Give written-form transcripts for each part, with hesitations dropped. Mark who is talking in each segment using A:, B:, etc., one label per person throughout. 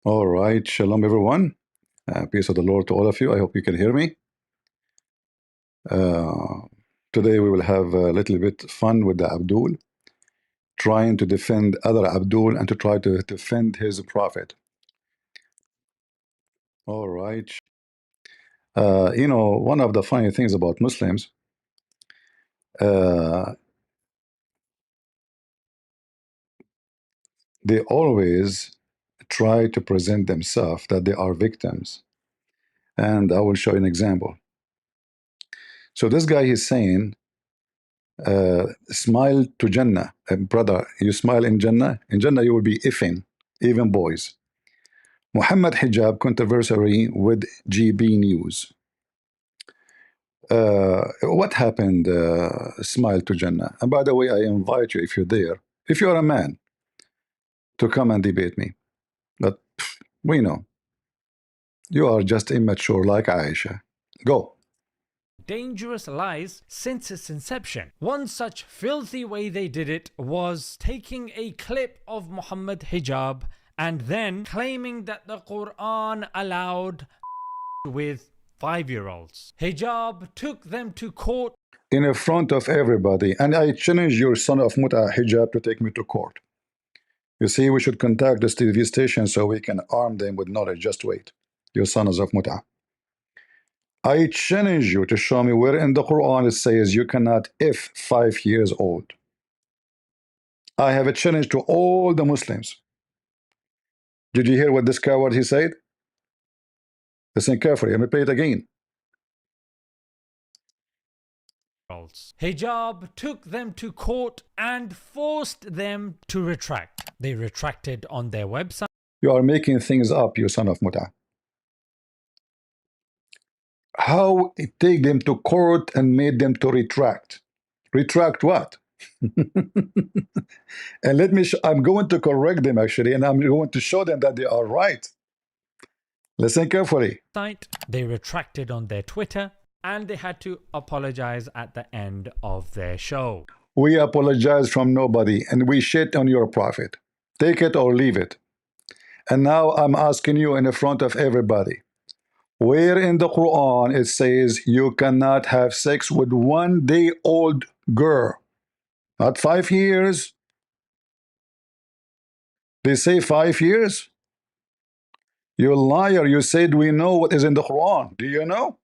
A: All right, shalom everyone. Peace of the Lord to all of you. I hope you can hear me. Uh, Today we will have a little bit fun with the Abdul, trying to defend other Abdul and to try to defend his prophet. All right. One of the funny things about Muslims, uh, they always try to present themselves that they are victims. And I will show you an example. So this guy is saying, smile to Jannah. Brother, you smile in Jannah you will be effing, even boys. Mohammed hijab controversy with GB News. What happened, smile to Jannah? And by the way, I invite you, if you're there, if you're a man, to come and debate me. But we know you are just immature like Aisha. Go.
B: Dangerous lies since its inception. One such filthy way they did it was taking a clip of Muhammad hijab and then claiming that the Quran allowed with 5-year-olds. Hijab took them to court
A: In front of everybody, and I challenge your son of Muta hijab to take me to court. You see, we should contact the TV station so we can arm them with knowledge. Just wait. Your sons of Muta. I challenge you to show me where in the Quran it says you cannot if 5 years old. I have a challenge to all the Muslims. Did you hear what this coward he said? Listen carefully. Let me play it again.
B: Hijab took them to court and forced them to retract. They retracted on their website.
A: You are making things up, you son of Muta. How it take them to court and made them to retract? Retract what? And let me I'm going to correct them actually, and I'm going to show them that they are right. Listen carefully.
B: They retracted on their Twitter and they had to apologize at the end of their show.
A: We apologize from nobody and we shit on your prophet. Take it or leave it. And now I'm asking you in front of everybody, where in the Quran it says you cannot have sex with 1-day-old girl? Not 5 years. They say 5 years? You liar, you said we know what is in the Quran. Do you know?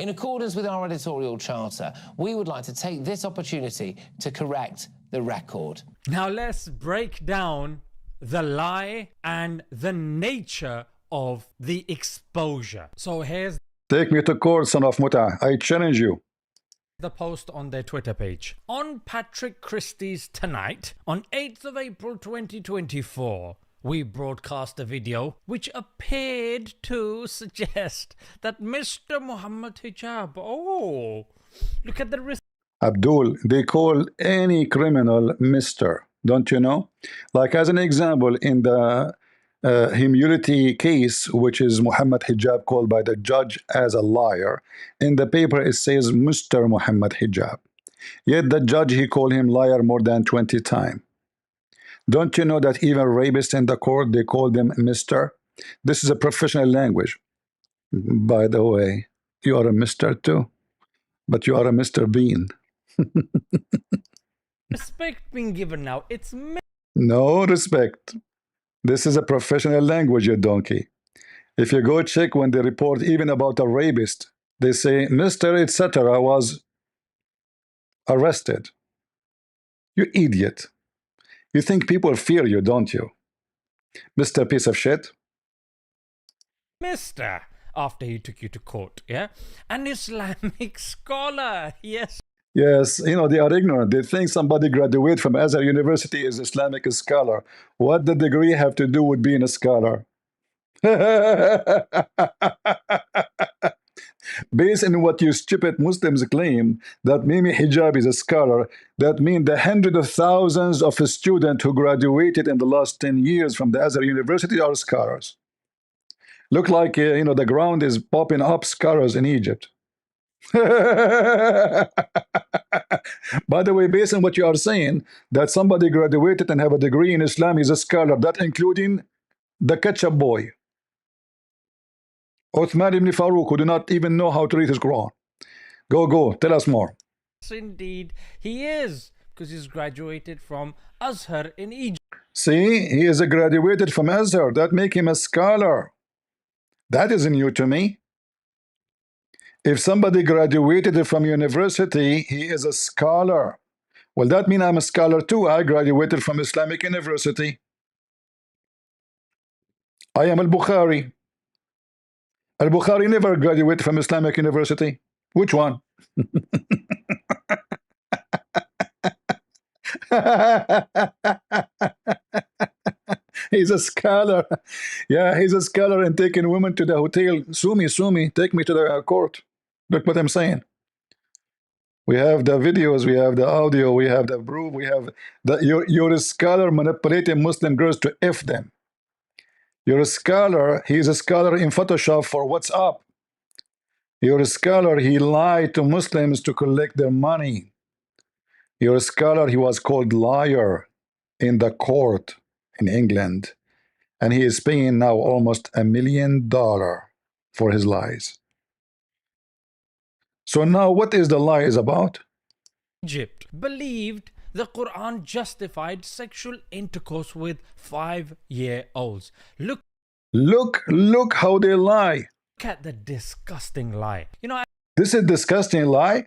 C: In accordance with our editorial charter, we would like to take this opportunity to correct the record.
B: Now let's break down the lie and the nature of the exposure. So here's
A: Take me to court, son of Muta. I challenge you.
B: the post on their Twitter page. On Patrick Christie's Tonight, on 8th of April 2024, we broadcast a video which appeared to suggest that Mr. Muhammad hijab, oh, look at the risk.
A: Abdul, they call any criminal Mr. Don't you know? Like as an example, in the humility case, which is Muhammad hijab called by the judge as a liar, in the paper it says Mr. Muhammad hijab. Yet the judge, he called him liar more than 20 times. Don't you know that even rapists in the court, they call them Mr.? This is a professional language. By the way, you are a Mr. too, but you are a Mr. Bean.
B: Respect being given now. It's
A: No respect. This is a professional language, you donkey. If you go check when they report even about a rapist, they say Mr. etc. was arrested. You idiot. You think people fear you, don't you? Mr. Piece of shit.
B: Mr. after he took you to court, yeah? An Islamic scholar, yes.
A: Yes, you know, they are ignorant. They think somebody graduate from Azhar University is Islamic scholar. What the degree have to do with being a scholar? Based on what you stupid Muslims claim, that Mimi Hijab is a scholar, that means the hundreds of thousands of students who graduated in the last 10 years from the Azhar University are scholars. Look like, you know, the ground is popping up scholars in Egypt. By the way, based on what you are saying, that somebody graduated and have a degree in Islam is a scholar, that including the ketchup boy, Uthman ibn Farouk, who do not even know how to read his Quran. Go, tell us more.
B: Indeed, he is, because he's graduated from Azhar in Egypt.
A: See, he is a graduated from Azhar. That make him a scholar. That is new to me. If somebody graduated from university, he is a scholar. Well, that means I'm a scholar too. I graduated from Islamic University. I am al-Bukhari. Al-Bukhari never graduated from Islamic University. Which one? He's a scholar. Yeah, he's a scholar and taking women to the hotel. Sue me, take me to the court. Look what I'm saying. We have the videos, we have the audio, we have the proof, we have the you're a scholar manipulating Muslim girls to F them. You're a scholar, he's a scholar in Photoshop for WhatsApp. You're a scholar, he lied to Muslims to collect their money. You're a scholar, he was called liar in the court in England. And he is paying now almost $1 million for his lies. So now what is the lies about?
B: Egypt believed the Quran justified sexual intercourse with 5-year-olds.
A: Look how they lie.
B: Look at the disgusting lie.
A: This is disgusting lie.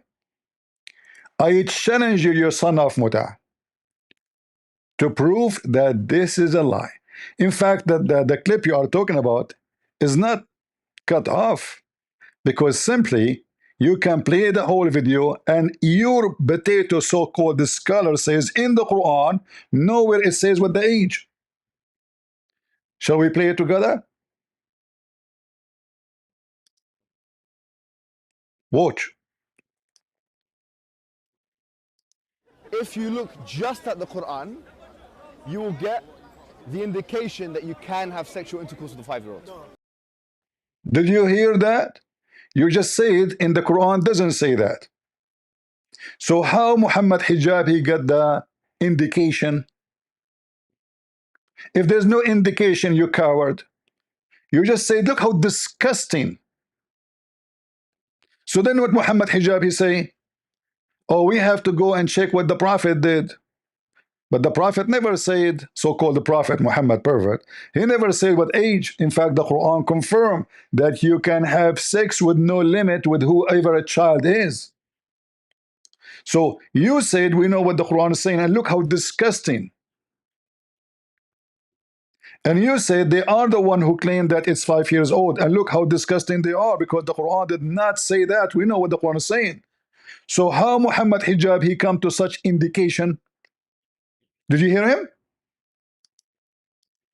A: I challenge you, your son of Muta, to prove that this is a lie. In fact, the clip you are talking about is not cut off, because simply you can play the whole video and your potato so-called scholar says in the Quran, nowhere it says what the age. Shall we play it together? Watch.
D: If you look just at the Quran, you will get the indication that you can have sexual intercourse with a 5-year-old.
A: Did you hear that? You just said in the Quran doesn't say that. So how Muhammad hijab he got the indication? If there's no indication, you coward. You just say, look how disgusting. So then what Muhammad hijab he say? Oh, we have to go and check what the Prophet did. But the Prophet never said, so-called the Prophet Muhammad pervert, he never said what age. In fact, the Quran confirmed that you can have sex with no limit with whoever a child is. So you said we know what the Quran is saying, and look how disgusting. And you said they are the one who claimed that it's 5 years old, and look how disgusting they are, because the Quran did not say that. We know what the Quran is saying. So how Muhammad hijab he come to such indication? Did you hear him?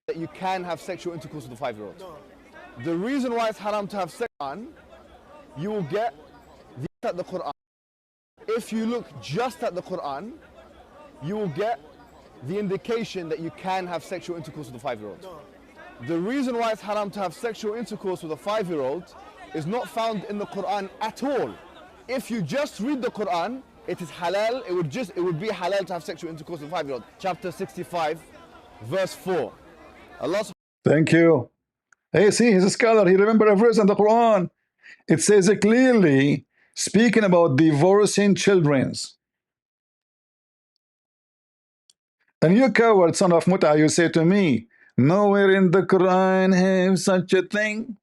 D: That you can have sexual intercourse with a 5-year-old. The reason why it's haram to have sex on, you will get at the Quran. If you look just at the Quran, you will get the indication that you can have sexual intercourse with a 5-year-old. The reason why it's haram to have sexual intercourse with a 5-year-old is not found in the Quran at all. If you just read the Quran, it is halal, it would be halal to have sexual intercourse with a 5-year-old. Chapter 65, verse 4. Allah.
A: Thank you. Hey, see, he's a scholar. He remember a verse in the Quran. It says it clearly, speaking about divorcing children's. And you coward son of Muta, you say to me, nowhere in the Quran have such a thing.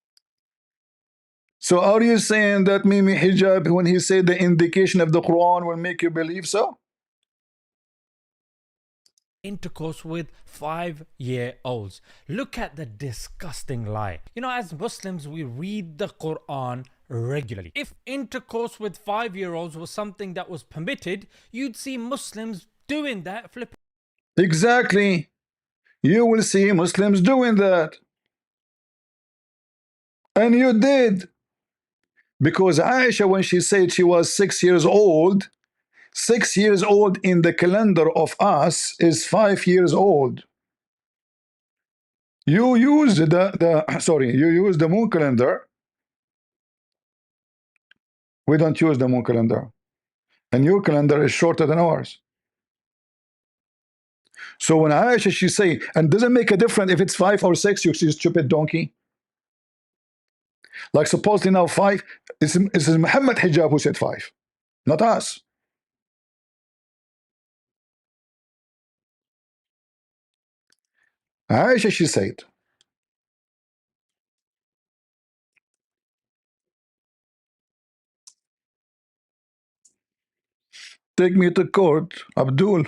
A: So are you saying that Mimi hijab, when he said the indication of the Quran, will make you believe so?
B: Intercourse with 5-year-olds. Look at the disgusting lie. As Muslims, we read the Quran regularly. If intercourse with 5-year-olds was something that was permitted, you'd see Muslims doing that.
A: Exactly. You will see Muslims doing that. And you did. Because Aisha, when she said she was 6 years old, 6 years old in the calendar of us is 5 years old. You use you use the moon calendar. We don't use the moon calendar. And your calendar is shorter than ours. So when Aisha, she say, and doesn't make a difference if it's 5 or 6, you stupid donkey. Like supposedly now 5, it's Muhammad hijab who said 5, not us. Aisha, she said, take me to court, Abdul.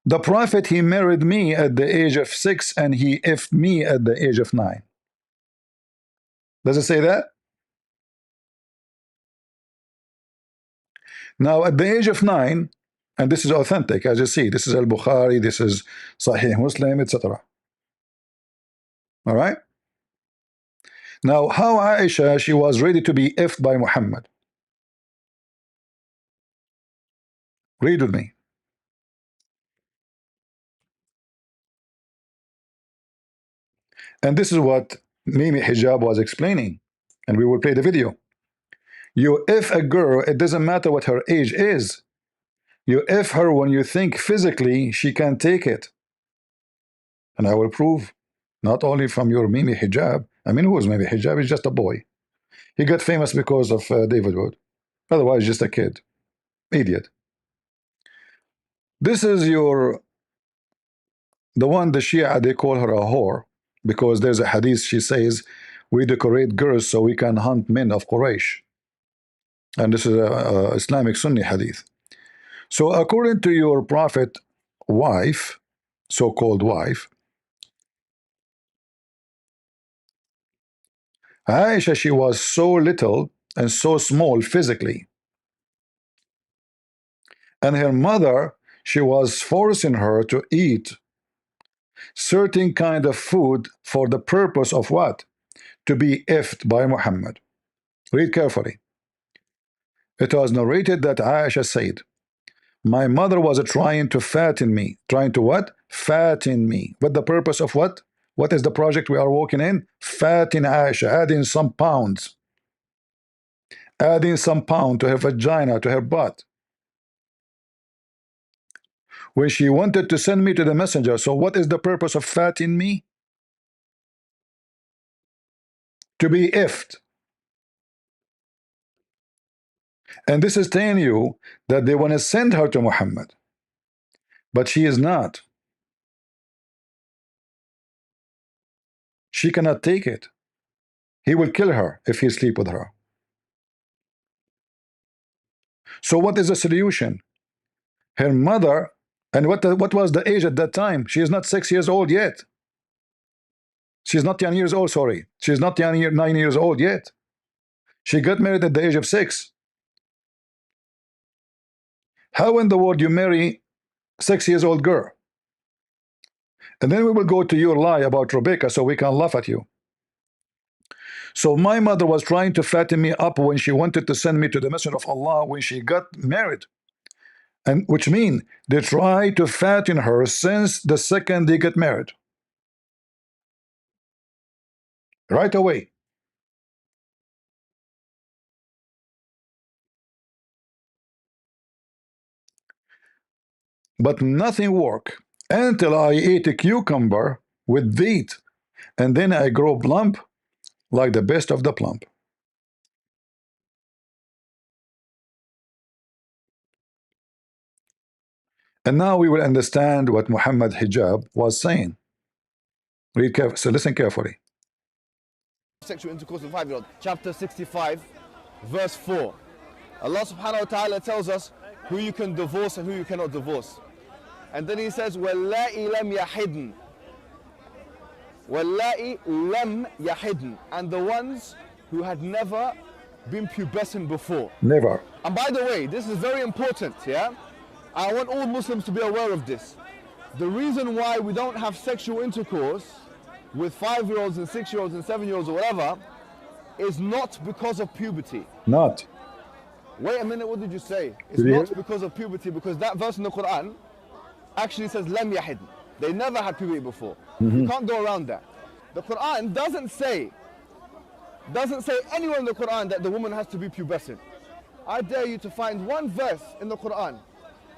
A: The Prophet, he married me at the age of 6 and he effed me at the age of 9. Does it say that? Now at the age of 9, and this is authentic, as you see, this is Al-Bukhari, this is Sahih Muslim, etc. All right? Now, how Aisha, she was ready to be effed by Muhammad? Read with me. And this is what Mimi Hijab was explaining. And we will play the video. You F a girl, it doesn't matter what her age is. You F her when you think physically she can take it. And I will prove, not only from your Mimi Hijab. I mean, who is Mimi Hijab? He's just a boy. He got famous because of David Wood. Otherwise, just a kid. Idiot. This is the one, the Shia, they call her a whore. Because there's a hadith, she says, we decorate girls so we can hunt men of Quraysh. And this is a Islamic Sunni hadith. So according to your prophet wife, so-called wife, Aisha, she was so little and so small physically. And her mother, she was forcing her to eat certain kind of food for the purpose of what? To be effed by Muhammad. Read carefully. It was narrated that Aisha said, my mother was trying to fatten me. Trying to what? Fatten me. But the purpose of what? What is the project we are working in? Fatten Aisha, adding some pounds. Adding some pound to her vagina, to her butt. When she wanted to send me to the messenger, so what is the purpose of fatting me? To be effed. And this is telling you that they want to send her to Muhammad. But she is not. She cannot take it. He will kill her if he sleep with her. So what is the solution? Her mother, and what was the age at that time? She is not 6 years old yet. She's not 10 years old, sorry. She's not 9 years old yet. She got married at the age of 6. How in the world you marry 6 years old girl? And then we will go to your lie about Rebecca so we can laugh at you. So my mother was trying to fatten me up when she wanted to send me to the Messenger of Allah when she got married. And which means they try to fatten her since the second they get married. Right away. But nothing worked until I ate a cucumber with wheat, and then I grow plump like the best of the plump. And now we will understand what Muhammad Hijab was saying. Read carefully. So listen carefully.
D: Sexual intercourse with a 5-year-old. Chapter 65, verse 4. Allah subhanahu wa ta'ala tells us who you can divorce and who you cannot divorce. And then he says, وَاللَّائِ لَمْ يَحِدْنَ. وَاللَّائِ لَمْ يَحِدْنَ. And the ones who had never been pubescent before.
A: Never.
D: And by the way, this is very important, yeah? I want all Muslims to be aware of this. The reason why we don't have sexual intercourse with 5-year-olds and 6-year-olds and 7-year-olds or whatever is not because of puberty.
A: Not.
D: Wait a minute, what did you say? It's not because of puberty, because that verse in the Quran actually says lam yahid. They never had puberty before. You can't go around that. The Quran doesn't say anywhere in the Quran that the woman has to be pubescent. I dare you to find one verse in the Quran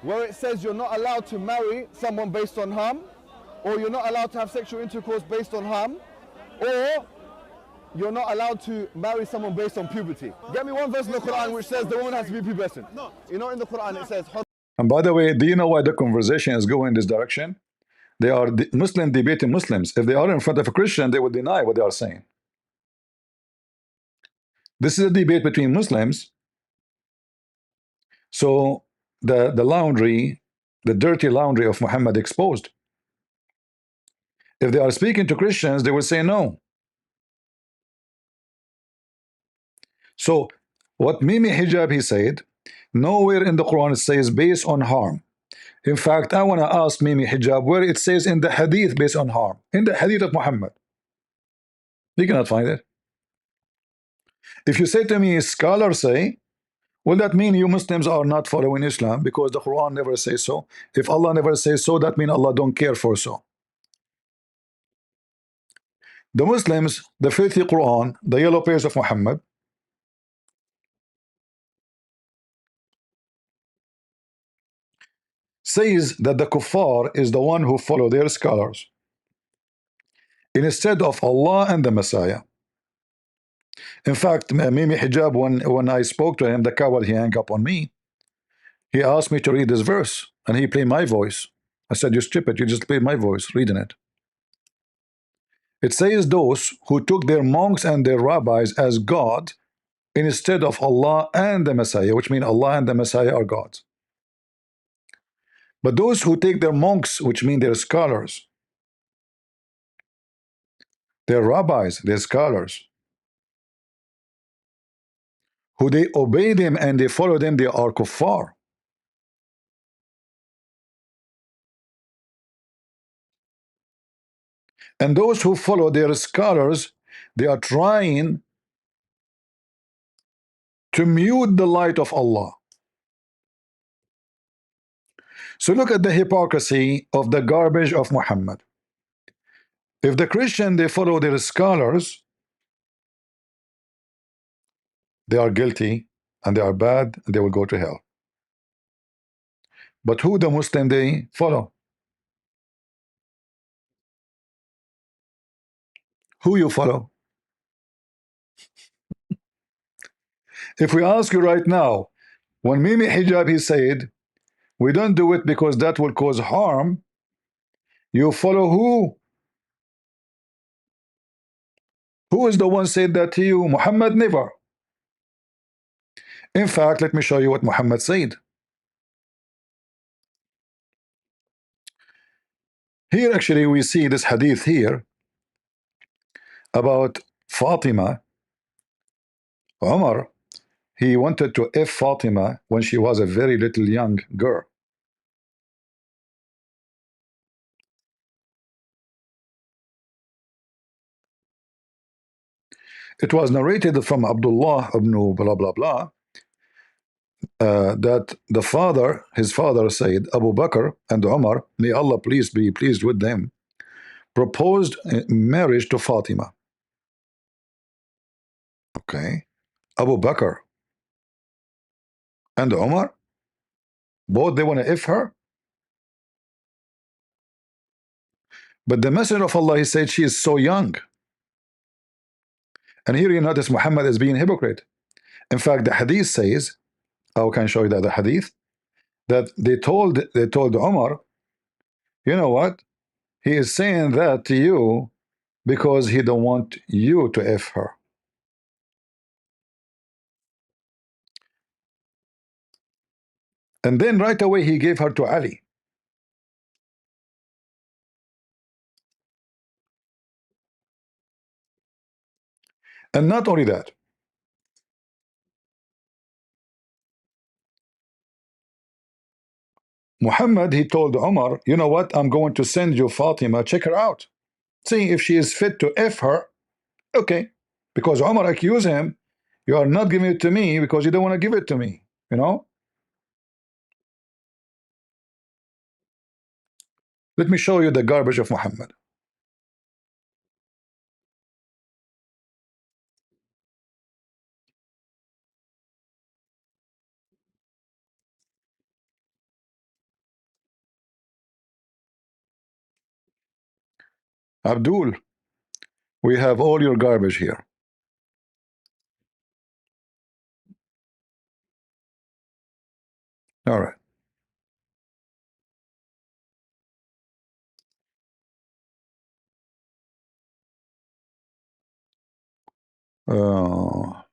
D: where it says you're not allowed to marry someone based on harm, or you're not allowed to have sexual intercourse based on harm, or you're not allowed to marry someone based on puberty. Get me one verse in the Quran which says the woman has to be pubescent. You know, in the Quran it says.
A: And by the way, do you know why the conversation is going in this direction? They are Muslim debating Muslims. If they are in front of a Christian, they will deny what they are saying. This is a debate between Muslims. So the laundry, the dirty laundry of Muhammad exposed. If they are speaking to Christians, they will say no. So what Mimi Hijab he said, nowhere in the Quran it says based on harm. In fact, I want to ask Mimi Hijab where it says in the hadith based on harm. In the hadith of Muhammad. You cannot find it. If you say to me, scholars say, will that mean you Muslims are not following Islam because the Quran never says so? If Allah never says so, that means Allah don't care for so. The Muslims, the filthy Quran, the yellow page of Muhammad, says that the kuffar is the one who follow their scholars instead of Allah and the Messiah. In fact, Mimi Hijab, when I spoke to him, the coward, he hung up on me. He asked me to read this verse, and he played my voice. I said, you stupid, you just played my voice, reading it. It says those who took their monks and their rabbis as God instead of Allah and the Messiah, which means Allah and the Messiah are gods. But those who take their monks, which mean their scholars, their rabbis, their scholars, who they obey them and they follow them, they are kuffar. And those who follow their scholars, they are trying to mute the light of Allah. So look at the hypocrisy of the garbage of Muhammad. If the Christian, they follow their scholars, they are guilty and they are bad and they will go to hell. But who the Muslim they follow? Who you follow? If we ask you right now, when Mimi Hijab he said, we don't do it because that will cause harm, you follow who? Who is the one said that to you? Muhammad never. In fact, let me show you what Muhammad said. Here actually we see this hadith here about Fatima. Umar, he wanted to F Fatima when she was a very little young girl. It was narrated from Abdullah ibn blah blah blah that the father, his father said, Abu Bakr and Umar, may Allah please be pleased with them, proposed marriage to Fatima. Okay, Abu Bakr and Umar, both they want to F her. But the Messenger of Allah, he said she is so young. And here you notice Muhammad is being hypocrite. In fact, the hadith says, how can I show you that the hadith? That they told Umar, you know what? He is saying that to you because he don't want you to F her. And then right away he gave her to Ali. And not only that, Muhammad, he told Umar, you know what? I'm going to send you Fatima, check her out. See if she is fit to F her. Okay. Because Umar accused him, you are not giving it to me because you don't want to give it to me. You know? Let me show you the garbage of Muhammad. Abdul, we have all your garbage here. All right. Uh,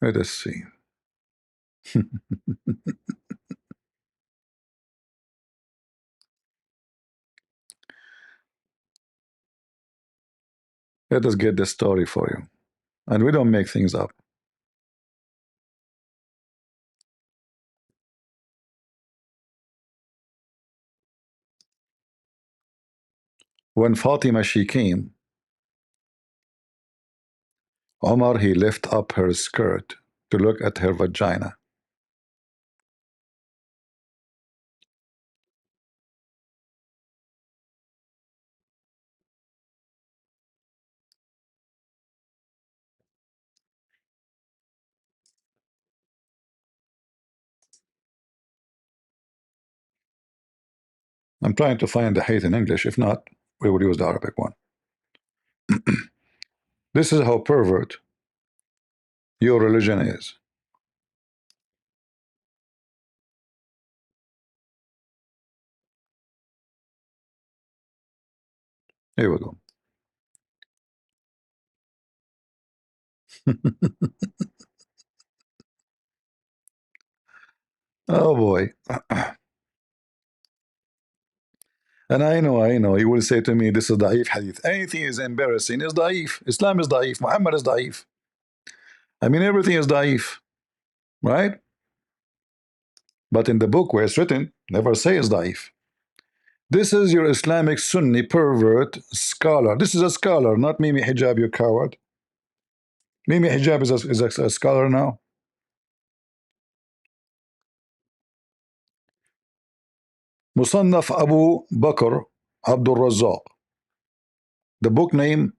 A: Let us see. Let us get the story for you. And we don't make things up. When Fatima she came, Omar he lift up her skirt to look at her vagina. I'm trying to find the hate in English. If not, we will use the Arabic one. This is how pervert your religion is. Here we go. Oh boy. And I know, you will say to me, this is da'if hadith. Anything is embarrassing is da'if. Islam is da'if. Muhammad is da'if. I mean, everything is da'if, right? But in the book where it's written, never say it's da'if. This is your Islamic Sunni pervert scholar. This is a scholar, not Mimi Hijab, you coward. Mimi Hijab is a scholar now. Musannaf Abu Bakr Abdul Razzaq. The book name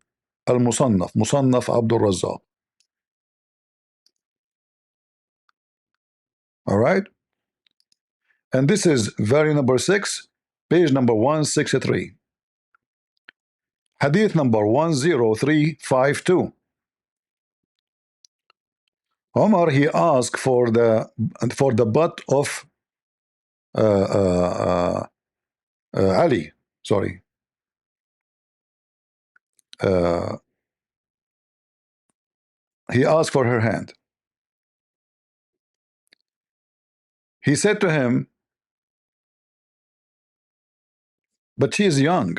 A: Al Musannaf, Musannaf Abdul Razzaq. All right. And this is volume number 6, page number 163. Hadith number 10352. Omar he asked for the butt of Ali. Sorry. He asked for her hand. He said to him, but she is young.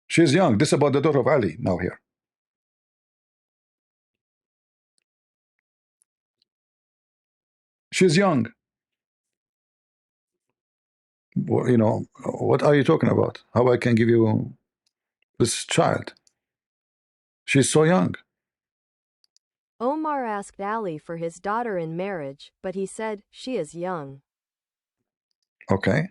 A: She is young. This is about the daughter of Ali now here. She's young. You know, what are you talking about? How I can give you this child? She's so young.
E: Omar asked Ali for his daughter in marriage, but he said, she is young.
A: Okay.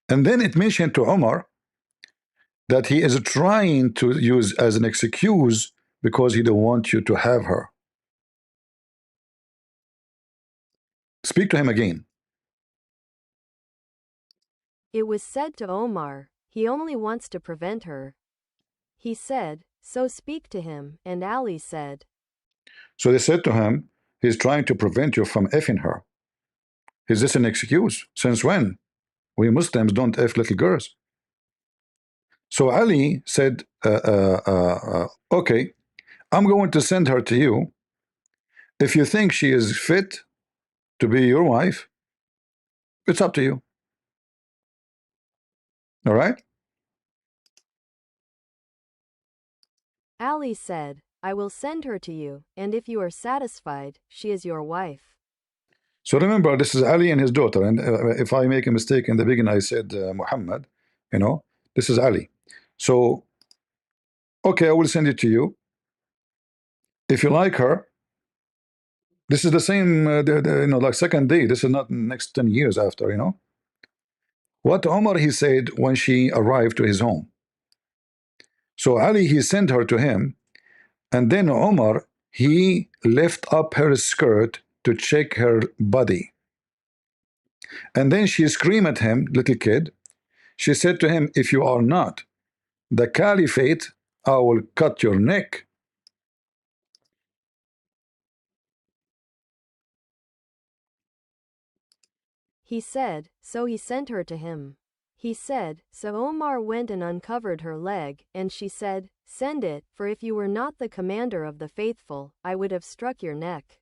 A: And then it mentioned to Omar that he is trying to use as an excuse because he don't want you to have her. Speak to him again.
E: It was said to Omar, he only wants to prevent her. He said, so speak to him, and Ali said.
A: So they said to him, he's trying to prevent you from effing her. Is this an excuse? Since when? We Muslims don't F little girls. So Ali said, okay, I'm going to send her to you. If you think she is fit to be your wife, it's up to you. All right?
E: Ali said, I will send her to you, and if you are satisfied, she is your wife.
A: So remember, this is Ali and his daughter. And if I make a mistake in the beginning, I said Muhammad, you know, this is Ali. So, okay, I will send it to you. If you like her, this is the same, you know, like second day. This is not next 10 years after, you know. What Omar he said when she arrived to his home. So Ali he sent her to him, and then Omar he lift up her skirt to check her body. And then she screamed at him, little kid. She said to him, if you are not the caliphate, I will cut your neck.
E: He said, so he sent her to him. He said, so Omar went and uncovered her leg, and she said, send it, for if you were not the commander of the faithful, I would have struck your neck.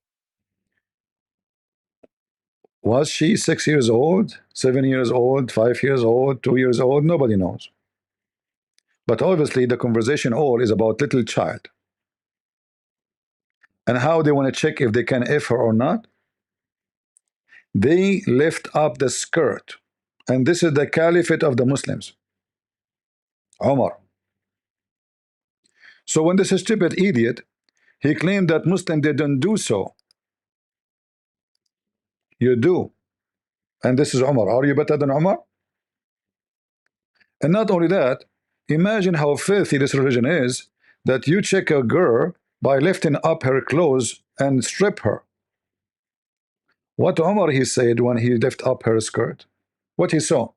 A: Was she 6 years old, 7 years old, 5 years old, 2 years old? Nobody knows. But obviously the conversation all is about little child. And how they want to check if they can F her or not? They lift up the skirt. And this is the caliphate of the Muslims, Omar. So when this stupid idiot, he claimed that Muslim didn't do so. You do. And this is Omar. Are you better than Omar? And not only that, imagine how filthy this religion is, that you check a girl by lifting up her clothes and strip her. What Omar he said when he lifted up her skirt? What he saw?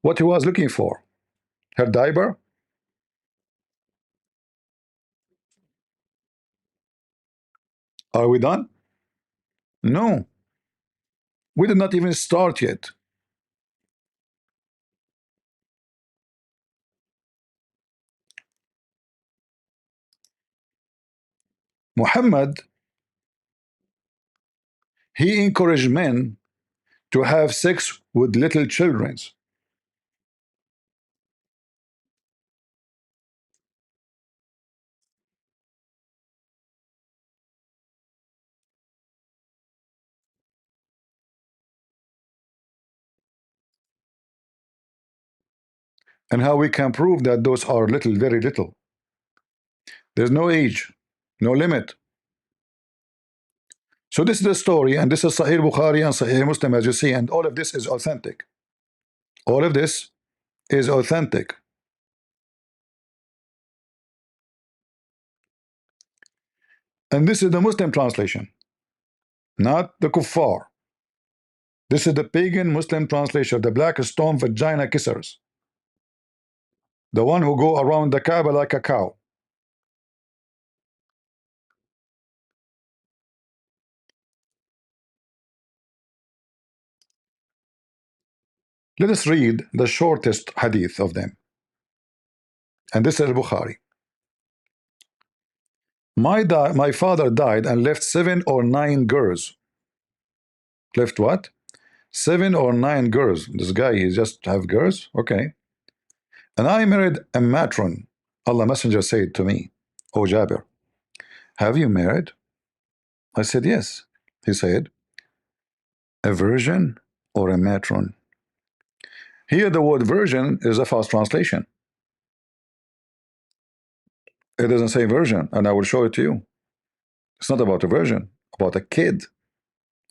A: What he was looking for? Her diaper? Are we done? No. We did not even start yet. Muhammad, he encouraged men to have sex with little children. And how we can prove that those are little, very little? There's no age, no limit. So this is the story, and this is Sahih Bukhari and Sahih Muslim, as you see, and all of this is authentic. All of this is authentic. And this is the Muslim translation, not the kuffar. This is the pagan Muslim translation, the black stone vagina kissers, the one who go around the Kaaba like a cow. Let us read the shortest hadith of them. And this is Bukhari. My father died and left 7 or 9 girls. Left what? 7 or 9 girls. This guy, he just have girls? Okay. And I married a matron. Allah Messenger said to me, O Jabir, have you married? I said, yes. He said, a virgin or a matron? Here the word virgin is a false translation. It doesn't say virgin, and I will show it to you. It's not about a virgin, about a kid.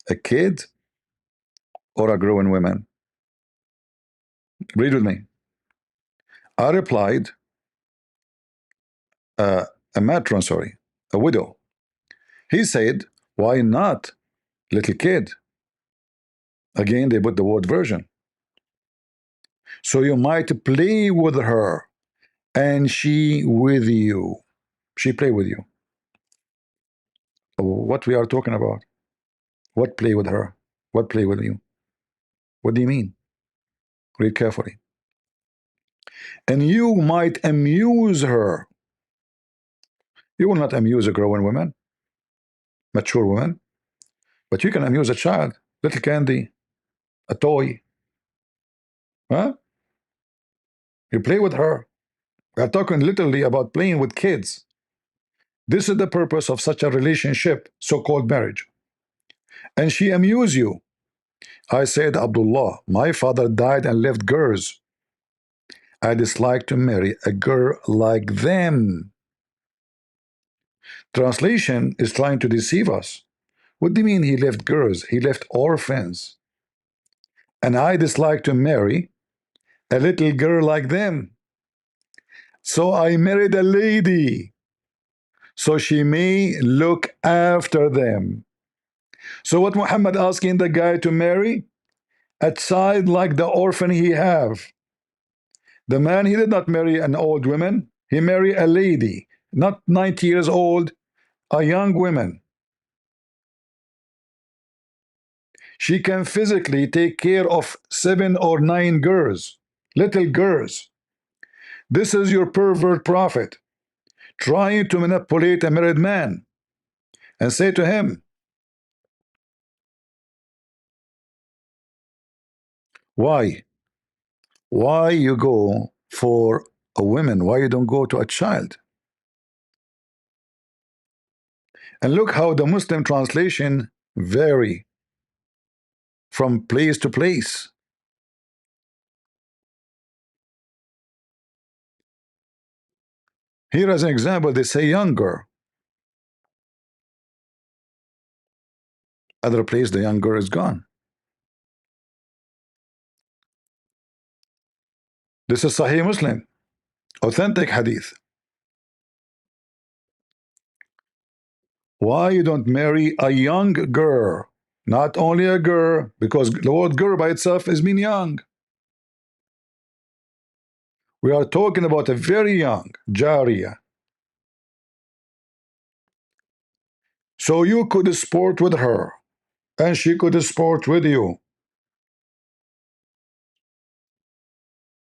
A: A kid or a growing woman? Read with me. I replied, a matron, sorry, a widow. He said, why not little kid? Again, they put the word virgin. So you might play with her, and she with you. She play with you. What we are talking about? What play with her? What play with you? What do you mean? Read carefully. And you might amuse her. You will not amuse a growing woman, mature woman, but you can amuse a child, little candy, a toy. Huh? You play with her. We are talking literally about playing with kids. This is the purpose of such a relationship, so-called marriage. And she amuse you. I said, Abdullah, my father died and left girls. I dislike to marry a girl like them. Translation is trying to deceive us. What do you mean he left girls? He left orphans. and I dislike to marry a little girl like them. So I married a lady, so she may look after them. So what Muhammad asking the guy to marry? A child like the orphan he have. The man, he did not marry an old woman. He married a lady, not 90 years old, a young woman. She can physically take care of 7 or 9 girls, little girls. This is your pervert prophet trying to manipulate a married man and say to him, why? Why you go for a woman? Why you don't go to a child? And look how the Muslim translation vary from place to place. Here as an example, they say younger. Other place, the younger is gone. This is Sahih Muslim, authentic hadith. Why you don't marry a young girl? Not only a girl, because the word girl by itself is mean young. We are talking about a very young Jariya. So you could sport with her, and she could sport with you.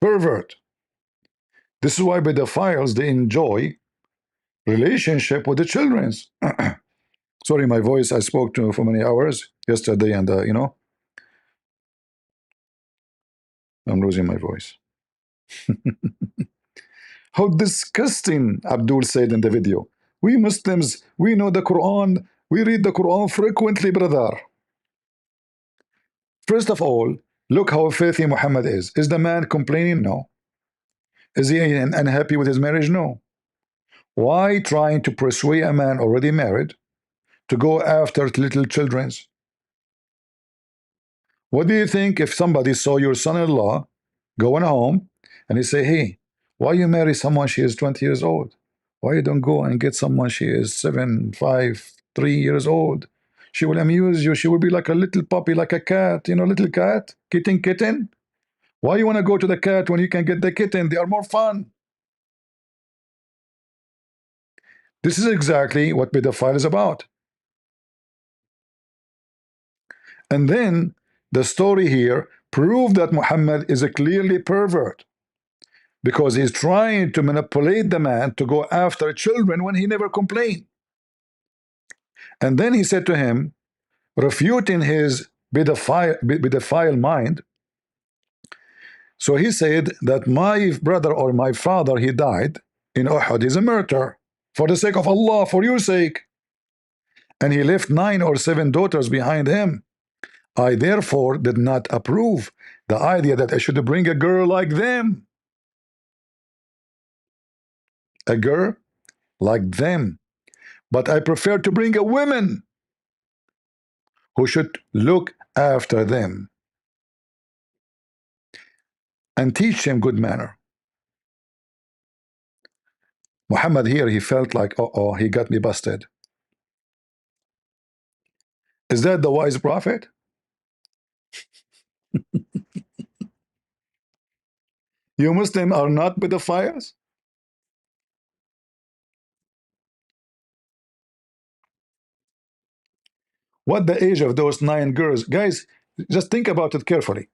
A: Pervert. This is why pedophiles, they enjoy relationship with the children's. Sorry, my voice, I spoke to for many hours yesterday, and I'm losing my voice. How disgusting, Abdul said in the video. We Muslims, we know the Quran, we read the Quran frequently, brother. First of all, look how filthy Muhammad is. Is the man complaining? No. Is he unhappy with his marriage? No. Why trying to persuade a man already married to go after little children's? What do you think if somebody saw your son-in-law going home and he say, hey, why you marry someone she is 20 years old? Why you don't go and get someone she is 7, 5, 3 years old? She will amuse you. She will be like a little puppy, like a cat, you know, little cat, kitten. Why you want to go to the cat when you can get the kitten? They are more fun. This is exactly what pedophile is about. And then the story here proved that Muhammad is a clearly pervert, because he's trying to manipulate the man to go after children when he never complained. And then he said to him, refuting his pedophile mind. So he said that my brother or my father, he died in Uhud, is a murderer for the sake of Allah, for your sake. And he left 9 or 7 daughters behind him. I therefore did not approve the idea that I should bring a girl like them. A girl like them. But I prefer to bring a woman who should look after them and teach them good manner. Muhammad here, he felt like, uh-oh, he got me busted. Is that the wise prophet? You Muslims are not pedophiles? What the age of those 9 girls? Guys, just think about it carefully.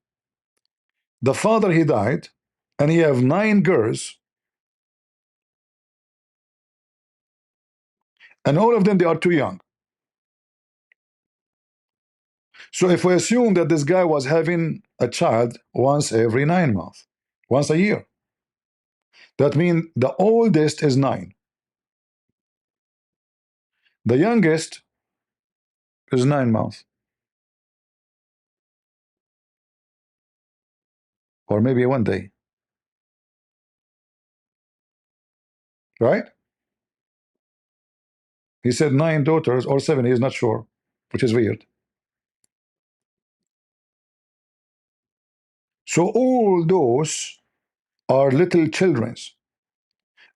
A: The father, he died, and he have 9 girls, and all of them, they are too young. So if we assume that this guy was having a child once every 9 months, once a year, that means the oldest is 9. The youngest is 9 months. Or maybe one day. Right? He said 9 daughters or 7, he is not sure, which is weird. So all those are little children's.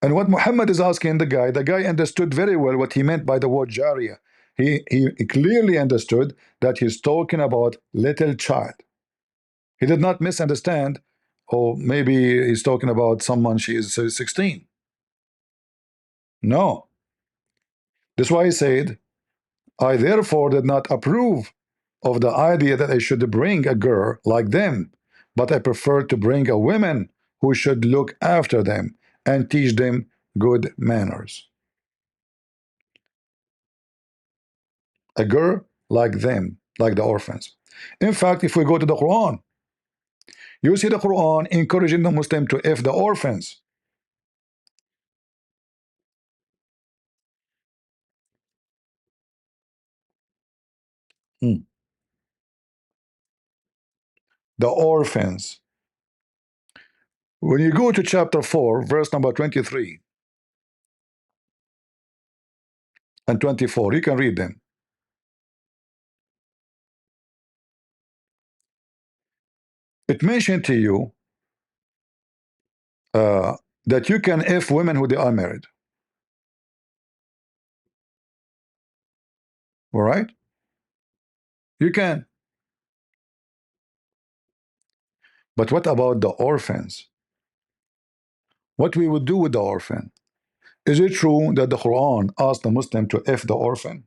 A: And what Muhammad is asking the guy understood very well what he meant by the word Jariya. He clearly understood that he's talking about little child. He did not misunderstand, or maybe he's talking about someone she is 16. No. That's why he said, I therefore did not approve of the idea that I should bring a girl like them, but I prefer to bring a woman who should look after them and teach them good manners. A girl like them, like the orphans. In fact, if we go to the Quran, you see the Quran encouraging the Muslim to F the orphans. Hmm. The orphans. When you go to chapter 4, verse number 23 and 24, you can read them. It mentioned to you that you can F women who they are married. All right? You can. But what about the orphans? What we would do with the orphan? Is it true that the Quran asked the Muslim to F the orphan?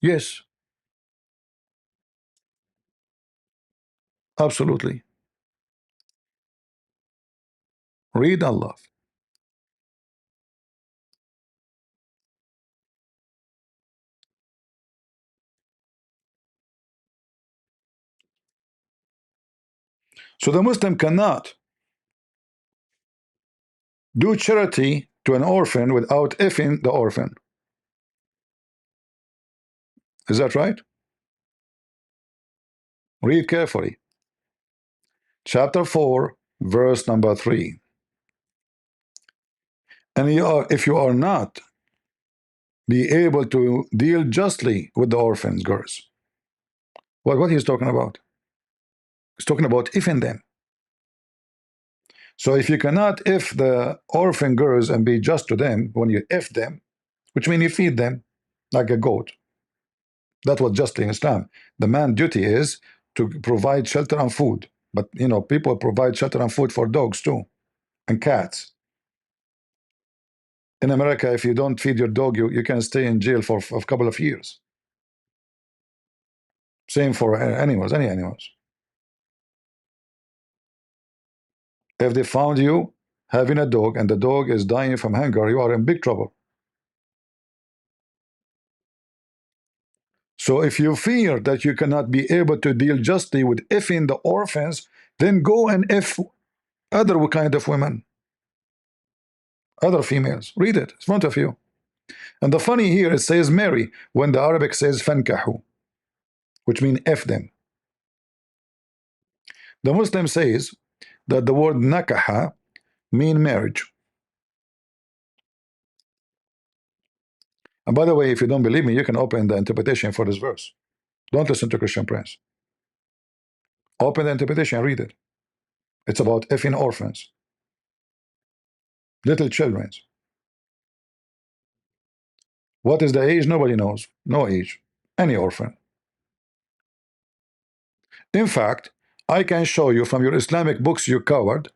A: Yes, absolutely. Read Allah. So the Muslim cannot do charity to an orphan without effing the orphan. Is that right? Read carefully. Chapter 4, verse number 3. And if you are not be able to deal justly with the orphans, girls. What he's talking about? He's talking about effing them. So if you cannot if the orphan girls and be just to them when you if them, which means you feed them like a goat. That's what justly in Islam. The man's duty is to provide shelter and food. But you know, people provide shelter and food for dogs too, and cats. In America, if you don't feed your dog, you can stay in jail for a couple of years. Same for animals, any animals. If they found you having a dog and the dog is dying from hunger, you are in big trouble. So if you fear that you cannot be able to deal justly with effing the orphans, then go and F other kind of women, other females. Read it in front of you. And the funny here, it says marry when the Arabic says fankahu, which means F them. The Muslim says that the word nakaha mean marriage. And by the way, if you don't believe me, you can open the interpretation for this verse. Don't listen to Christian Prince. Open the interpretation and read it. It's about effing orphans, little children. What is the age? Nobody knows. No age. Any orphan. In fact, I can show you from your Islamic books, you coward,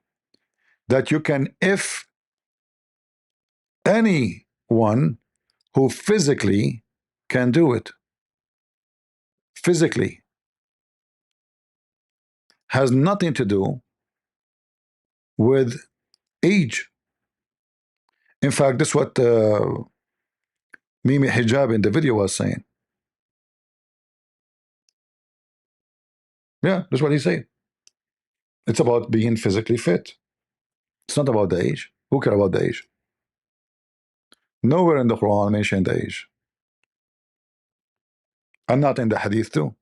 A: that you can if anyone who physically can do it. Physically. Has nothing to do with age. In fact, this is what Mimi Hijab in the video was saying. Yeah, that's what he said. It's about being physically fit. It's not about the age. Who cares about the age? Nowhere in the Quran mentioned the age. And not in the Hadith too.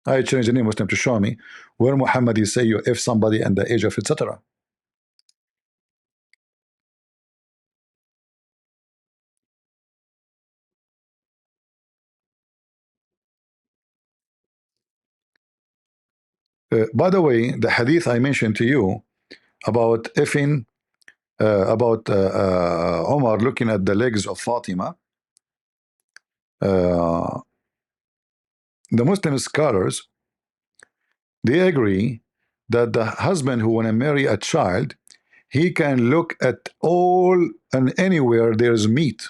A: I challenge any Muslim to show me where Muhammad is say you if somebody and the age of etc. By the way, the hadith I mentioned to you about effing, about Omar looking at the legs of Fatima, uh, the Muslim scholars, they agree that the husband who want to marry a child, he can look at all and anywhere there's meat.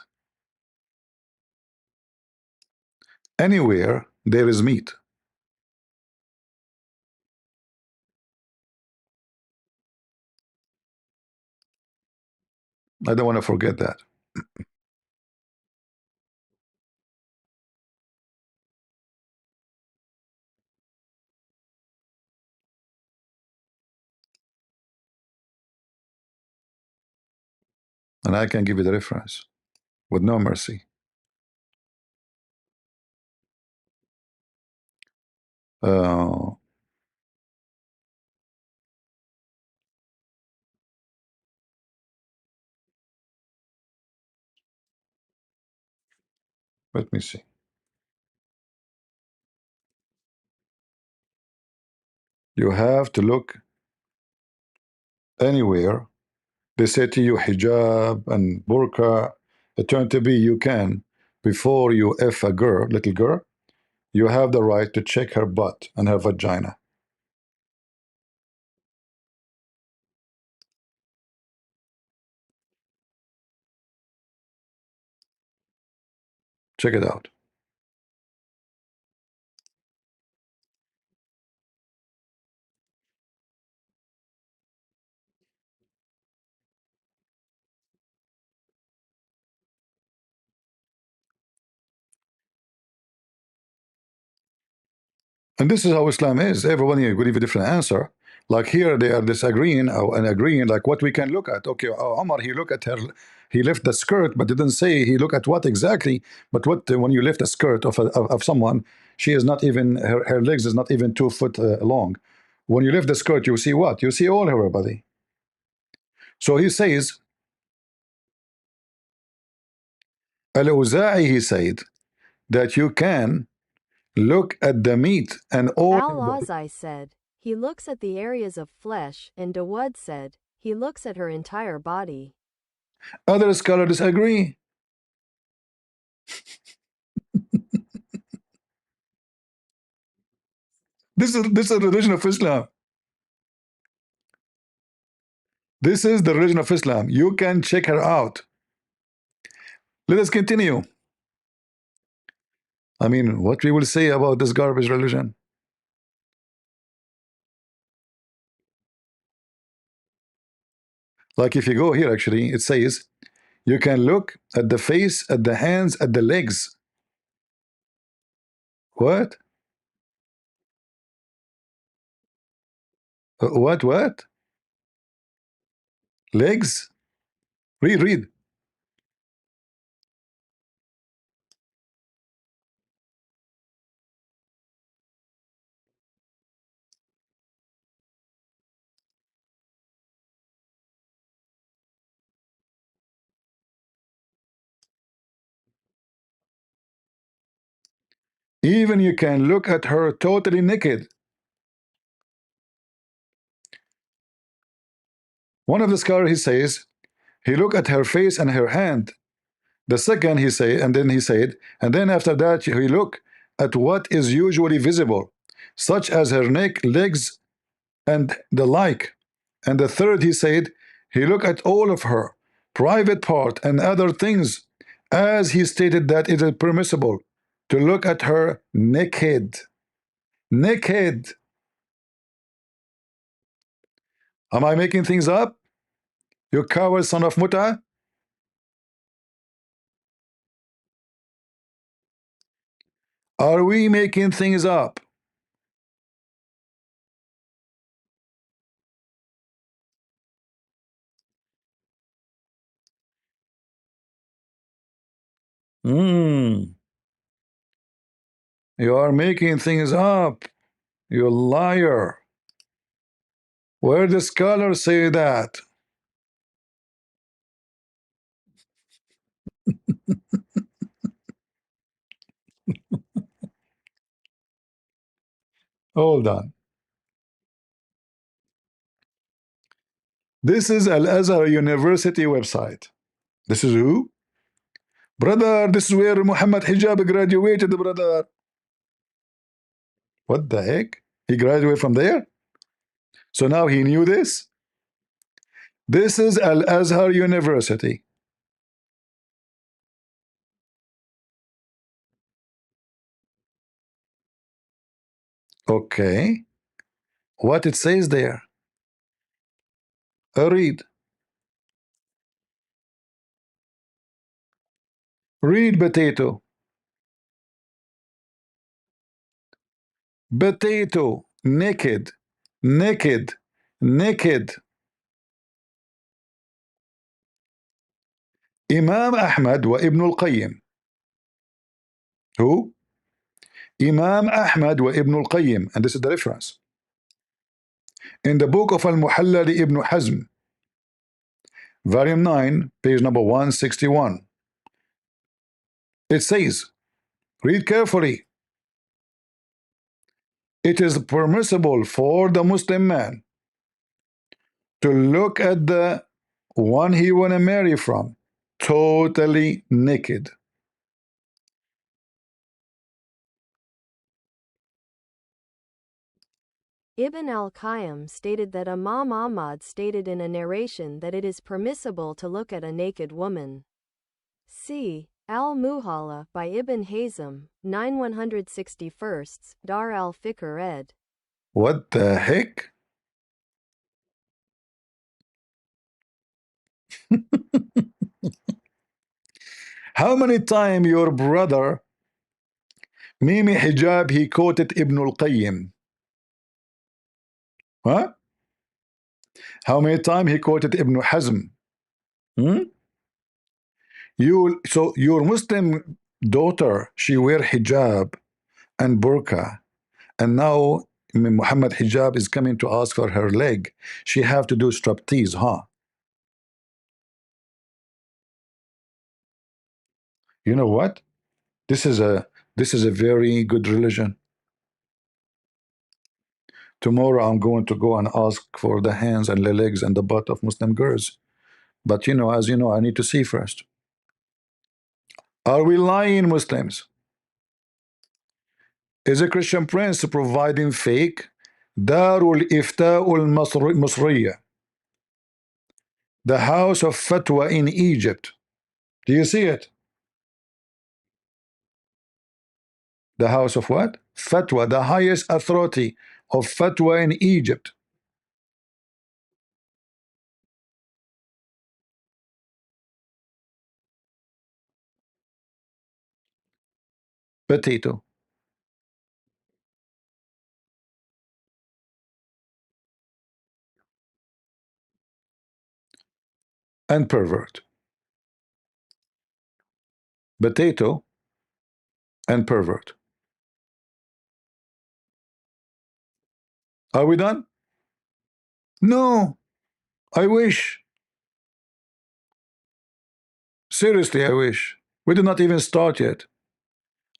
A: Anywhere there is meat. I don't want to forget that. And I can give you the reference with no mercy. Uh, let me see. You have to look anywhere. They say to you hijab and burqa. It turned to be you can, before you F a girl, little girl, you have the right to check her butt and her vagina. Check it out. And this is how Islam is. Everyone will give a different answer. Like here, they are disagreeing and agreeing, like what we can look at. Okay, Omar, he looked at her, he lift the skirt, but didn't say he looked at what exactly. But what when you lift a skirt of someone, she is not even, her legs is not even 2 foot long. When you lift the skirt, you see what? You see all her body. So he says, Al-Uza'i, he said, that you can look at the meat and all her body.
E: Al-Azai said, he looks at the areas of flesh, and Dawud said, he looks at her entire body.
A: Other scholars disagree. This is the religion of Islam. This is the religion of Islam. You can check her out. Let us continue. I mean, what we will say about this garbage religion? Like if you go here, actually, it says you can look at the face, at the hands, at the legs. What? What? Legs? Read. Even you can look at her totally naked. One of the scholars, he says, he looked at her face and her hand. The second he said, and then he said, and then after that he looked at what is usually visible, such as her neck, legs, and the like. And the third he said, he looked at all of her private part and other things, as he stated that it is permissible to look at her naked. Naked. Am I making things up? You coward son of Muta? Are we making things up? You are making things up. You liar. Where the scholars say that? Hold on. This is Al Azhar University website. This is who? Brother, this is where Muhammad Hijab graduated, brother. What the heck? He graduated from there? So now he knew this? This is Al Azhar University. Okay. What it says there? Read. Read, potato. Potato. Naked. Naked. Naked. Imam Ahmad wa Ibn al-Qayyim. Who? Imam Ahmad wa Ibn al-Qayyim. And this is the reference. In the book of Al-Muhalla li Ibn Hazm, volume 9, page number 161. It says, read carefully. It is permissible for the Muslim man to look at the one he want to marry from totally naked.
E: Ibn al-Qayyim stated that Imam Ahmad stated in a narration that it is permissible to look at a naked woman. See Al-Muhalla by Ibn Hazm, 9/161, Dar al-Fikr ed.
A: What the heck? How many times your brother Mimi Hijab he quoted Ibn al-Qayyim? Huh? How many times he quoted Ibn Hazm? Hmm? So your Muslim daughter, she wear hijab and burqa, and now Muhammad Hijab is coming to ask for her leg. She have to do striptease, huh? You know what? This is a very good religion. Tomorrow I'm going to go and ask for the hands and the legs and the butt of Muslim girls. But you know, as you know, I need to see first. Are we lying, Muslims? Is a Christian prince providing fake Darul Ifta'ul Masriya, the house of fatwa in Egypt? Do you see it? The house of what? Fatwa, the highest authority of fatwa in Egypt. Potato. And pervert. Potato and pervert. Are we done? No. I wish. Seriously, I wish. We did not even start yet.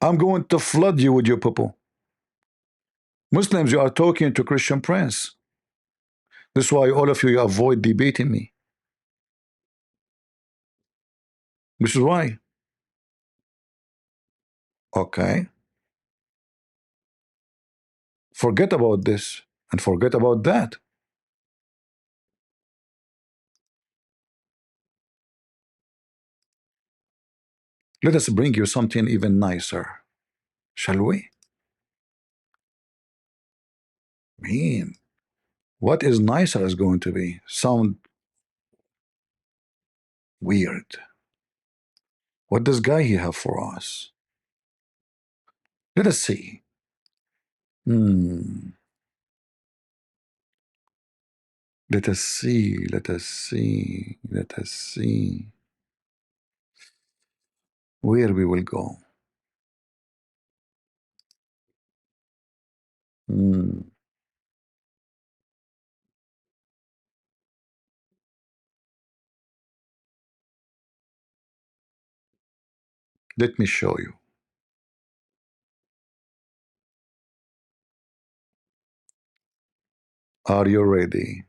A: I'm going to flood you with your poo. Muslims, you are talking to Christian prince. This is why all of you avoid debating me. This is why. Okay. Forget about this and forget about that. Let us bring you something even nicer, shall we? Man, what is nicer is going to be? Sound weird. What does guy he have for us? Let us see. Let us see. Let us see. Let us see where we will go. Let me show you. Are you ready?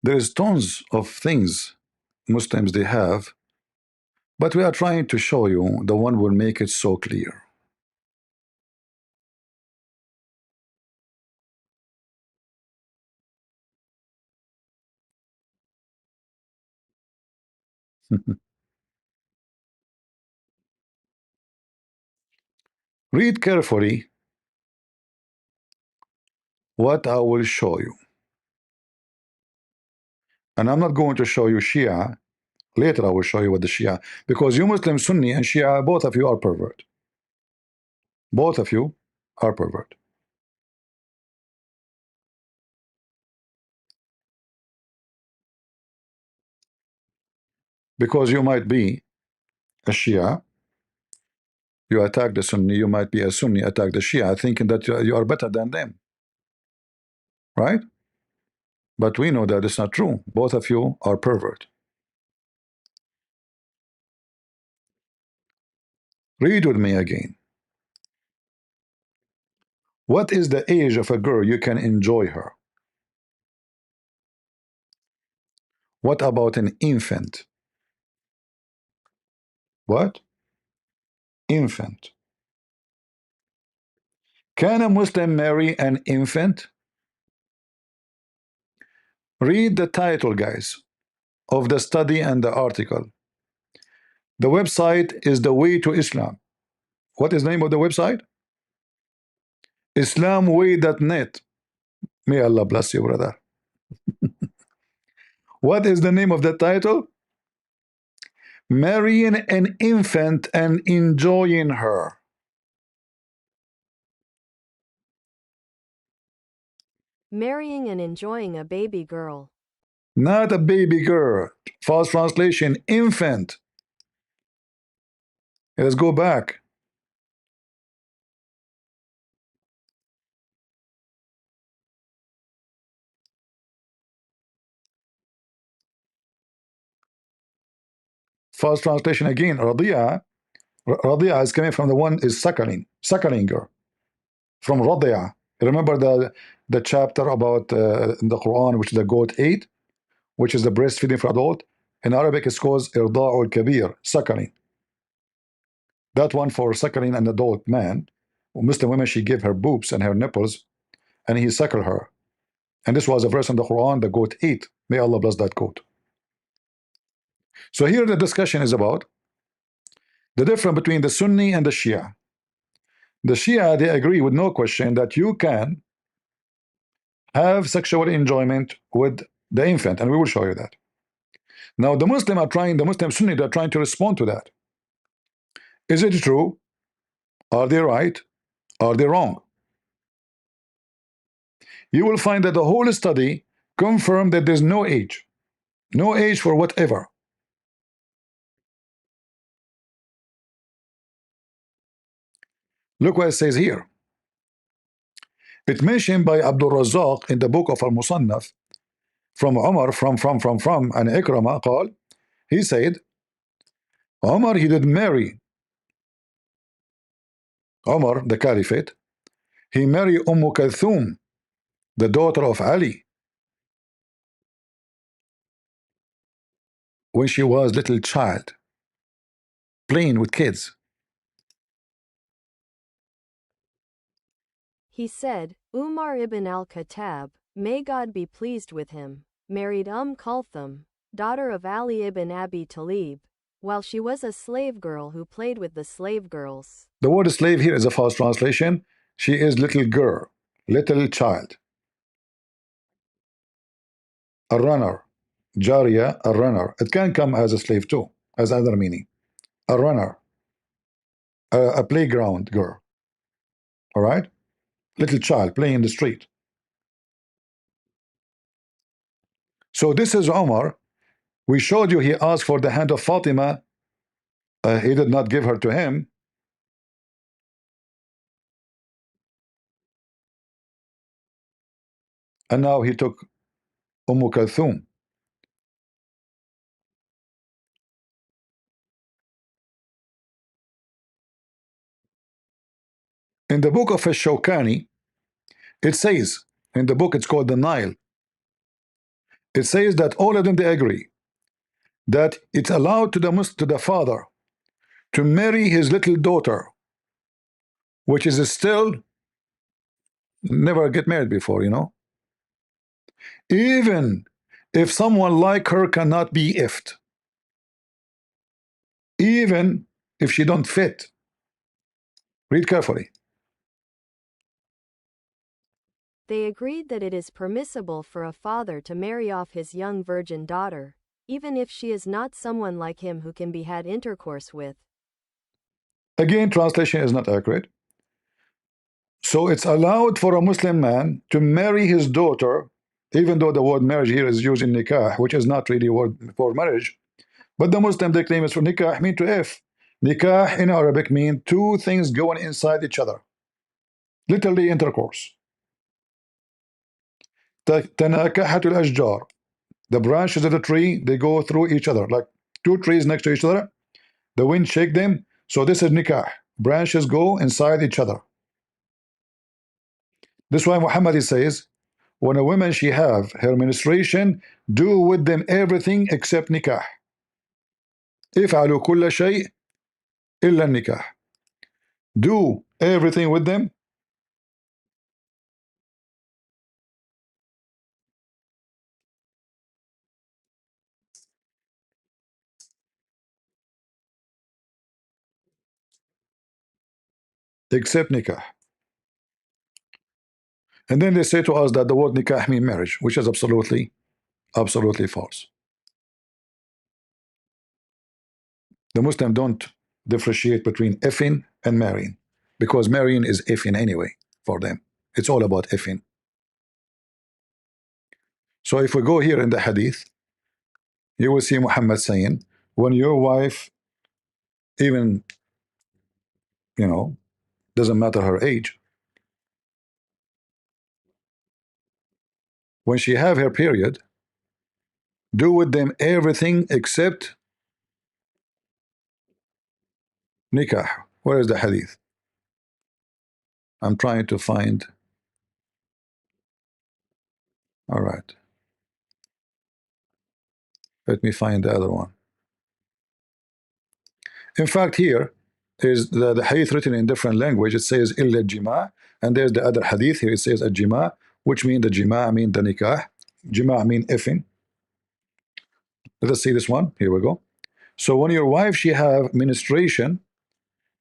A: There is tons of things Muslims they have, but we are trying to show you the one will make it so clear. Read carefully what I will show you. And I'm not going to show you Shia. Later I will show you what the Shia, because you Muslim Sunni and Shia, both of you are pervert. Both of you are pervert. Because you might be a Shia, you attack the Sunni, you might be a Sunni, attack the Shia, thinking that you are better than them. Right? But we know that it's not true. Both of you are pervert. Read with me again. What is the age of a girl you can enjoy her? What about an infant? What? Infant. Can a Muslim marry an infant? Read the title, guys, of the study and the article. The website is The Way to Islam. What is the name of the website? Islamway.net. May Allah bless you, brother. What is the name of the title? Marrying an infant and enjoying her.
E: Marrying and enjoying a baby girl.
A: Not a baby girl. False translation, infant. Let's go back. False translation again. Radia. Radia is coming from the one is suckling girl. From Radia. Remember the chapter about in the Quran, which the goat ate, which is the breastfeeding for adult. In Arabic, it's called irda'ul kabir, suckling. That one for suckling an adult man. Muslim women, she gave her boobs and her nipples, and he suckled her. And this was a verse in the Quran, the goat ate. May Allah bless that goat. So here the discussion is about the difference between the Sunni and the Shia. The Shia, they agree with no question that you can have sexual enjoyment with the infant, and we will show you that. Now the Muslim Sunni, they're trying to respond to that. Is it true? Are they right? Are they wrong? You will find that the whole study confirmed that there's no age. No age for whatever. Look what it says here. It's mentioned by Abdul Razak in the book of Al-Musannaf from Umar, from and Ikrama قال, he said, Umar, he did marry. Umar, the Caliphate, he married Kulthum, the daughter of Ali, when she was little child, playing with kids.
E: He said, Umar ibn al-Khattab, may God be pleased with him, married Kulthum, daughter of Ali ibn Abi Talib, while she was a slave girl who played with the slave girls.
A: The word slave here is a false translation. She is little girl, little child. A runner, Jariya, a runner. It can come as a slave too, as other meaning. A runner, a playground girl. All right? Little child playing in the street. So this is Omar. We showed you he asked for the hand of Fatima. He did not give her to him. And now he took Kulthum. In the book of Shawkani, it says, in the book it's called the Nile, It says that all of them they agree that it's allowed to the father to marry his little daughter, which is still never get married before, you know, even if someone like her cannot be ifed, even if she don't fit. Read carefully.
E: They agreed that it is permissible for a father to marry off his young virgin daughter, even if she is not someone like him who can be had intercourse with.
A: Again, translation is not accurate. So it's allowed for a Muslim man to marry his daughter, even though the word marriage here is used in nikah, which is not really a word for marriage. But the Muslim they claim is for nikah, mean to if. Nikah in Arabic means two things going inside each other. Literally intercourse. Tanakahatul ashjar. The branches of the tree, they go through each other, like two trees next to each other. The wind shake them. So this is nikah. Branches go inside each other. This is why Muhammad says, when a woman she have her menstruation, do with them everything except nikah. افعلوا كل شيء إلا النكاح. Do everything with them except nikah. And then they say to us that the word nikah means marriage, which is absolutely false. The Muslim don't differentiate between effing and marrying, because marrying is effing anyway for them. It's all about effing. So if we go here in the hadith, you will see Muhammad saying, when your wife, even, you know, doesn't matter her age, when she have her period, do with them everything except nikah. Where is the hadith? I'm trying to find. All right, let me find the other one. In fact, here is the hadith written in different language. It says illa jima, and there's the other hadith here. It says a jima, which mean the jima mean the nikah. Jima mean effing. Let us see this one. Here we go. So when your wife she have menstruation,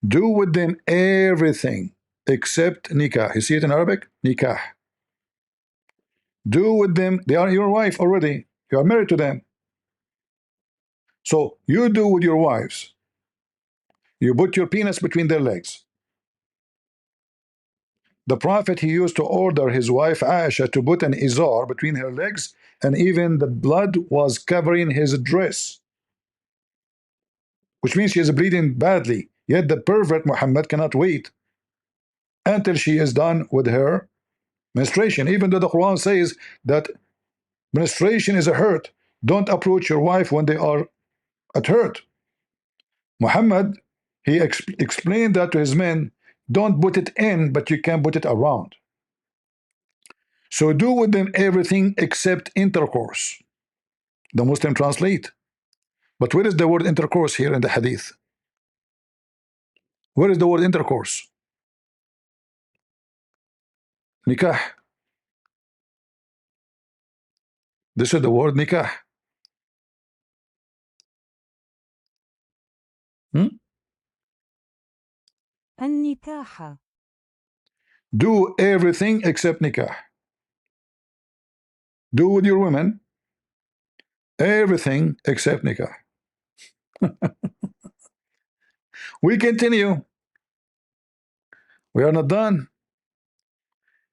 A: do with them everything except nikah. You see it in Arabic? Nikah. Do with them, they are your wife already. You are married to them. So you do with your wives. You put your penis between their legs. The Prophet, he used to order his wife Aisha to put an izar between her legs, and even the blood was covering his dress, which means she is bleeding badly. Yet the pervert Muhammad cannot wait until she is done with her menstruation, even though the Quran says that menstruation is a hurt. Don't approach your wife when they are at hurt. Muhammad, he explained that to his men. Don't put it in, but you can put it around. So do with them everything except intercourse. The Muslim translate. But where is the word intercourse here in the hadith? Where is the word intercourse? Nikah. This is the word nikah.
F: النكاح.
A: Do everything except nikah. Do with your women everything except nikah. We continue. We are not done.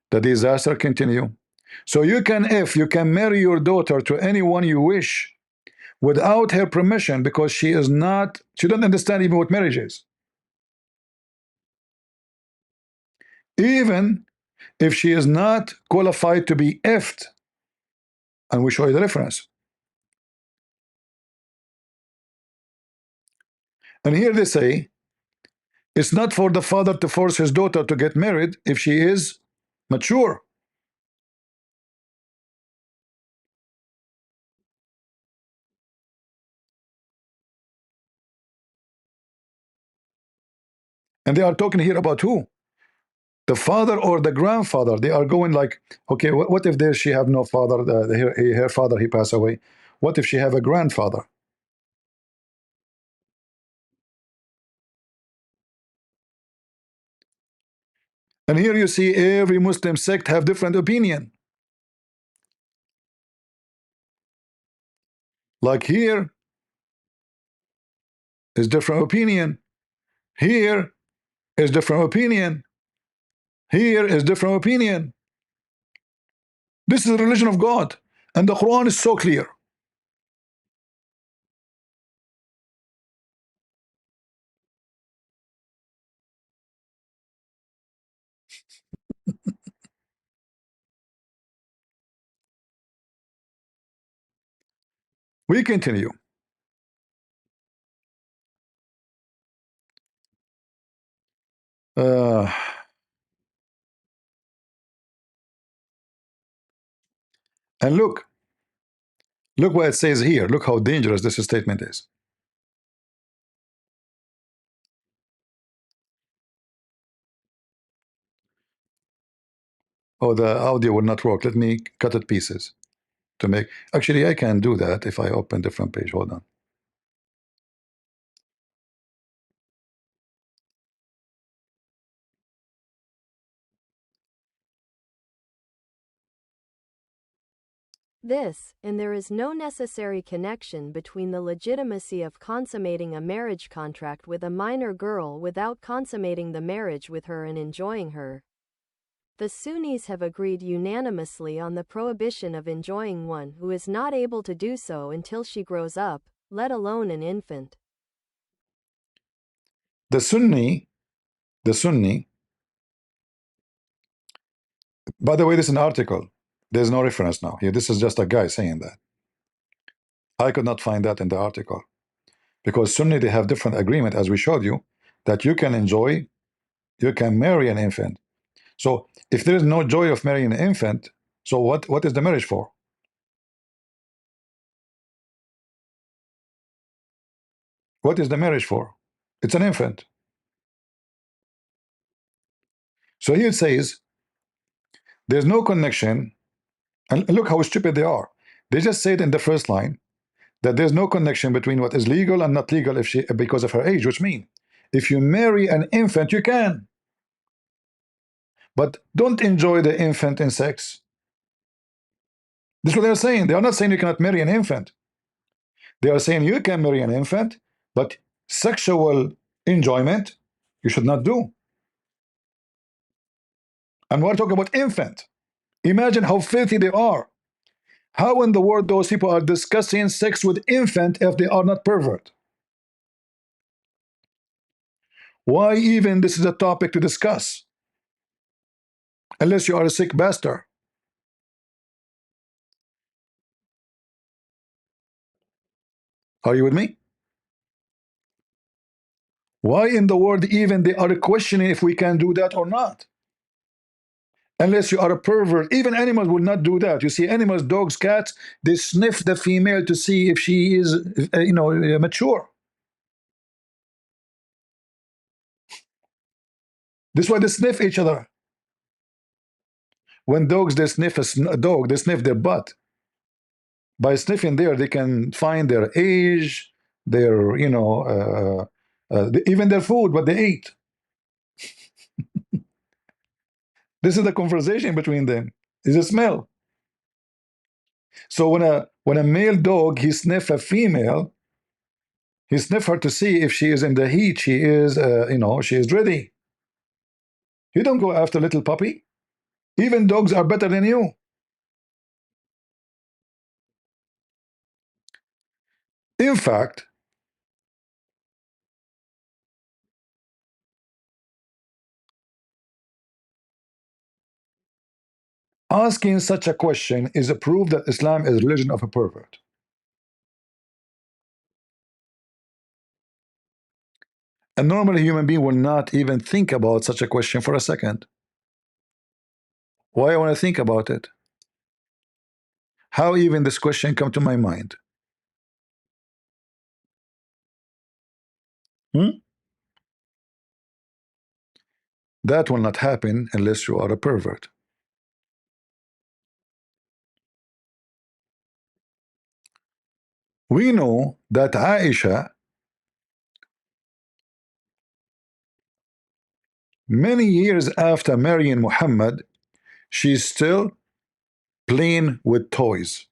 A: The disaster continue. So you can, if you can marry your daughter to anyone you wish without her permission, because she doesn't understand even what marriage is. Even if she is not qualified to be effed, and we show you the reference. And here they say it's not for the father to force his daughter to get married if she is mature. And they are talking here about who? The father or the grandfather. They are going like, okay, what if there she have no father? Her father, he passed away. What if she have a grandfather? And here you see every Muslim sect have different opinion. Like here is different opinion. Here is different opinion. Here is different opinion. This is the religion of God. And the Quran is so clear. We continue. Uh, and look what it says here. Look how dangerous this statement is. Oh, the audio will not work. Let me cut it pieces to make. Actually, I can do that if I open different page. Hold on.
E: This, and there is no necessary connection between the legitimacy of consummating a marriage contract with a minor girl without consummating the marriage with her and enjoying her. The Sunnis have agreed unanimously on the prohibition of enjoying one who is not able to do so until she grows up, let alone an infant.
A: The Sunni, by the way, this is an article. There's no reference now here. This is just a guy saying that. I could not find that in the article because Sunni, they have different agreement, as we showed you, that you can enjoy, you can marry an infant. So if there is no joy of marrying an infant, so what is the marriage for? What is the marriage for? It's an infant. So here it says there's no connection, and look how stupid they are. They just said in the first line that there's no connection between what is legal and not legal if she because of her age, which means if you marry an infant, you can, but don't enjoy the infant in sex. This is what they're saying. They are not saying you cannot marry an infant. They are saying you can marry an infant, but sexual enjoyment you should not do. And we're talking about infant. Imagine how filthy they are. How in the world those people are discussing sex with infant if they are not pervert? Why even this is a topic to discuss? Unless you are a sick bastard. Are you with me? Why in the world even they are questioning if we can do that or not? Unless you are a pervert. Even animals will not do that. You see animals, dogs, cats, they sniff the female to see if she is mature. This is why they sniff each other. When dogs, they sniff a dog, they sniff their butt. By sniffing there, they can find their age, their, even their food, what they ate. This is the conversation between them. Is a smell. So when a male dog, he sniff a female, he sniff her to see if she is in the heat, she is, she is ready. You don't go after little puppy. Even dogs are better than you. In fact, asking such a question is a proof that Islam is a religion of a pervert. A normal human being will not even think about such a question for a second. Why I want to think about it? How even this question come to my mind? That will not happen unless you are a pervert. We know that Aisha, many years after marrying Muhammad, she's still playing with toys.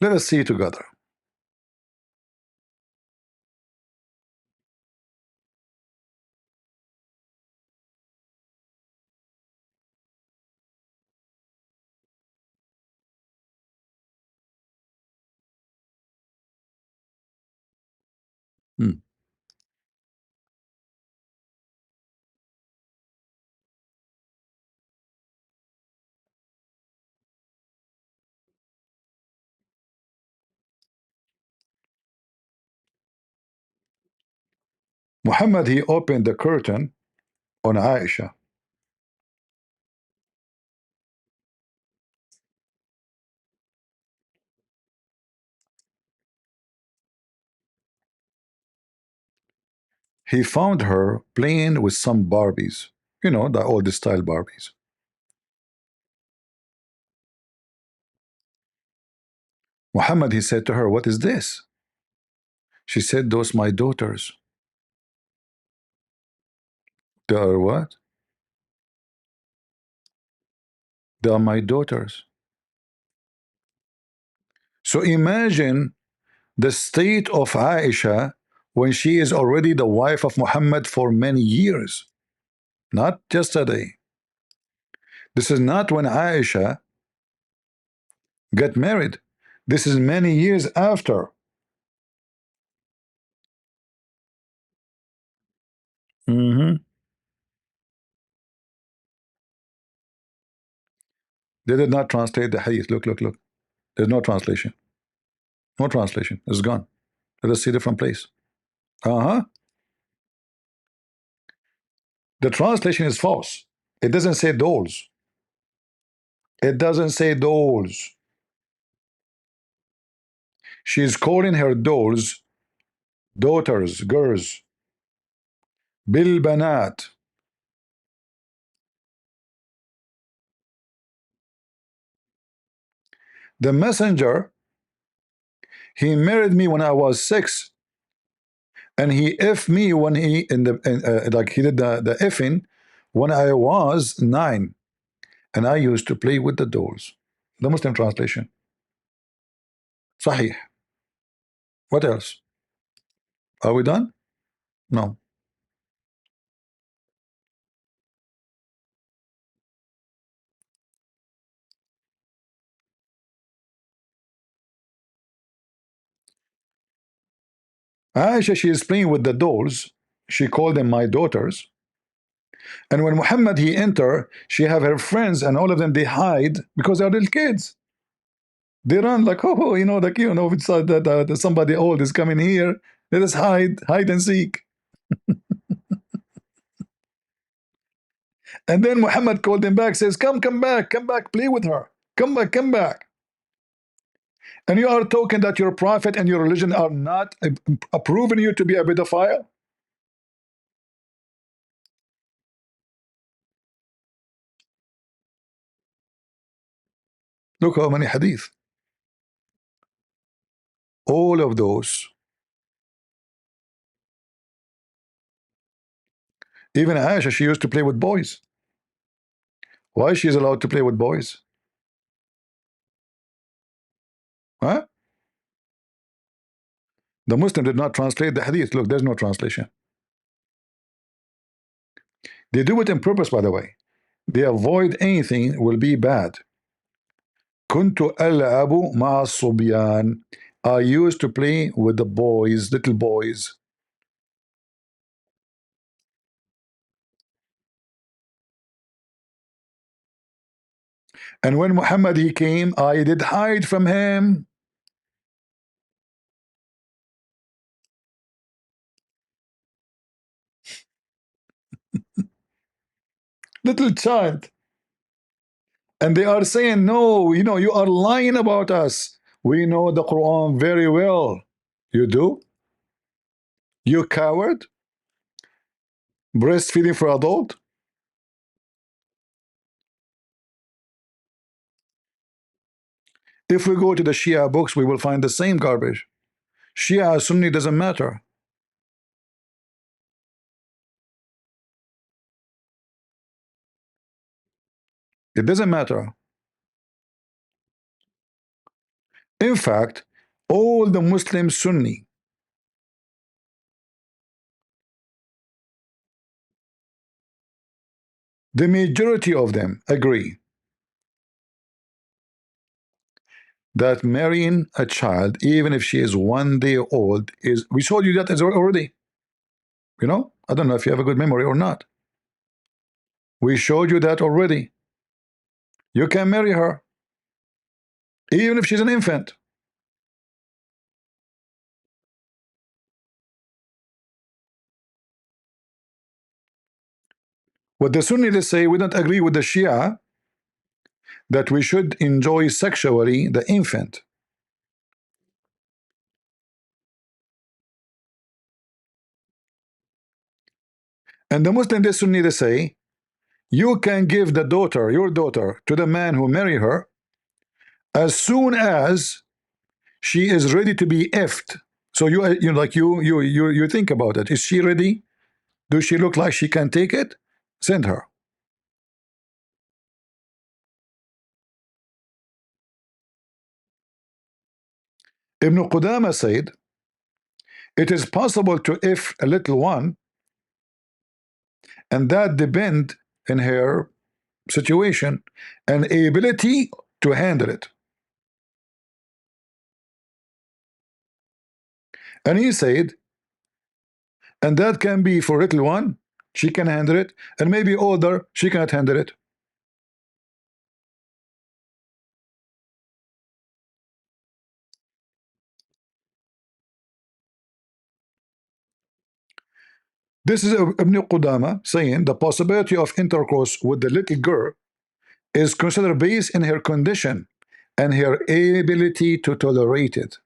A: Let us see together. Hmm. Muhammad, he opened the curtain on Aisha. He found her playing with some Barbies, you know, the old style Barbies. Muhammad, he said to her, "What is this?" She said, "Those my daughters." They are what? They are my daughters. So imagine the state of Aisha when she is already the wife of Muhammad for many years, not yesterday. This is not when Aisha got married. This is many years after. Mhm. They did not translate the hadith. Look, look, look. There's no translation. No translation. It's gone. Let us see different place. Uh-huh. The translation is false. It doesn't say dolls. It doesn't say dolls. She's calling her dolls daughters, girls. Bilbanat. The messenger, he married me when I was 6, and he effed me when he like he did the effing when I was 9, and I used to play with the dolls. The Muslim translation. Sahih. What else? Are we done? No. Aisha, she is playing with the dolls. She called them my daughters. And when Muhammad he enter, she have her friends, and all of them they hide because they're little kids. They run like, oh, you know, like, you know, it's that somebody old is coming here. Let us hide and seek. And then Muhammad called them back, says, come back, play with her. Come back, come back. And you are talking that your prophet and your religion are not approving you to be a pedophile? Look how many hadith. All of those. Even Aisha, she used to play with boys. Why she is allowed to play with boys? Huh? The Muslim did not translate the hadith. Look, there's no translation. They do it on purpose, by the way. They avoid anything will be bad. كنت ألعب مع الصبيان. I used to play with the boys, little boys. And when Muhammad he came, I did hide from him. Little child. And they are saying, no, you are lying about us. We know the Quran very well. You do? You coward? Breastfeeding for adult? If we go to the Shia books, we will find the same garbage. Shia, Sunni doesn't matter. It doesn't matter. In fact, all the Muslim Sunni, the majority of them agree that marrying a child, even if she is 1 day old, is, we showed you that as already. I don't know if you have a good memory or not. We showed you that already. You can marry her, even if she's an infant. What the Sunnis say, we don't agree with the Shia that we should enjoy sexually the infant. And the Muslim, the Sunni, they say, you can give the daughter, your daughter, to the man who marry her as soon as she is ready to be effed. So you think about it. Is she ready? Does she look like she can take it? Send her. Ibn Qudama said, it is possible to if a little one, and that depend in her situation and ability to handle it. And he said, and that can be for little one, she can handle it, and maybe older, she cannot handle it. This is Ibn Qudama saying the possibility of intercourse with the little girl is considered based in her condition and her ability to tolerate it.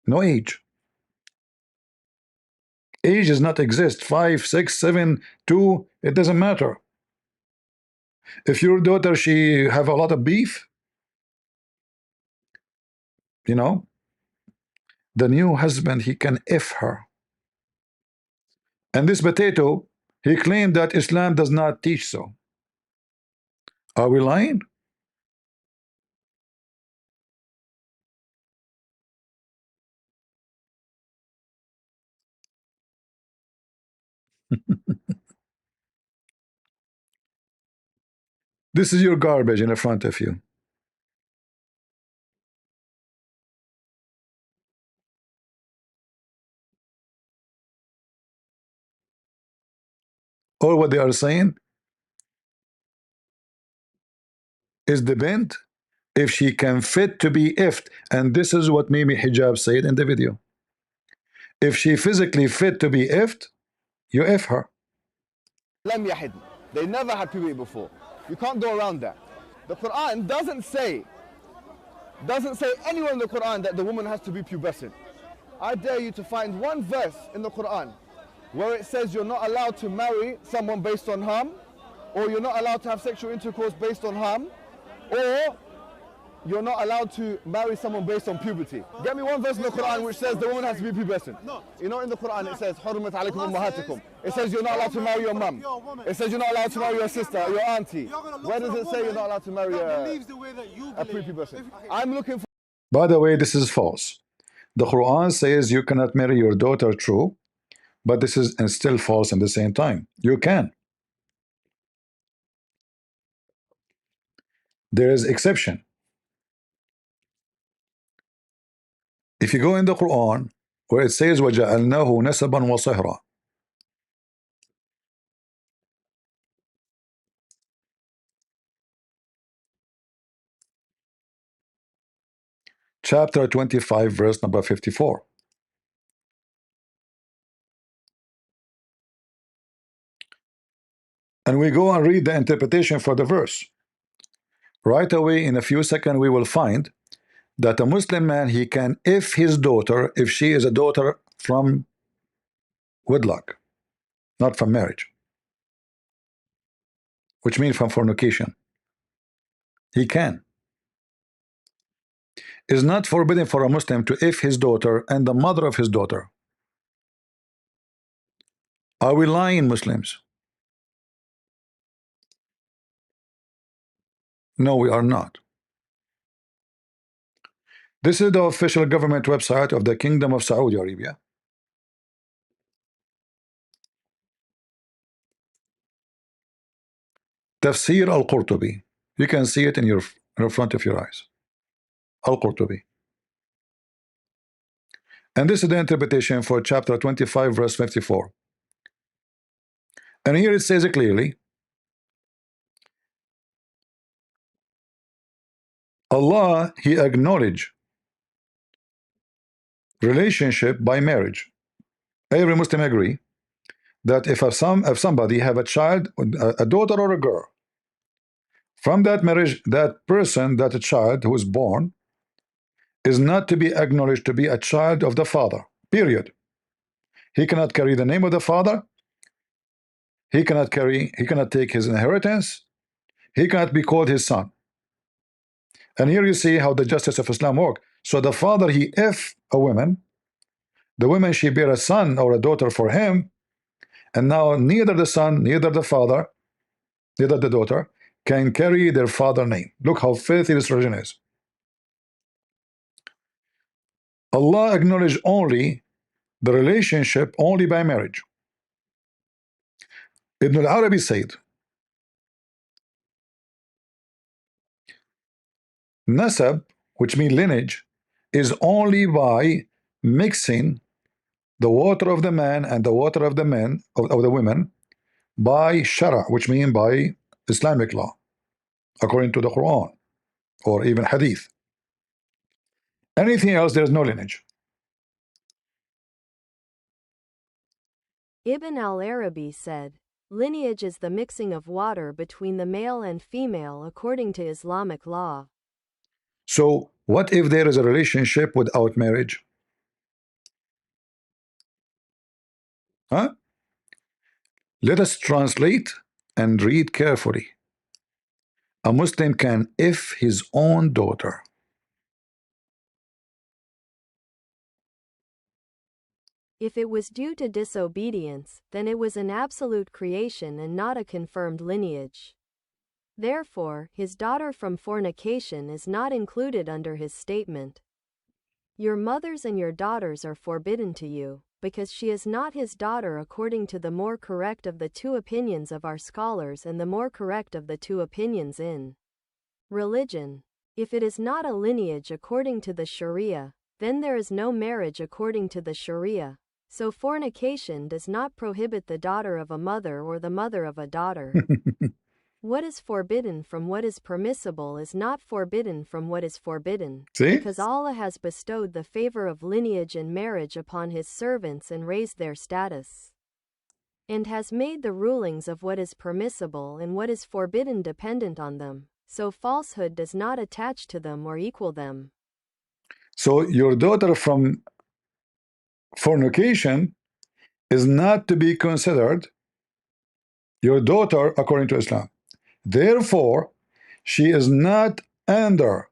A: No age. Age does not exist. 5, 6, 7, 2, it doesn't matter. If your daughter, she have a lot of beef, the new husband, he can F her. And this potato, he claimed that Islam does not teach so. Are we lying? This is your garbage in front of you. Or what they are saying is the bent if she can fit to be ifed. And this is what Mimi Hijab said in the video. If she physically fit to be ifed, you F her.
D: They never had puberty before. You can't go around that. The Quran doesn't say anywhere in the Quran that the woman has to be pubescent. I dare you to find one verse in the Quran where it says you're not allowed to marry someone based on harm, or you're not allowed to have sexual intercourse based on harm, or you're not allowed to marry someone based on puberty. Get me one verse in the Quran which says the woman has to be pubescent. In the Quran it says, حُرِّمَتْ عَلَيْكُمْ أُمَّهَاتُكُمْ. It says you're not allowed to marry your mum. It says you're not allowed to marry your sister or your auntie. Where does it say you're not allowed to marry a prepubescent? I'm looking for...
A: By the way, this is false. The Quran says you cannot marry your daughter, true, but this is still false at the same time. You can. There is exception. If you go in the Quran where it says وَجَعَلْنَاهُ نَسَبًا وَصِهْرًا, chapter 25, verse number 54. And we go and read the interpretation for the verse. Right away, in a few seconds, we will find that a Muslim man, he can, if his daughter, if she is a daughter from wedlock, not from marriage, which means from fornication, he can. It's not forbidden for a Muslim to if his daughter and the mother of his daughter. Are we lying, Muslims? No, we are not. This is the official government website of the Kingdom of Saudi Arabia. Tafsir al-Qurtubi. You can see it in front of your eyes. Al-Qurtubi. And this is the interpretation for chapter 25, verse 54. And here it says it clearly. Allah, He acknowledged relationship by marriage. Every Muslim agree that if somebody have a child, a daughter or a girl, from that marriage, that person, that child who is born, is not to be acknowledged to be a child of the father, period. He cannot carry the name of the father. He cannot take his inheritance. He cannot be called his son. And here you see how the justice of Islam work. So the father, he if a woman, the woman, she bear a son or a daughter for him, and now neither the son, neither the father, neither the daughter can carry their father name. Look how filthy this religion is. Allah acknowledged only the relationship only by marriage. Ibn al-Arabi said, Nasab, which means lineage, is only by mixing the water of the man and the water of the men of the women by Shara, which means by Islamic law, according to the Quran or even Hadith. Anything else, there is no lineage.
E: Ibn al-Arabi said, lineage is the mixing of water between the male and female according to Islamic law.
A: So what if there is a relationship without marriage? Huh? Let us translate and read carefully. A Muslim can if his own daughter.
E: If it was due to disobedience, then it was an absolute creation and not a confirmed lineage. Therefore, his daughter from fornication is not included under his statement. Your mothers and your daughters are forbidden to you, because she is not his daughter according to the more correct of the two opinions of our scholars and the more correct of the two opinions in religion. If it is not a lineage according to the Sharia, then there is no marriage according to the Sharia. So fornication does not prohibit the daughter of a mother or the mother of a daughter. What is forbidden from what is permissible is not forbidden from what is forbidden,
A: See?
E: because Allah has bestowed the favor of lineage and marriage upon His servants and raised their status, and has made the rulings of what is permissible and what is forbidden dependent on them, so falsehood does not attach to them or equal them.
A: So your daughter from fornication is not to be considered your daughter according to Islam. Therefore, she is not under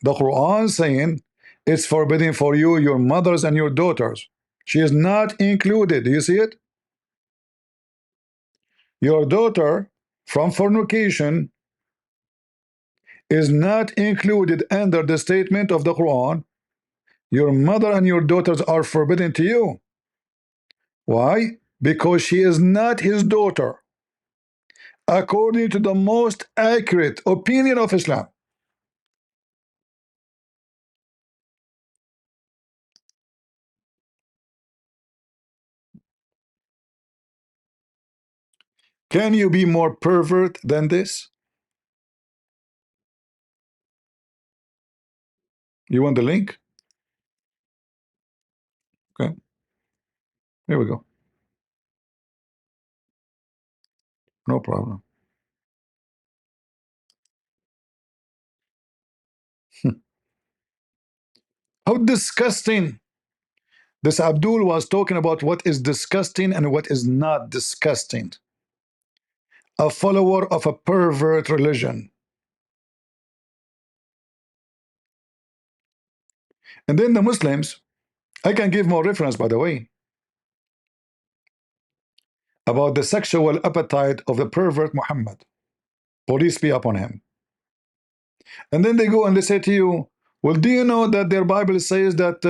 A: the Quran saying it's forbidden for you, your mothers and your daughters. She is not included. Do you see it? Your daughter from fornication is not included under the statement of the Quran. Your mother and your daughters are forbidden to you. Why? Because she is not his daughter, according to the most accurate opinion of Islam. Can you be more pervert than this? You want the link? Okay, here we go. No problem. How disgusting. This Abdul was talking about what is disgusting and what is not disgusting. A follower of a pervert religion. And then the Muslims, I can give more reference, by the way, about the sexual appetite of the pervert Muhammad. Peace be upon him. And then they go and they say to you, well, do you know that their Bible says that,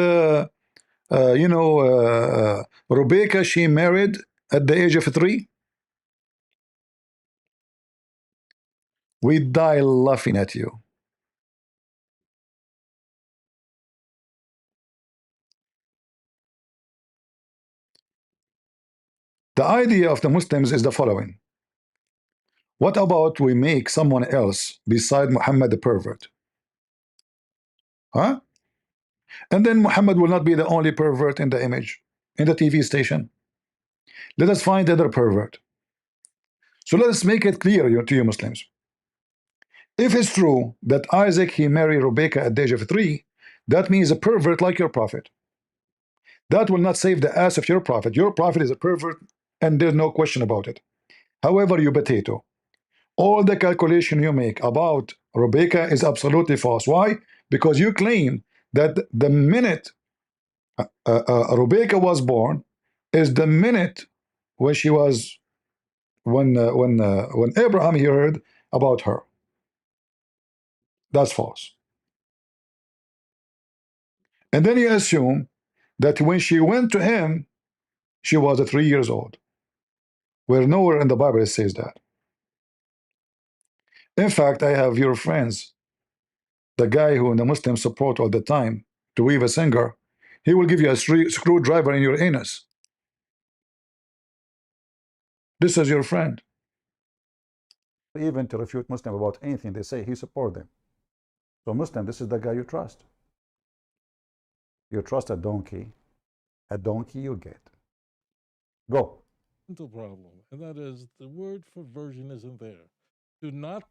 A: Rebecca, she married at the age of 3? We die laughing at you. The idea of the Muslims is the following. What about we make someone else beside Muhammad the pervert? Huh? And then Muhammad will not be the only pervert in the image, in the TV station. Let us find other pervert. So let us make it clear to you Muslims. If it's true that Isaac, he married Rebecca at the age of 3, that means a pervert like your prophet. That will not save the ass of your prophet. Your prophet is a pervert, and there's no question about it. However, you potato, all the calculation you make about Rebecca is absolutely false. Why? Because you claim that the minute Rebecca was born is the minute when she was when Abraham he heard about her. That's false. And then you assume that when she went to him, she was 3 years old. Where nowhere in the Bible it says that. In fact, I have your friends, the guy who the Muslims support all the time to weave a singer, he will give you a screwdriver in your anus. This is your friend. Even to refute Muslim about anything they say, he support them. So Muslim, this is the guy you trust. You trust a donkey you get. Go.
G: Problem, and that is the word for virgin isn't there. Do not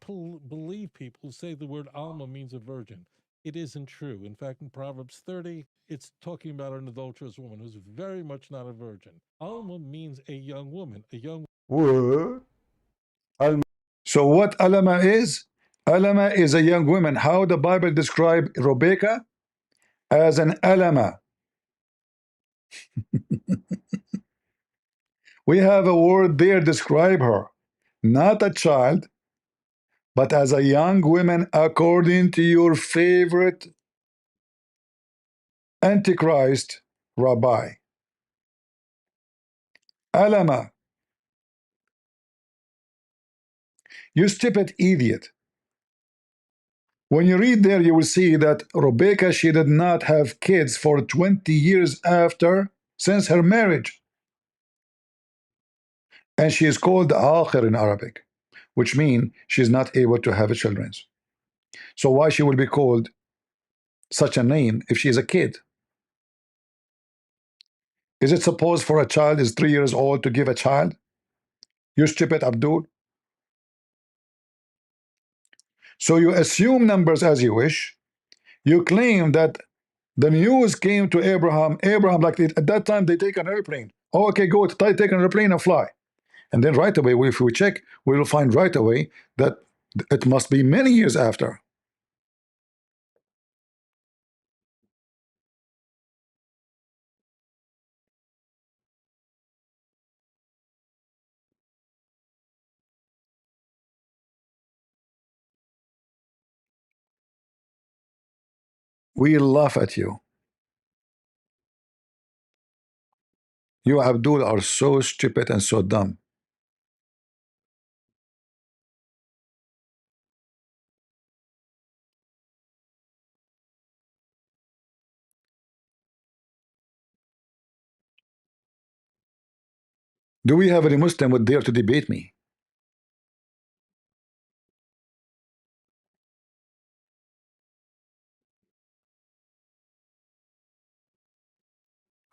G: believe people who say the word Alma means a virgin. It isn't true. In fact, in Proverbs 30, it's talking about an adulterous woman who's very much not a virgin. Alma means a young woman. A young
A: What? So what Alama is? Alama is a young woman. How the Bible describe Rebecca? As an Alama. We have a word there describe her. Not a child, but as a young woman according to your favorite Antichrist rabbi. Alama. You stupid idiot. When you read there, you will see that Rebecca, she did not have kids for 20 years after, since her marriage. And she is called Akhir in Arabic, which means she's not able to have children. So why she will be called such a name if she is a kid? Is it supposed for a child is 3 years old to give a child? You stupid Abdul. So you assume numbers as you wish. You claim that the news came to Abraham. Abraham, like at that time, they take an airplane. Oh, okay, go take an airplane and fly. And then right away, if we check, we will find right away that it must be many years after. We laugh at you. You, Abdul, are so stupid and so dumb. Do we have any Muslim would dare to debate me?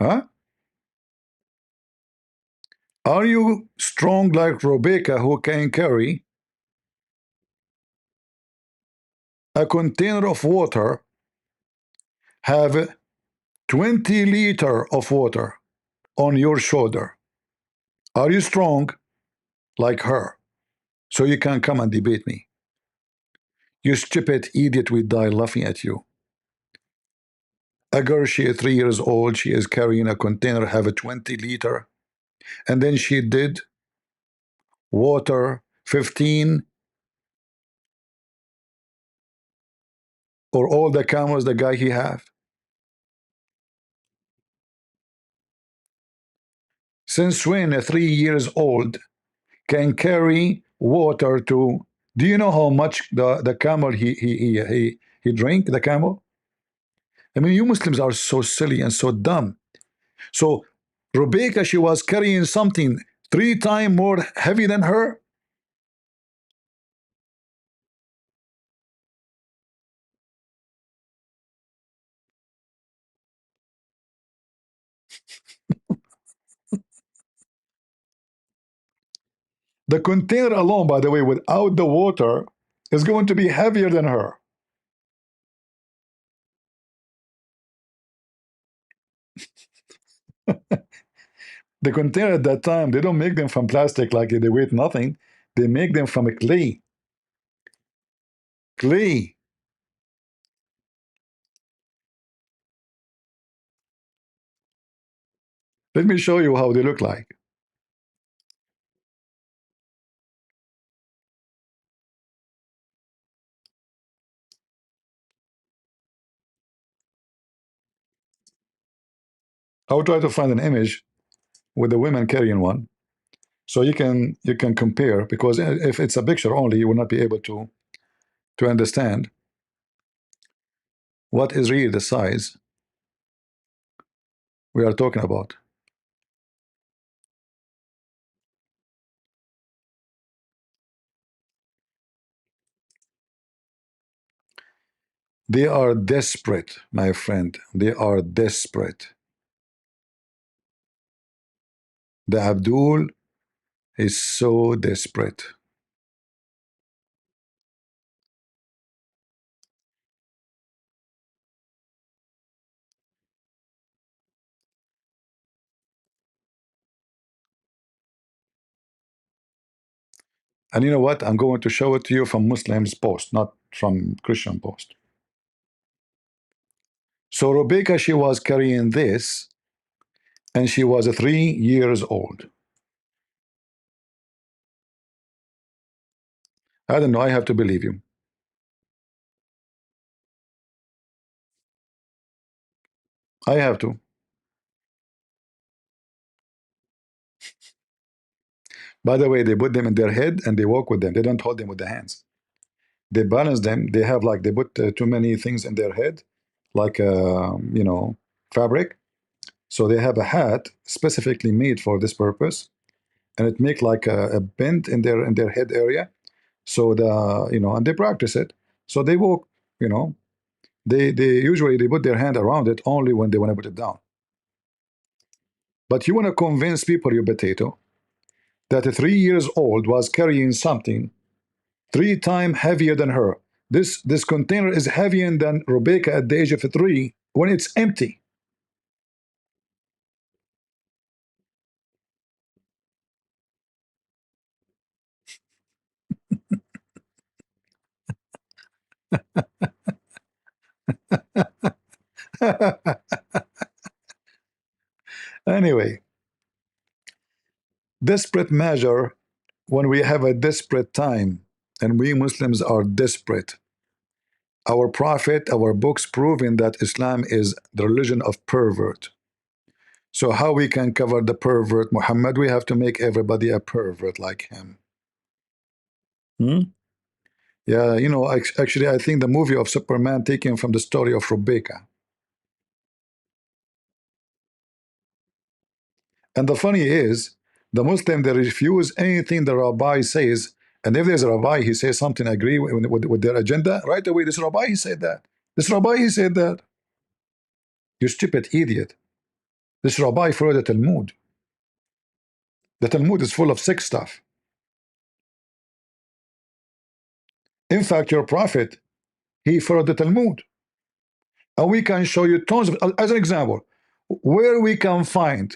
A: Huh? Are you strong like Rebecca who can carry a container of water, have 20 liter of water on your shoulder? Are you strong like her? So you can come and debate me. You stupid idiot will die laughing at you. A girl, she is 3 years old, she is carrying a container, have a 20 liter, and then she did water 15 or all the camels the guy he have. Since when a 3 years old can carry water to, do you know how much the camel he drink, the camel? I mean, you Muslims are so silly and so dumb. So Rebecca, she was carrying something 3 times more heavy than her. The container alone, by the way, without the water, is going to be heavier than her. The container at that time, they don't make them from plastic like they weight nothing. They make them from a clay. Clay. Let me show you how they look like. I'll try to find an image with the women carrying one, so you can compare, because if it's a picture only, you will not be able to understand what is really the size we are talking about. They are desperate, my friend. They are desperate. The Abdul is so desperate. And you know what? I'm going to show it to you from Muslims post, not from Christian post. So Rebecca, she was carrying this, and she was 3 years old. I don't know. I have to believe you. I have to. By the way, they put them in their head and they walk with them. They don't hold them with the hands. They balance them. They have like, they put too many things in their head, like fabric. So they have a hat specifically made for this purpose, and it make like a bend in their head area. So and they practice it. So they walk. They usually they put their hand around it only when they want to put it down. But you want to convince people, you potato, that a 3 years old was carrying something 3 times heavier than her. This container is heavier than Rebecca at the age of 3 when it's empty. Anyway, desperate measure when we have a desperate time, and we Muslims are desperate. Our prophet, our books proving that Islam is the religion of pervert. So how we can cover the pervert Muhammad? We have to make everybody a pervert like him. Yeah, actually, I think the movie of Superman taken from the story of Rebecca. And the funny is, the Muslim, they refuse anything the rabbi says. And if there's a rabbi, he says something agree with their agenda, right away, this rabbi, he said that. This rabbi, he said that. You stupid idiot. This rabbi followed the Talmud. The Talmud is full of sick stuff. In fact, your prophet, he followed the Talmud. And we can show you tons of, as an example, where we can find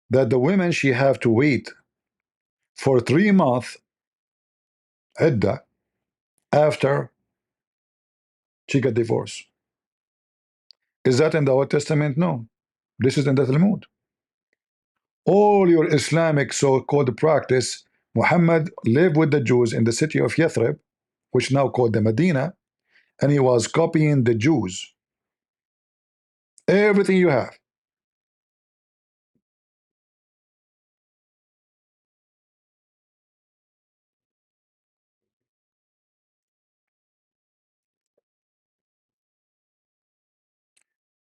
A: that the women she have to wait for 3 months iddah after she got divorced. Is that in the Old Testament? No. This is in the Talmud. All your Islamic so-called practice, Muhammad lived with the Jews in the city of Yathrib, which now called the Medina, and he was copying the Jews. Everything you have.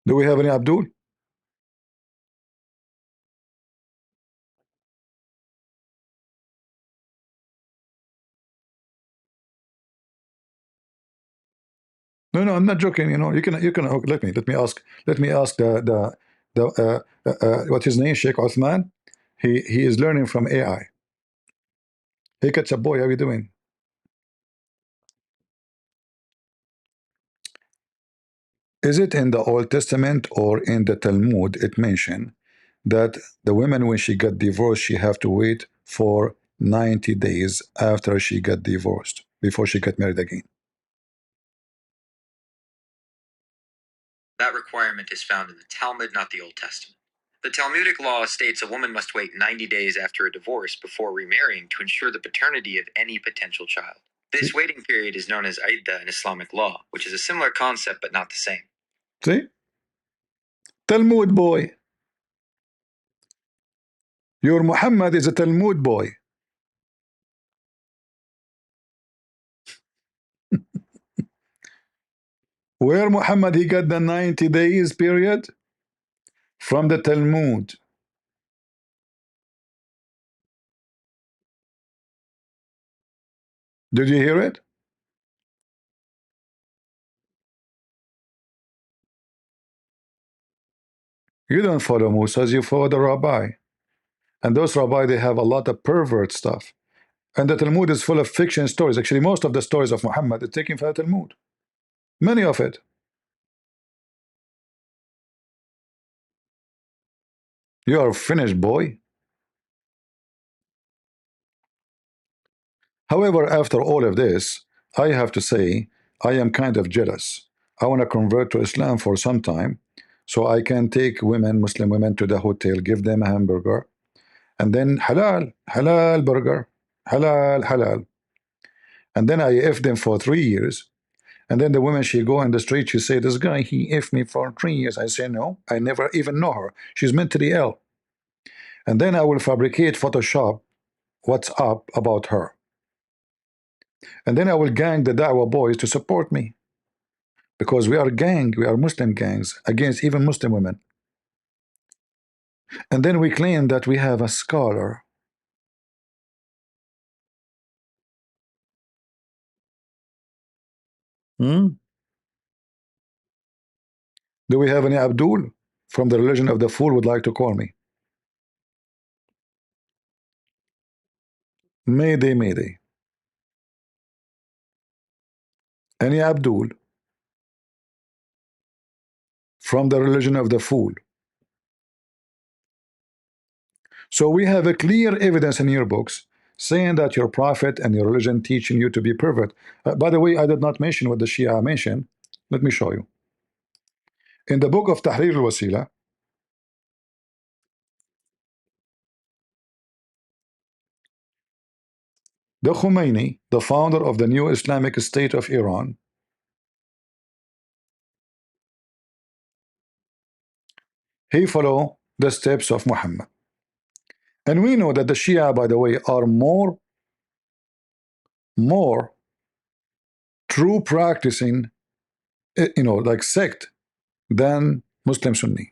A: Do we have any Abdul? No, no, I'm not joking. You know, you can oh, let me ask what his name, Sheikh Uthman. He is learning from AI. Hey, catch up boy, how you doing? Is it in the Old Testament or in the Talmud it mentioned that the woman when she got divorced she have to wait for 90 days after she got divorced before she got married again?
H: That requirement is found in the Talmud, not the Old Testament. The Talmudic law states a woman must wait 90 days after a divorce before remarrying to ensure the paternity of any potential child. This waiting period is known as iddah in Islamic law, which is a similar concept but not the same.
A: See? Talmud boy. Your Muhammad is a Talmud boy. Where Muhammad he got the 90 days period? From the Talmud. Did you hear it? You don't follow Musa's, you follow the rabbi. And those rabbi, they have a lot of pervert stuff. And the Talmud is full of fiction stories. Actually, most of the stories of Muhammad are taken from the Talmud. Many of it. You are finished, boy. However, after all of this, I have to say, I am kind of jealous. I want to convert to Islam for some time, so I can take women, Muslim women, to the hotel, give them a hamburger, and then halal, halal burger, halal, halal. And then I F them for 3 years. And then the woman, she go in the street, she say, this guy, he F me for 3 years. I say, no, I never even know her. She's mentally ill. And then I will fabricate Photoshop what's up about her. And then I will gang the Dawah boys to support me. Because we are gang, we are Muslim gangs against even Muslim women. And then we claim that we have a scholar. Do we have any Abdul from the religion of the fool would like to call me? Mayday, mayday. Any Abdul from the religion of the fool? So we have a clear evidence in your books saying that your prophet and your religion teaching you to be pervert. By the way, I did not mention what the Shia mentioned. Let me show you. In the book of Tahrir al-Wasila, the Khomeini, the founder of the new Islamic State of Iran, he followed the steps of Muhammad. And we know that the Shia, by the way, are more true practicing, like sect than Muslim Sunni.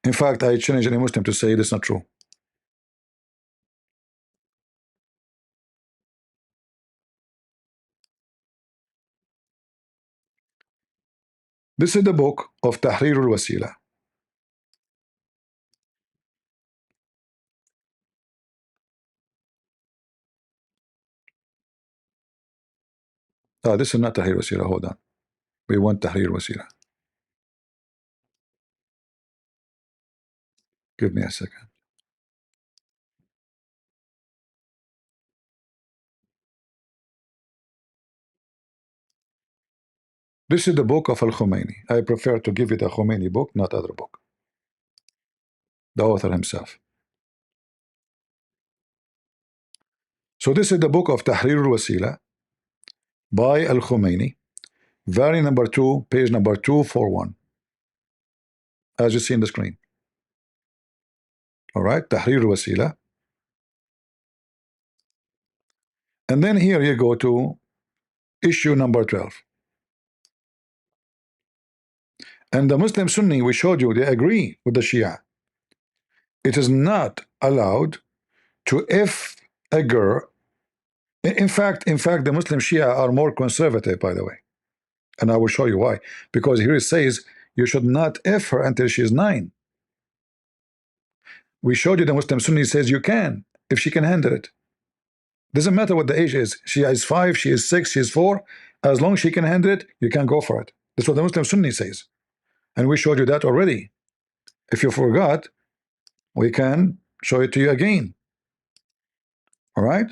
A: In fact, I challenge any Muslim to say this is not true. This is the book of Tahrir al-Wasila. This is not Tahrir al-Wasila. Hold on. We want Tahrir al-Wasila. Give me a second. This is the book of Al-Khomeini. I prefer to give you the Khomeini book, not other book. The author himself. So this is the book of Tahrir al-Wasila by Al-Khomeini, volume number 2, page number 241, as you see in the screen. All right, Tahrir al-Wasila. And then here you go to issue number 12. And the Muslim Sunni, we showed you, they agree with the Shia. It is not allowed to if a girl. In fact, the Muslim Shia are more conservative, by the way. And I will show you why. Because here it says you should not if her until she is 9. We showed you the Muslim Sunni says you can, if she can handle it. Doesn't matter what the age is. She is 5, she is 6, she is 4. As long as she can handle it, you can go for it. That's what the Muslim Sunni says. And we showed you that already. If you forgot, we can show it to you again. All right?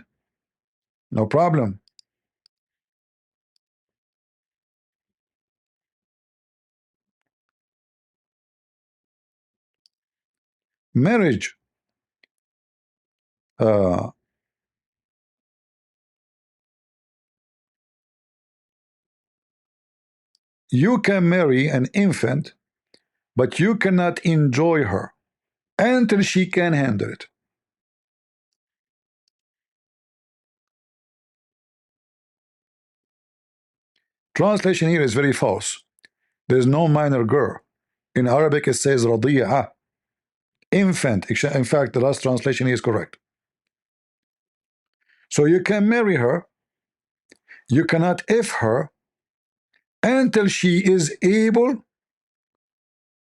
A: No problem. Marriage. You can marry an infant, but you cannot enjoy her until she can handle it. Translation here is very false. There is no minor girl. In Arabic it says radi'a, infant. In fact, the last translation is correct. So you can marry her, you cannot if her until she is able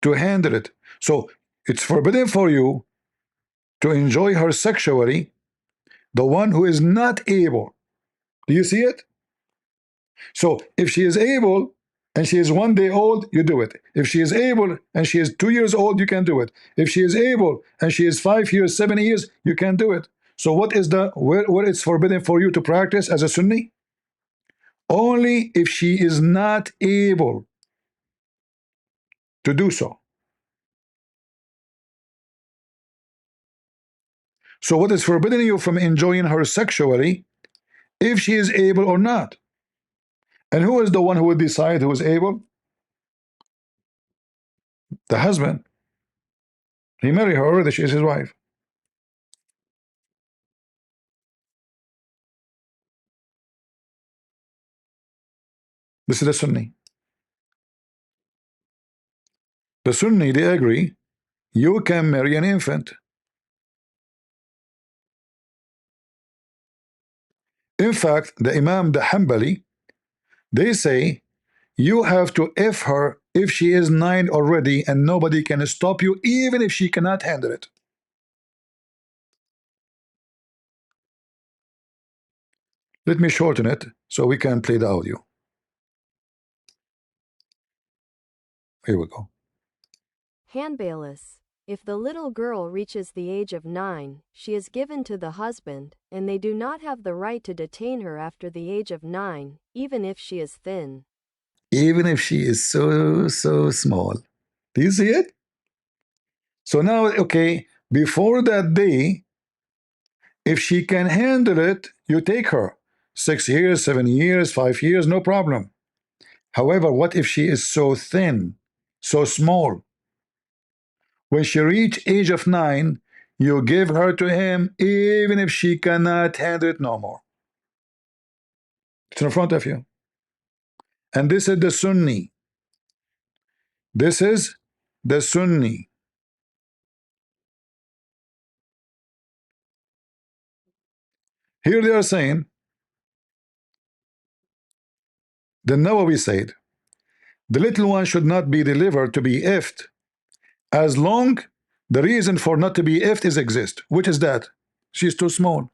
A: to handle it. So it's forbidden for you to enjoy her sexually, the one who is not able. Do you see it? So if she is able and she is 1 day old, you do it. If she is able and she is 2 years old, you can do it. If she is able and she is 5 years, 7 years, you can do it. So what is the where it's forbidden for you to practice as a Sunni? Only if she is not able to do so. So what is forbidding you from enjoying her sexually, if she is able or not? And who is the one who would decide who is able? The husband. He married her already, she is his wife. This is the Sunni. The Sunni, they agree, you can marry an infant. In fact, the Imam, the Hanbali, they say you have to if her if she is 9 already and nobody can stop you, even if she cannot handle it. Let me shorten it so we can play the audio. Here we go.
E: Hanbalis. If the little girl reaches the age of 9, she is given to the husband, and they do not have the right to detain her after the age of 9, even if she is thin.
A: Even if she is so small. Do you see it? So now, okay, before that day, if she can handle it, you take her. 6 years, 7 years, 5 years, no problem. However, what if she is so thin, so small? When she reach age of 9, you give her to him, even if she cannot handle it no more. It's in front of you. And this is the Sunni. This is the Sunni. Here they are saying, the Nawawi said, The little one should not be delivered to be effed as long the reason for not to be effed is exist. Which is that? She's too small.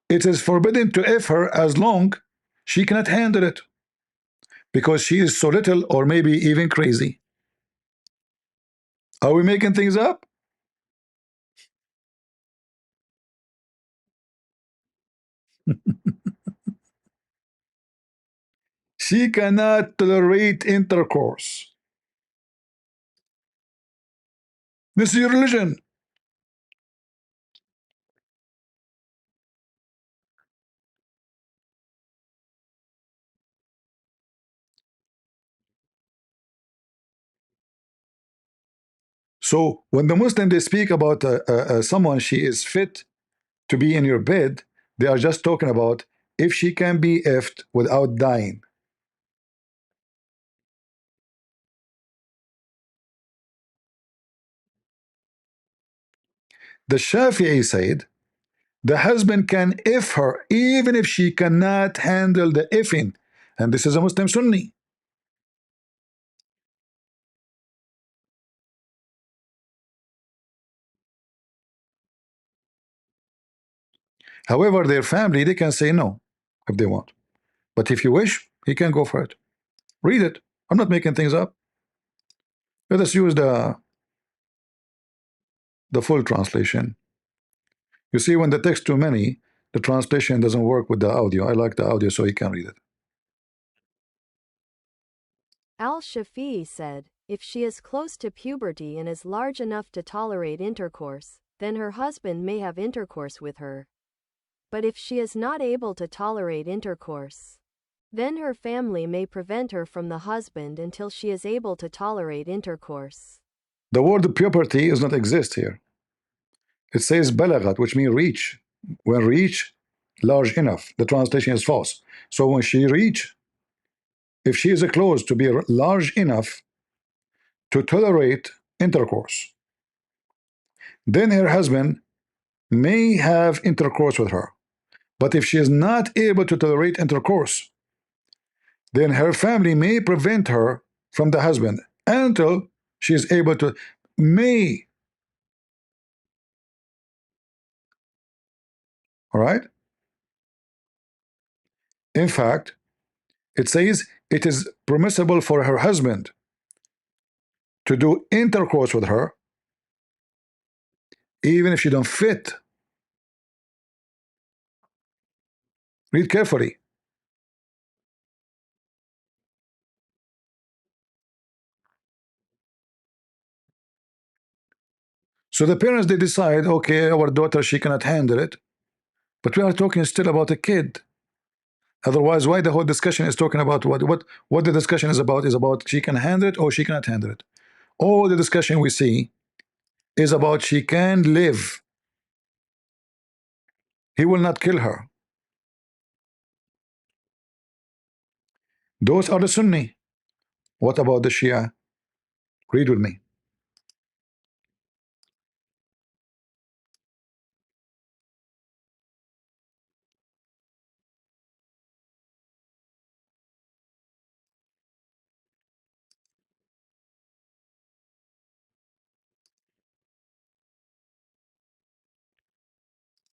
A: It is forbidden to F her as long she cannot handle it because she is so little or maybe even crazy. Are we making things up? She cannot tolerate intercourse. This is your religion. So when the Muslim they speak about someone she is fit to be in your bed, they are just talking about if she can be effed without dying. The Shafi'i said the husband can F her even if she cannot handle the effing, and this is a Muslim Sunni. However, their family they can say no if they want, but if you wish, he can go for it. Read it. I'm not making things up. Let us use the full translation. You see, when the text too many, the translation doesn't work with the audio. I like the audio so you can read it.
E: Al-Shafi'i said, if she is close to puberty and is large enough to tolerate intercourse, then her husband may have intercourse with her. But if she is not able to tolerate intercourse, then her family may prevent her from the husband until she is able to tolerate intercourse.
A: The word puberty does not exist here. It says balagat, which means reach. When reach large enough, the translation is false. So when she reach, if she is close to be large enough to tolerate intercourse, then her husband may have intercourse with her. But if she is not able to tolerate intercourse, then her family may prevent her from the husband until she is able to. May. All right. In fact, it says it is permissible for her husband to do intercourse with her even if she don't fit. Read carefully. So the parents they decide, okay, our daughter she cannot handle it, but we are talking still about a kid. Otherwise, why the whole discussion is talking about what the discussion is about she can handle it or she cannot handle it. All the discussion we see is about she can live. He will not kill her. Those are the Sunni. What about the Shia? Read with me.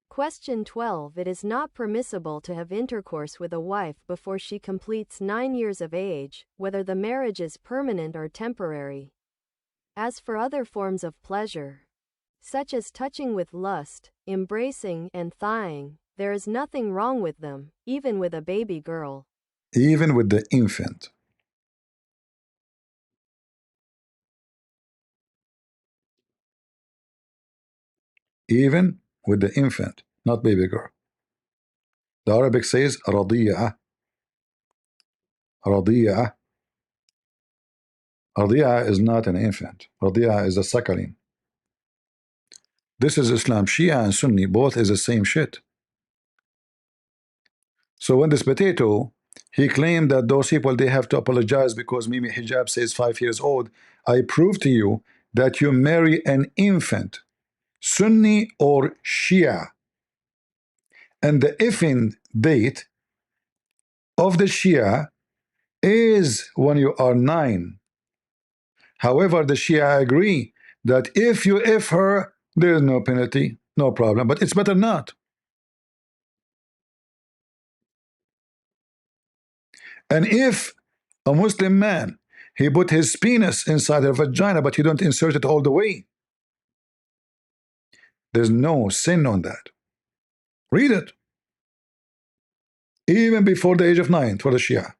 E: Question 12. It is not permissible to have intercourse with a wife before she completes 9 years of age, whether the marriage is permanent or temporary. As for other forms of pleasure, such as touching with lust, embracing, and thighing, there is nothing wrong with them, even with a baby girl.
A: Even with the infant. Even with the infant, not baby girl. The Arabic says رضيعة. رضيعة. رضيعة is not an infant. رضيعة is a suckling. This is Islam. Shia and Sunni both is the same shit. So when this potato he claimed that those people they have to apologize because Mimi hijab says 5 years old, I prove to you that you marry an infant, Sunni or Shia, and the effing date of the Shia is when you are 9. However, the Shia agree that if you if her, there is no penalty, no problem, but it's better not. And if a Muslim man, he put his penis inside her vagina, but he don't insert it all the way, there's no sin on that. Read it. Even before the age of 9 for the Shia,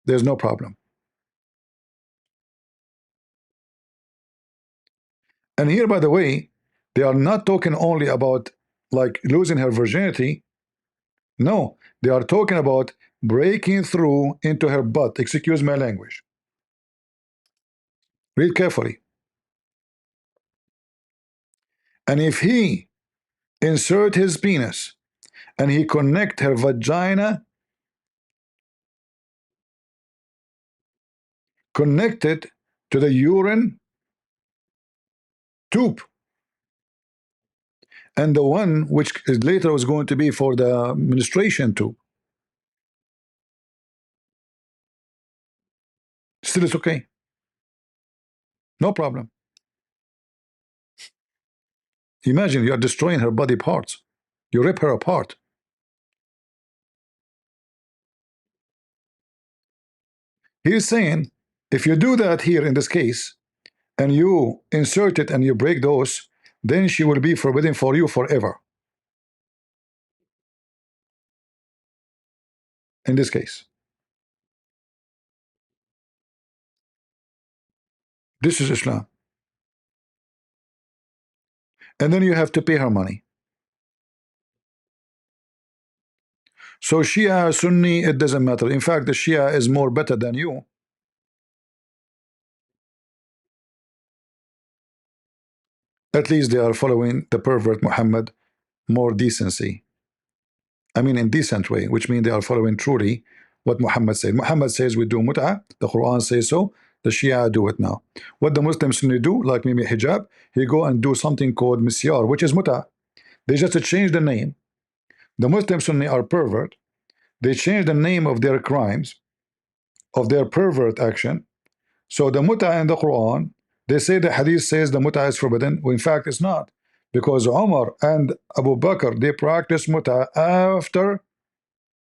A: there's no problem. And here, by the way, they are not talking only about like losing her virginity. No, they are talking about breaking through into her butt. Excuse my language. Read carefully. And if he insert his penis and he connect her vagina, connected to the urine tube, and the one which is later was going to be for the menstruation tube, still it's okay. No problem. Imagine you are destroying her body parts. You rip her apart. He's saying if you do that here in this case, and you insert it and you break those, then she will be forbidden for you forever. In this case, this is Islam. And then you have to pay her money. So Shia, Sunni, it doesn't matter. In fact, the Shia is more better than you. At least they are following the pervert Muhammad more decency. I mean in decent way, which means they are following truly what Muhammad said. Muhammad says we do mut'ah, the Quran says so, the Shia do it now. What the Muslim Sunni do, like maybe hijab, he go and do something called misyar, which is mut'ah. They just change the name. The Muslim Sunni are pervert. They change the name of their crimes, of their pervert action. So the mut'ah in the Quran, they say the hadith says the mut'ah is forbidden. Well, in fact, it's not. Because Umar and Abu Bakr, they practice mut'ah after,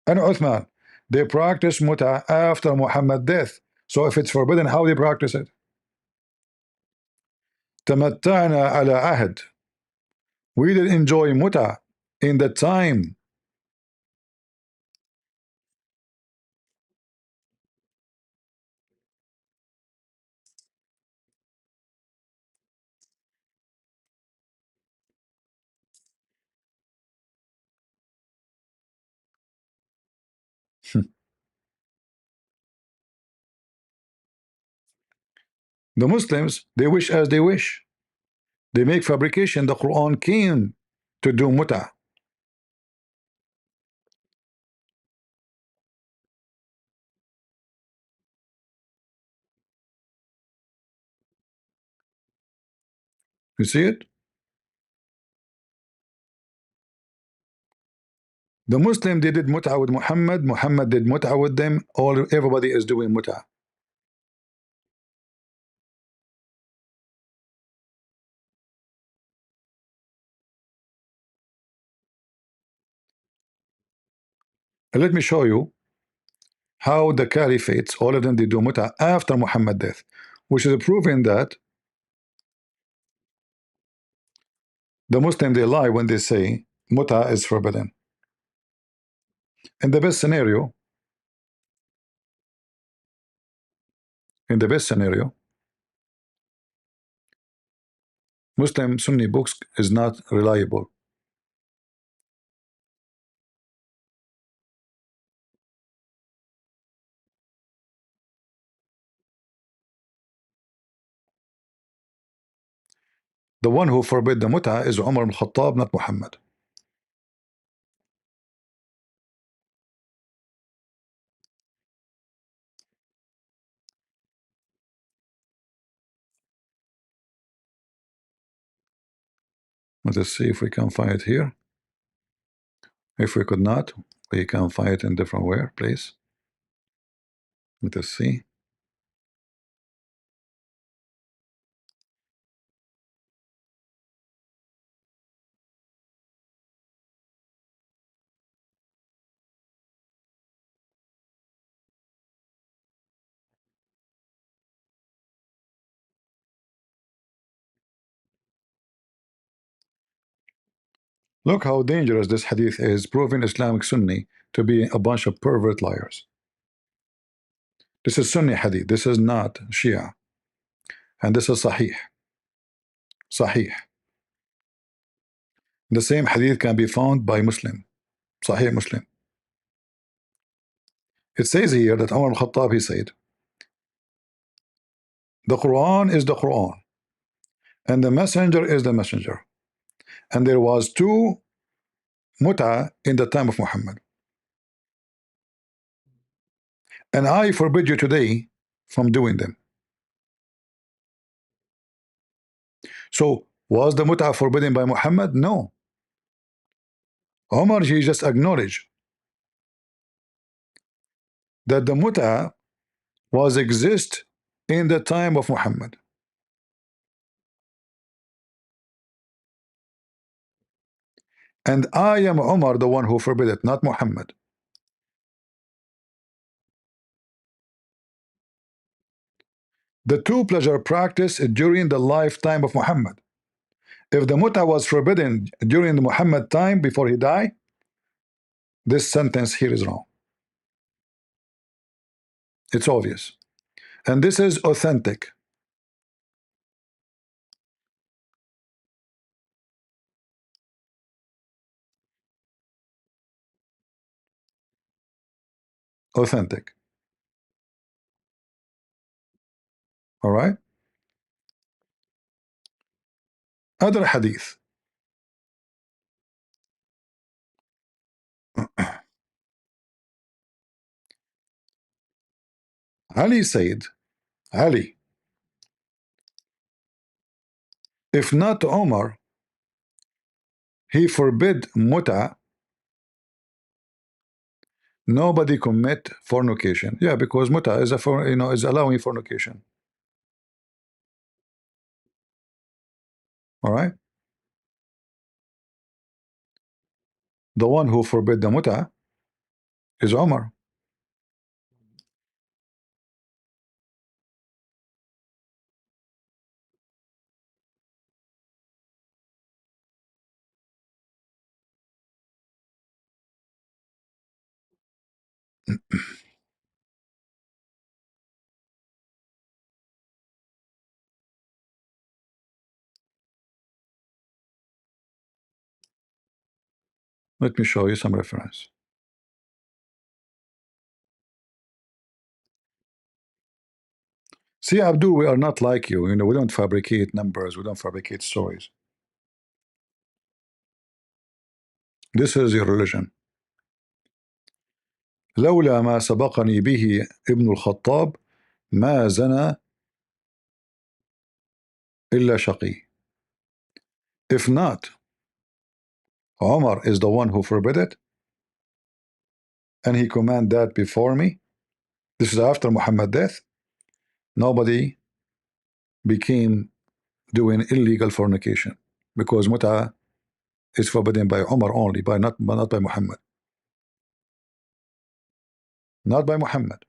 A: and Uthman, they practice mut'ah after Muhammad's death. So if it's forbidden, how they practice it? Tamatta'na ala ahd. We did enjoy mut'ah in the time. The Muslims, they wish as they wish. They make fabrication. The Quran came to do mut'ah. You see it? The Muslim, they did mut'ah with Muhammad. Muhammad did mut'ah with them. Everybody is doing mut'ah. Let me show you how the caliphates, all of them, they do mut'ah after Muhammad's death, which is proving that the Muslim, they lie when they say mut'ah is forbidden. In the best scenario, Muslim Sunni books is not reliable. The one who forbid the mut'ah is Umar ibn Khattab, not Muhammad. Let us see if we can find it here. If we could not, we can find it in different way, please. Let us see. Look how dangerous this hadith is, proving Islamic Sunni to be a bunch of pervert liars. This is Sunni hadith. This is not Shia. And this is Sahih. Sahih. The same hadith can be found by Muslim. Sahih Muslim. It says here that Umar al-Khattab, he said, the Quran is the Quran, and the messenger is the messenger. And there was two mut'a in the time of Muhammad. And I forbid you today from doing them. So, was the mut'a forbidden by Muhammad? No. Umar, he just acknowledged that the mut'a was exist in the time of Muhammad. And I am Umar, the one who forbid it, not Muhammad. The two pleasure practice during the lifetime of Muhammad. If the mut'a was forbidden during the Muhammad time before he died, this sentence here is wrong. It's obvious. And this is authentic. Authentic. All right. Other hadith. Ali said, Ali, if not Omar, he forbid mut'a, nobody commit fornication. Yeah, because mut'a is is allowing fornication. All right. The one who forbid the mut'a is Omar. Let me show you some reference. See, Abdul, we are not like you. We don't fabricate numbers. We don't fabricate stories. This is your religion. لولا ما سبقني به ابن الخطاب ما زنى إلا شقي. If not, Omar is the one who forbid it, and he command that before me. This is after Muhammad's death. Nobody became doing illegal fornication because mut'a is forbidden by Umar only, not by Muhammad. Not by Muhammad.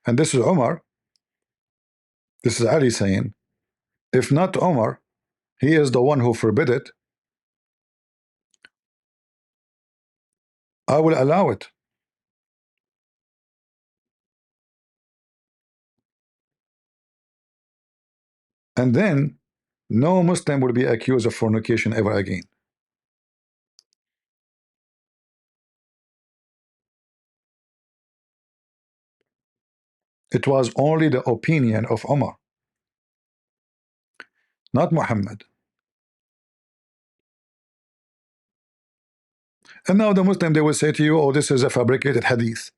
A: And this is Umar. This is Ali saying, if not Umar, he is the one who forbid it, I will allow it. And then no Muslim will be accused of fornication ever again. It was only the opinion of Umar, not Muhammad. And now the Muslim, they will say to you, oh, this is a fabricated hadith.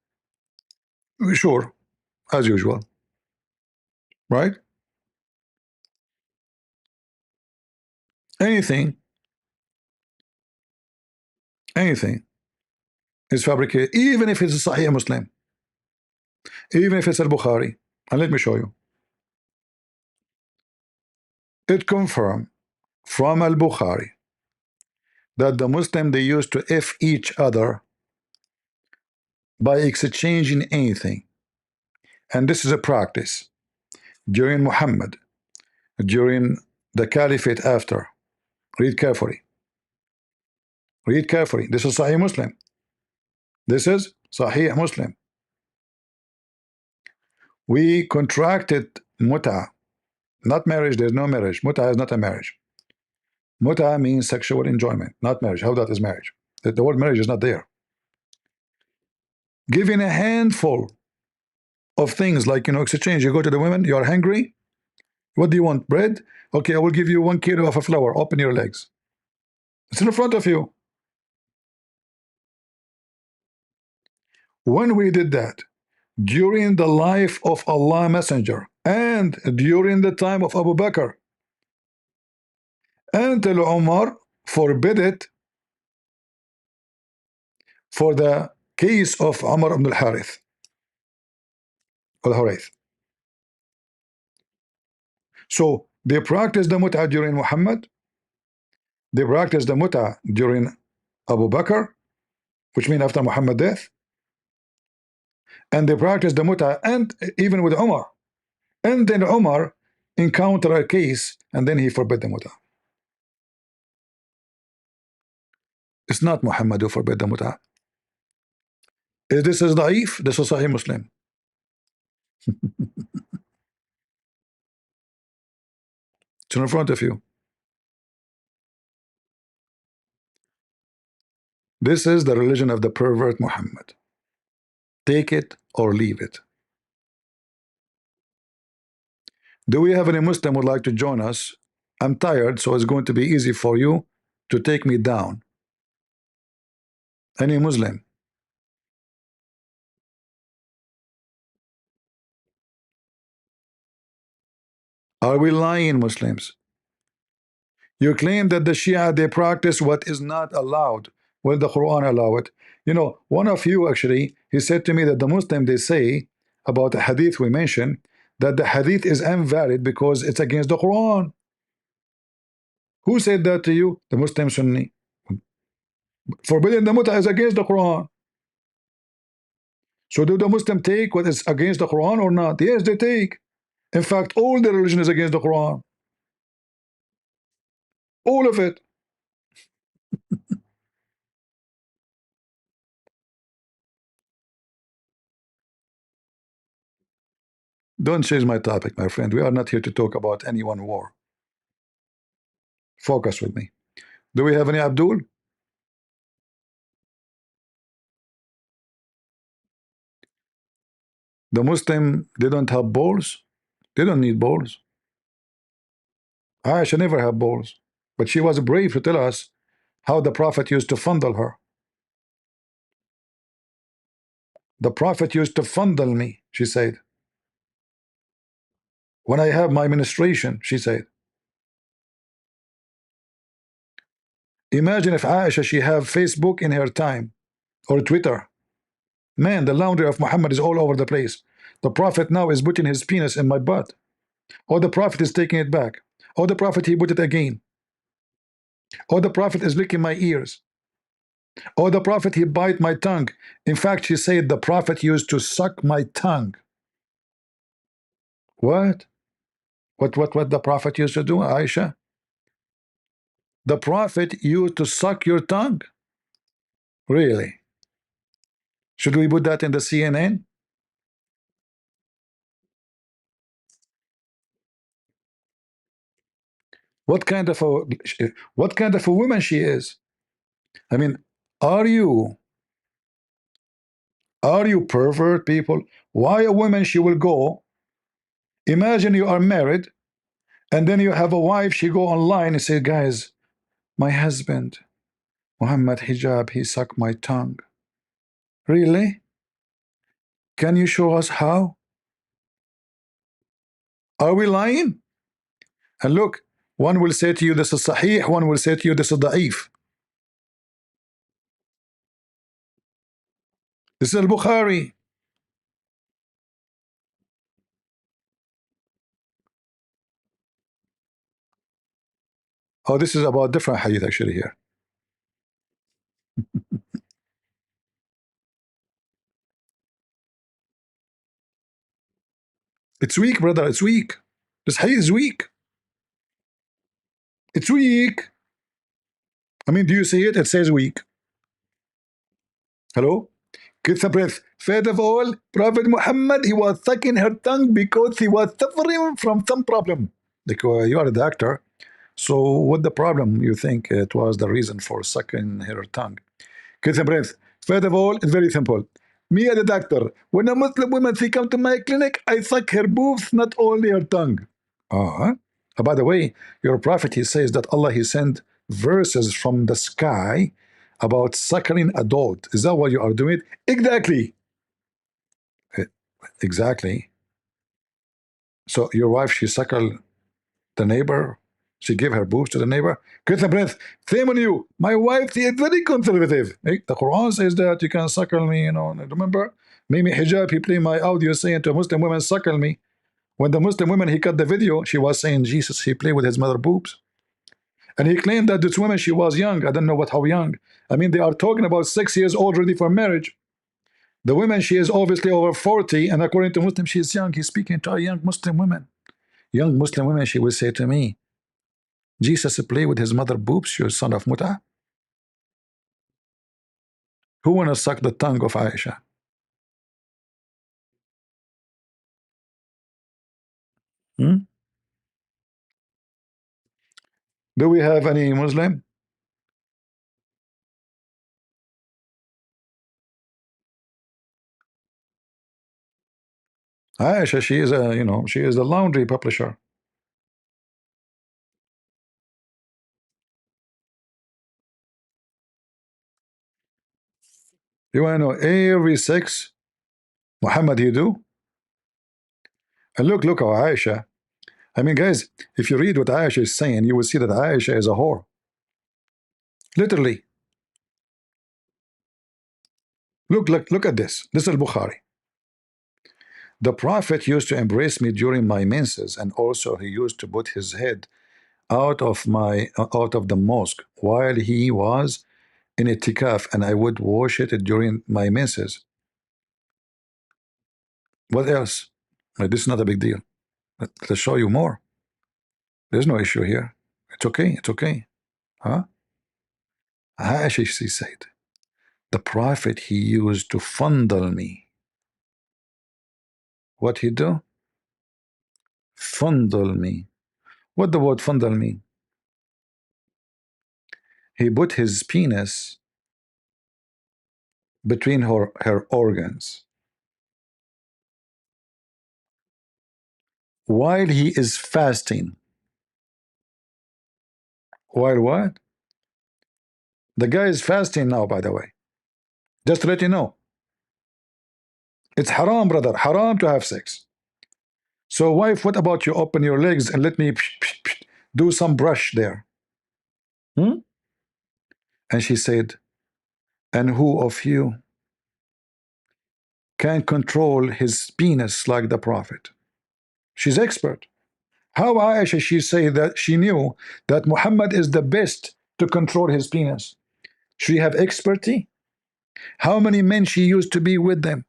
A: Sure, as usual. Right? Anything is fabricated, even if it's a Sahih Muslim, even if it's al-Bukhari. And let me show you. It confirmed from al-Bukhari that the Muslim, they used to F each other by exchanging anything. And this is a practice during Muhammad, during the caliphate after. Read carefully. Read carefully. This is Sahih Muslim. This is Sahih Muslim. We contracted muta, not marriage. There's no marriage. Muta is not a marriage. Muta means sexual enjoyment, not marriage. How that is marriage? The word marriage is not there. Giving a handful of things like, exchange. You go to the women, you're hungry. What do you want? Bread? Okay, I will give you 1 kilo of a flour. Open your legs. It's in front of you. When we did that, during the life of Allah Messenger and during the time of Abu Bakr, until Umar forbid it for the case of Umar ibn al-Harith. So they practiced the mut'ah during Muhammad, they practiced the mut'ah during Abu Bakr, which means after Muhammad's death, and they practiced the mut'ah and even with Umar. And then Umar encountered a case and then he forbid the mut'ah. It's not Muhammad who forbid the mut'ah. If this is da'if, this is Sahih Muslim. It's in front of you. This is the religion of the pervert Muhammad. Take it or leave it. Do we have any Muslim who would like to join us? I'm tired, so it's going to be easy for you to take me down. Any Muslim? Are we lying, Muslims? You claim that the Shia, they practice what is not allowed. Will the Quran allow it? One of you actually, he said to me that the Muslim, they say about the hadith we mentioned, that the hadith is invalid because it's against the Quran. Who said that to you? The Muslim Sunni. Forbidding the mut'ah is against the Quran. So do the Muslim take what is against the Quran or not? Yes, they take. In fact, all the religion is against the Quran. All of it. Don't change my topic, my friend. We are not here to talk about any one war. Focus with me. Do we have any Abdul? The Muslim, they don't have balls. They don't need balls. Aisha never had balls, but she was brave to tell us how the Prophet used to fondle her. The Prophet used to fondle me, she said. When I have my menstruation, she said. Imagine if Aisha, she have Facebook in her time or Twitter. Man, the laundry of Muhammad is all over the place. The Prophet now is putting his penis in my butt. Or the Prophet is taking it back. Or the Prophet, he put it again. Or the Prophet is licking my ears. Or the Prophet, he bite my tongue. In fact, she said the Prophet used to suck my tongue. What? What the Prophet used to do, Aisha? The Prophet used to suck your tongue? Really? Should we put that in the CNN? What kind of a woman she is? I mean, are you pervert people? Why a woman, she will go, imagine you are married and then you have a wife, she go online and say, guys, my husband Muhammad hijab, he sucked my tongue. Really? Can you show us how? Are we lying? And look, one will say to you this is sahih, one will say to you this is da'if. This is al-Bukhari. Oh, this is about different hadith actually here. It's weak, brother. It's weak. This hadith is weak. It's weak. I mean, do you see it? It says weak. Hello? Get the breath. First of all, Prophet Muhammad, he was sucking her tongue because he was suffering from some problem. Like, you are a doctor. So what the problem you think it was the reason for sucking her tongue? Get the breath. First of all, it's very simple. Me as a doctor, when a Muslim woman she come to my clinic, I suck her boobs, not only her tongue. Uh-huh. By the way, your prophet, he says that Allah, he sent verses from the sky about suckling a dog. Is that what you are doing? Exactly. Eh, Exactly. So your wife, she suckle the neighbor. She gave her boobs to the neighbor. Get the breath. Shame on you. My wife, she is very conservative. The Quran says that you can suckle me, you know. Remember? Mimi Hijab, he played my audio saying to Muslim women, suckle me. When the Muslim woman, he cut the video, she was saying Jesus, he played with his mother boobs. And he claimed that this woman, she was young. I don't know how young. I mean, they are talking about 6 years old ready for marriage. The woman, she is obviously over 40, and according to Muslim, she is young. He's speaking to a young Muslim woman. Young Muslim woman, she will say to me, Jesus play with his mother boobs, you son of Muta. Who wanna suck the tongue of Aisha? Hmm? Do we have any Muslim? Aisha, she is a, you know, she is a laundry publisher. You wanna know every sex Muhammad he do? And look how Aisha. I mean, guys, if you read what Aisha is saying, you will see that Aisha is a whore. Literally. Look at this. This is Bukhari. The Prophet used to embrace me during my menses, and also he used to put his head out of the mosque while he was in itikaf, and I would wash it during my menses. What else? This is not a big deal. Let's show you more. There's no issue here. It's okay. It's okay. Huh? Aisha, she said, the Prophet, he used to fondle me. What he do? Fondle me. What the word fondle mean? He put his penis between her organs while he is fasting. While what? The guy is fasting now, by the way. Just to let you know. It's haram, brother. Haram to have sex. So, wife, what about you open your legs and let me do some brush there? Hmm? And she said, and who of you can control his penis like the Prophet? She's expert. How Aisha, she say that she knew that Muhammad is the best to control his penis? She have expertise? How many men she used to be with them?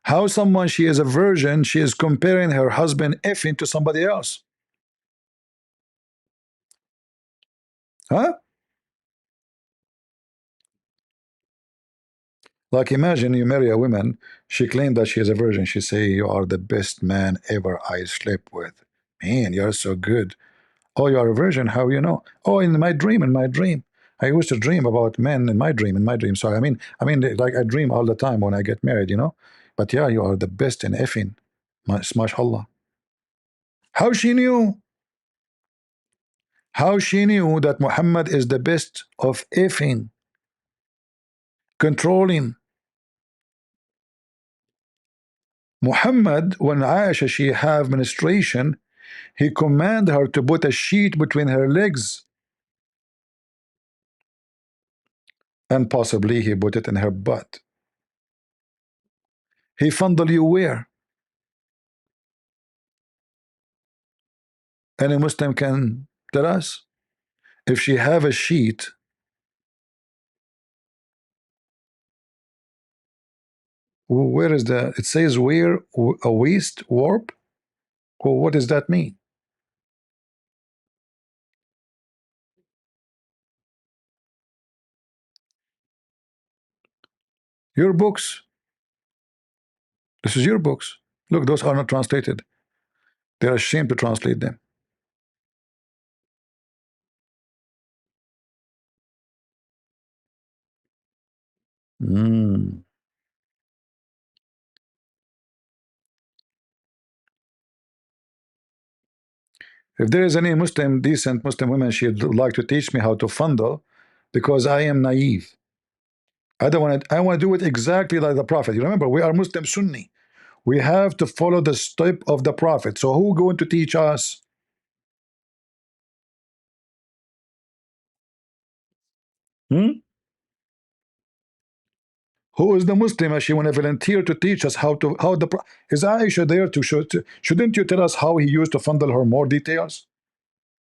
A: How someone she is a virgin, she is comparing her husband effing to somebody else? Huh? Like imagine you marry a woman, she claimed that she is a virgin. She say, you are the best man ever I slept with. Man, you're so good. Oh, you are a virgin, how you know? Oh, in my dream. I used to dream about men in my dream. Sorry, I mean, like I dream all the time when I get married, you know? But yeah, you are the best in effing. MashaAllah. How she knew? How she knew that Muhammad is the best of effing, controlling? Muhammad, when Aisha she have menstruation, he command her to put a sheet between her legs, and possibly he put it in her butt. He fondle you where? Any Muslim can tell us. If she have a sheet, where is the? It says where a waist warp. Well, what does that mean? Your books. This is your books. Look, those are not translated. They're ashamed to translate them. Mm. If there is any Muslim, decent Muslim woman, she'd like to teach me how to fondle, because I am naive. I don't want to. I want to do it exactly like the Prophet. You remember, we are Muslim Sunni. We have to follow the step of the Prophet. So who going to teach us? Hmm? Who is the Muslim? She want to volunteer to teach us how the is Aisha there to show? Shouldn't you tell us how he used to fondle her more details?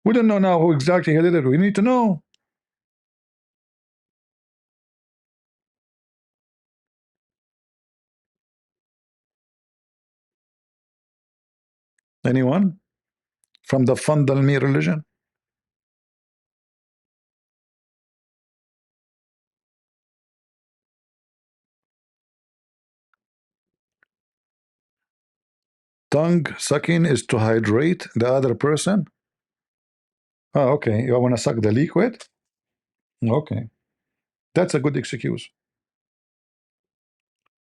A: We don't know now who exactly he did it. We need to know. Anyone from the fondle me religion? Tongue sucking is to hydrate the other person. Oh, okay. You want to suck the liquid? Okay, that's a good excuse.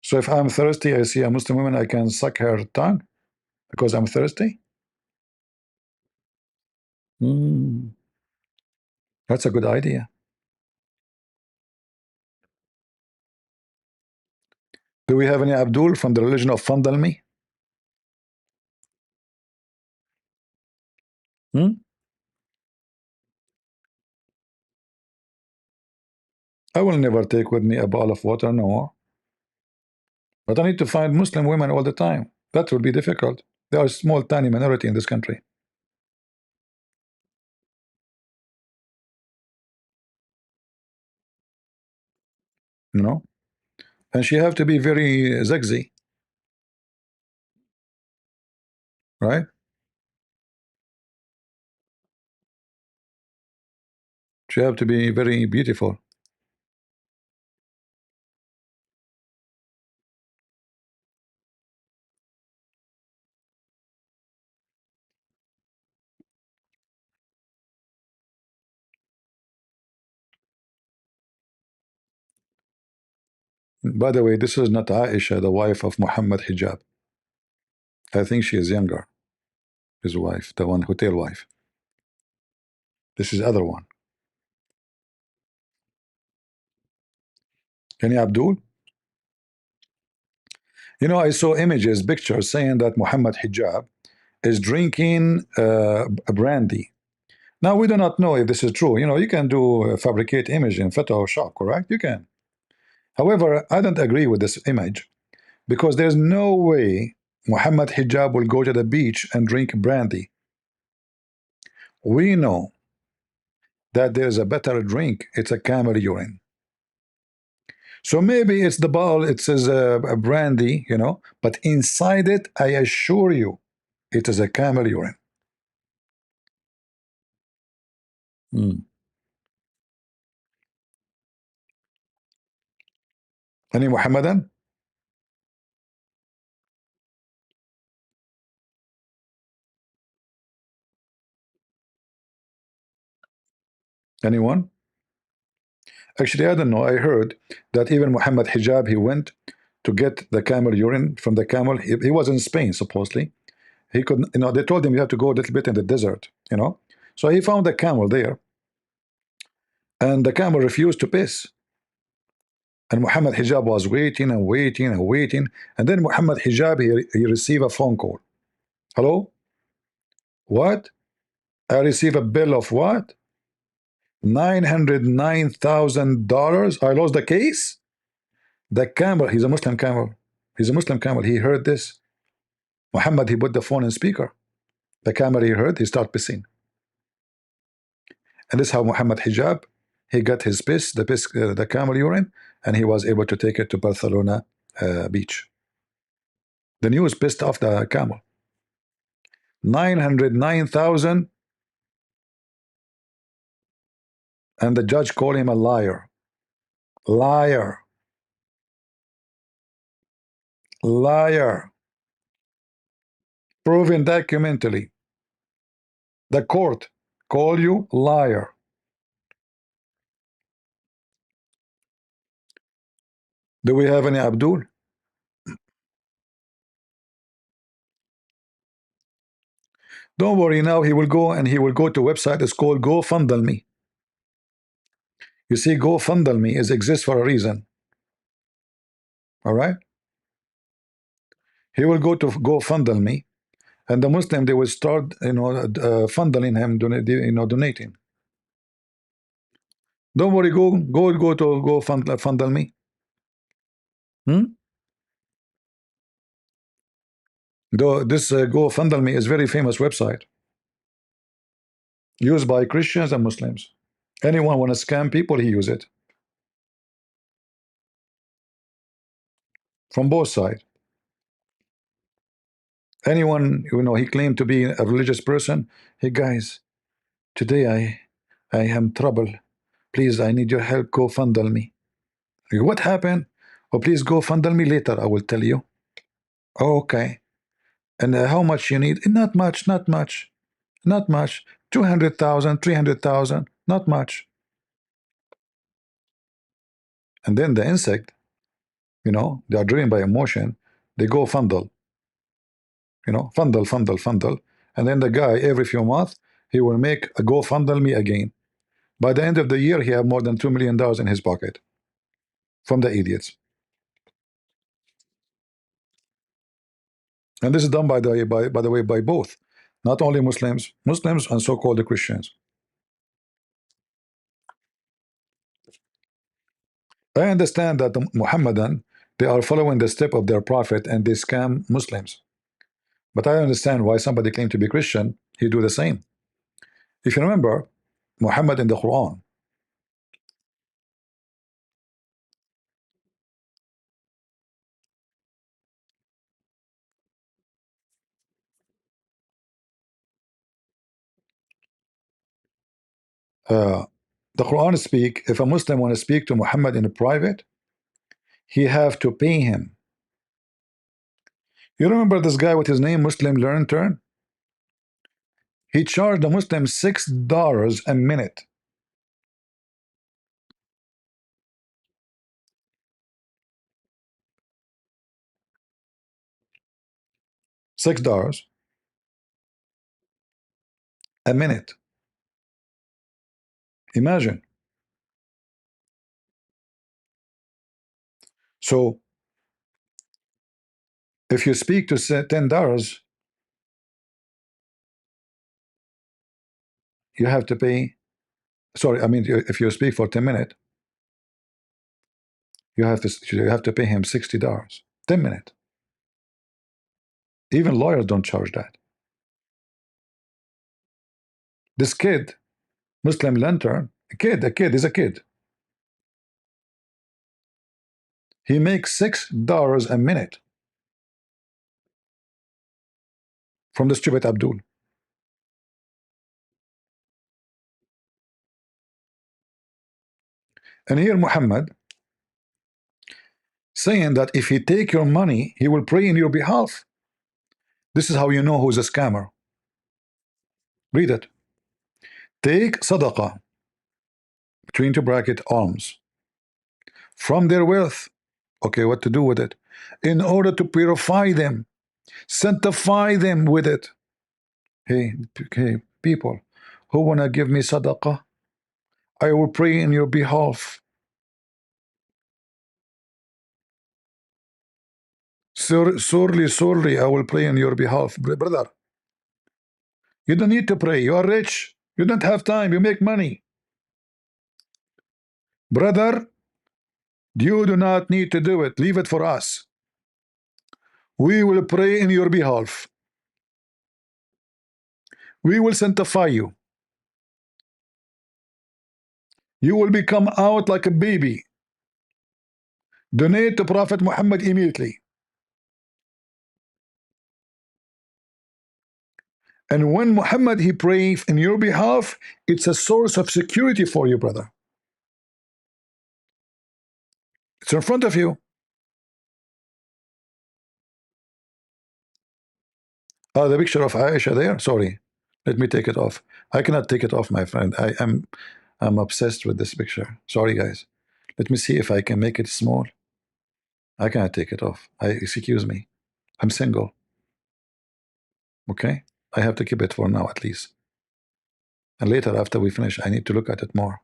A: So if I'm thirsty, I see a Muslim woman, I can suck her tongue because I'm thirsty. Mm, that's a good idea. Do we have any Abdul from the religion of fondle me? Hmm? I will never take with me a bottle of water, no more. But I need to find Muslim women all the time. That will be difficult. They are a small, tiny minority in this country. You know? And she have to be very sexy, right? She have to be very beautiful. By the way, this is not Aisha, the wife of Muhammad Hijab. I think she is younger. His wife, the one hotel wife. This is other one. Any Abdul? You know, I saw images, pictures saying that Muhammad Hijab is drinking a brandy. Now we do not know if this is true. You know, you can do fabricate image in Photoshop, correct? You can. However, I don't agree with this image because there's no way Muhammad Hijab will go to the beach and drink brandy. We know that there's a better drink. It's a camel urine. So maybe it's the bottle, it says a brandy, you know, but inside it, I assure you, it is a camel urine. Hmm. Any Muhammadan? Anyone? Actually, I don't know. I heard that even Muhammad Hijab, he went to get the camel urine from the camel. He was in Spain, supposedly. He couldn't, you know, they told him you have to go a little bit in the desert, you know. So he found the camel there, and the camel refused to piss. And Muhammad Hijab was waiting and waiting and waiting. And then Muhammad Hijab, he received a phone call. Hello? What? I receive a bill of what? $909,000. I lost the case? The camel, he's a Muslim camel. He's a Muslim camel. He heard this. Muhammad, he put the phone in speaker. The camel he heard, he started pissing. And this is how Muhammad hijab, he got his piss, the camel urine, and he was able to take it to Barcelona beach. The news pissed off the camel. 909,000, and the judge called him a liar. Liar. Liar. Proven documentally. The court call you liar. Do we have any Abdul? Don't worry, now he will go and he will go to website. It's called GoFundMe. You see, GoFundMe exists for a reason. All right? He will go to GoFundMe, and the Muslim, they will start, funneling him, donating. Don't worry, go to GoFundMe. Though this GoFundMe is very famous website used by Christians and Muslims. Anyone want to scam people, he use it from both sides. Anyone, he claimed to be a religious person. Hey guys, today I am trouble. Please, I need your help. GoFundMe. What happened? Oh, please GoFundMe later. I will tell you. Oh, okay. And how much you need? Not much. Not much. Not much. 200,000, 300,000. Not much. And then the insect, they are driven by emotion. They go fundle. Fundle. And then the guy, every few months, he will make a GoFundMe again. By the end of the year, he have more than $2 million in his pocket from the idiots. And this is done by the way by both, not only Muslims and so-called Christians. I understand that the Muhammadan, they are following the step of their prophet and they scam Muslims. But I understand why somebody claimed to be Christian, he do the same. If you remember, Muhammad in the Quran, the Quran speak, if a Muslim want to speak to Muhammad in private, he have to pay him. You remember this guy with his name, Muslim Learn Turn? He charged the Muslim $6 a minute. $6 a minute. Imagine. So if you speak to say $10, you have to pay. Sorry, I mean, if you speak for 10 minutes, you have to pay him $60. 10 minutes. Even lawyers don't charge that. This kid, Muslim lantern, a kid is a kid. He makes $6 a minute from the stupid Abdul. And here Muhammad saying that if he take your money, he will pray in your behalf. This is how you know who's a scammer. Read it. Take sadaqah, between two bracket, alms, from their wealth. Okay, what to do with it? In order to purify them, sanctify them with it. Hey, people who want to give me sadaqah, I will pray in your behalf. Sorely, I will pray in your behalf. Brother, you don't need to pray. You are rich. You don't have time. You make money. Brother, you do not need to do it. Leave it for us. We will pray in your behalf. We will sanctify you. You will become out like a baby. Donate to Prophet Muhammad immediately. And when Muhammad he prays in your behalf, it's a source of security for you, brother. It's in front of you. Oh, the picture of Aisha there. Sorry, let me take it off. I cannot take it off, my friend. I'm obsessed with this picture. Sorry, guys. Let me see if I can make it small. I cannot take it off. Excuse me. I'm single. Okay, I have to keep it for now at least. And later, after we finish, I need to look at it more.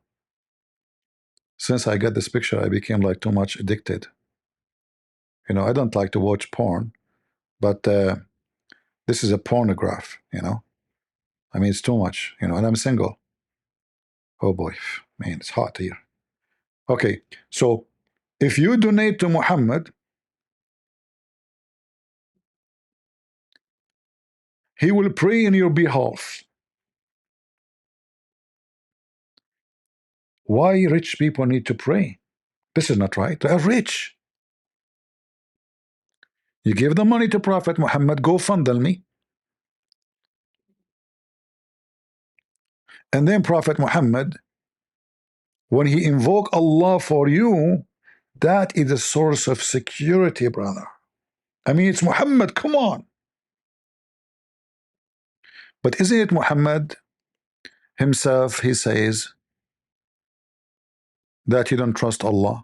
A: Since I got this picture, I became like too much addicted. You know, I don't like to watch porn, but this is a pornograph, you know. I mean, it's too much, you know, and I'm single. Oh boy, man, it's hot here. Okay, so if you donate to Muhammad, he will pray in your behalf. Why rich people need to pray? This is not right. They are rich. You give the money to Prophet Muhammad, go fundle me. And then Prophet Muhammad, when he invoke Allah for you, that is a source of security, brother. I mean, it's Muhammad, come on. But isn't it Muhammad himself, he says that you don't trust Allah?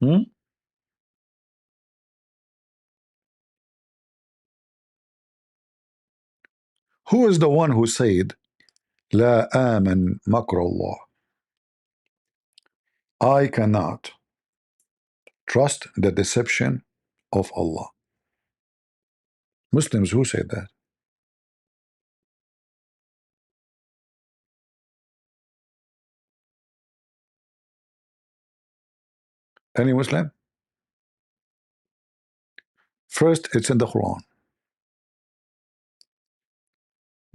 A: Hmm? Who is the one who said, La aman makr Allah? I cannot trust the deception of Allah. Muslims, who said that? Any Muslim? First, it's in the Quran.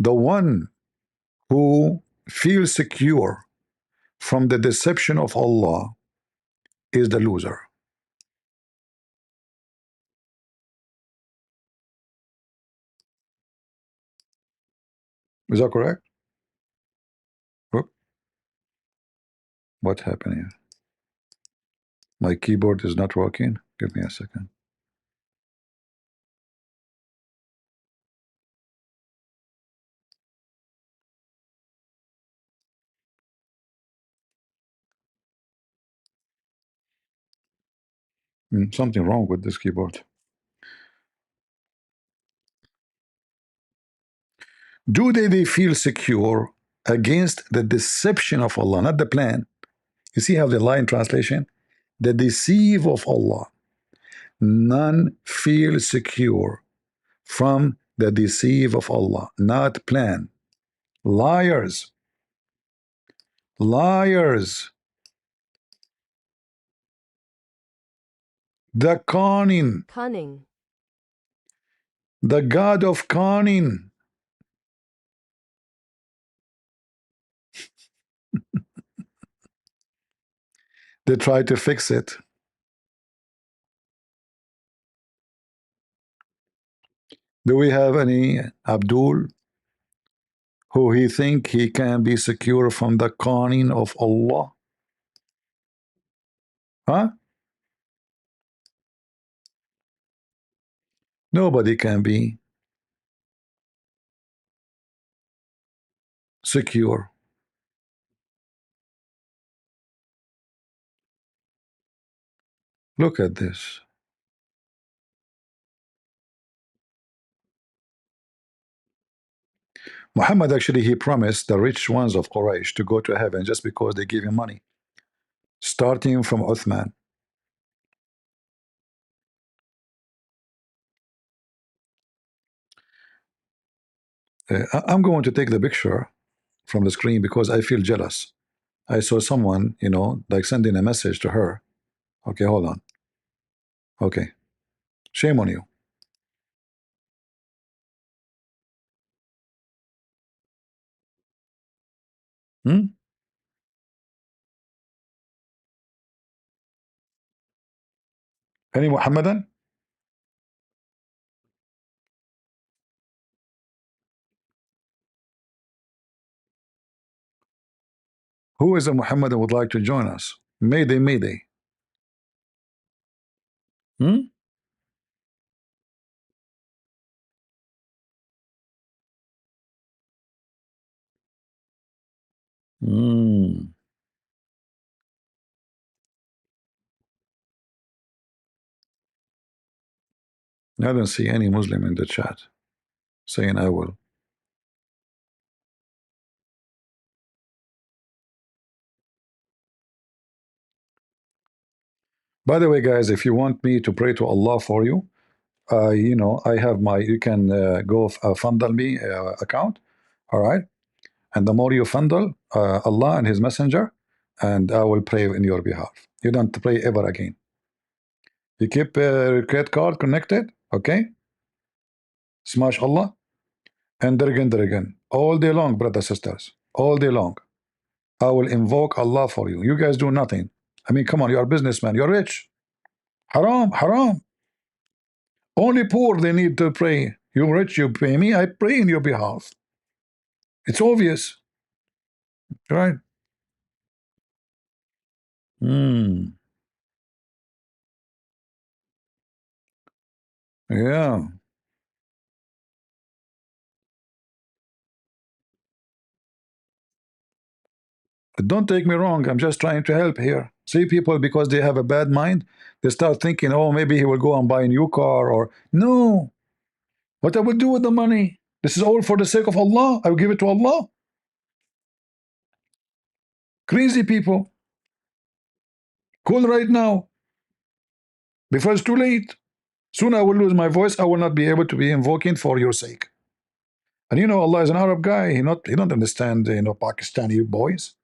A: The one who feels secure from the deception of Allah is the loser. Is that correct? Whoop. What happened here? My keyboard is not working. Give me a second. Something wrong with this keyboard. Do they feel secure against the deception of Allah, not the plan? You see how the line translation? The deceive of Allah. None feel secure from the deceive of Allah, not plan. Liars. Liars. The cunning.
E: Cunning.
A: The God of cunning. They try to fix it. Do we have any Abdul who he think he can be secure from the cunning of Allah? Huh? Nobody can be secure. Look at this. Muhammad actually, he promised the rich ones of Quraysh to go to heaven just because they gave him money, starting from Uthman. I'm going to take the picture from the screen because I feel jealous. I saw someone, you know, like sending a message to her Okay, hold on. Okay, shame on you. Hmm? Any Muhammadan? Who is a Muhammadan would like to join us? Mayday, mayday. Hmm? Hmm. I don't see any Muslim in the chat saying I will. By the way, guys, if you want me to pray to Allah for you, you know, I have my, you can go fundal me account, all right? And the more you fundal Allah and His Messenger, and I will pray in your behalf. You don't pray ever again. You keep credit card connected, okay? Smash Allah, and there again, all day long, brothers, sisters, all day long. I will invoke Allah for you. You guys do nothing. I mean, come on, you're a businessman, you're rich. Haram, haram. Only poor they need to pray. You're rich, you pay me, I pray in your behalf. It's obvious, right? Hmm. Yeah. Don't take me wrong, I'm just trying to help here. See, people, because they have a bad mind, they start thinking, oh, maybe he will go and buy a new car, or no. What I will do with the money? This is all for the sake of Allah. I will give it to Allah. Crazy people. Call right now before it's too late. Soon I will lose my voice. I will not be able to be invoking for your sake. And you know, Allah is an Arab guy. He don't understand, you know, Pakistani boys.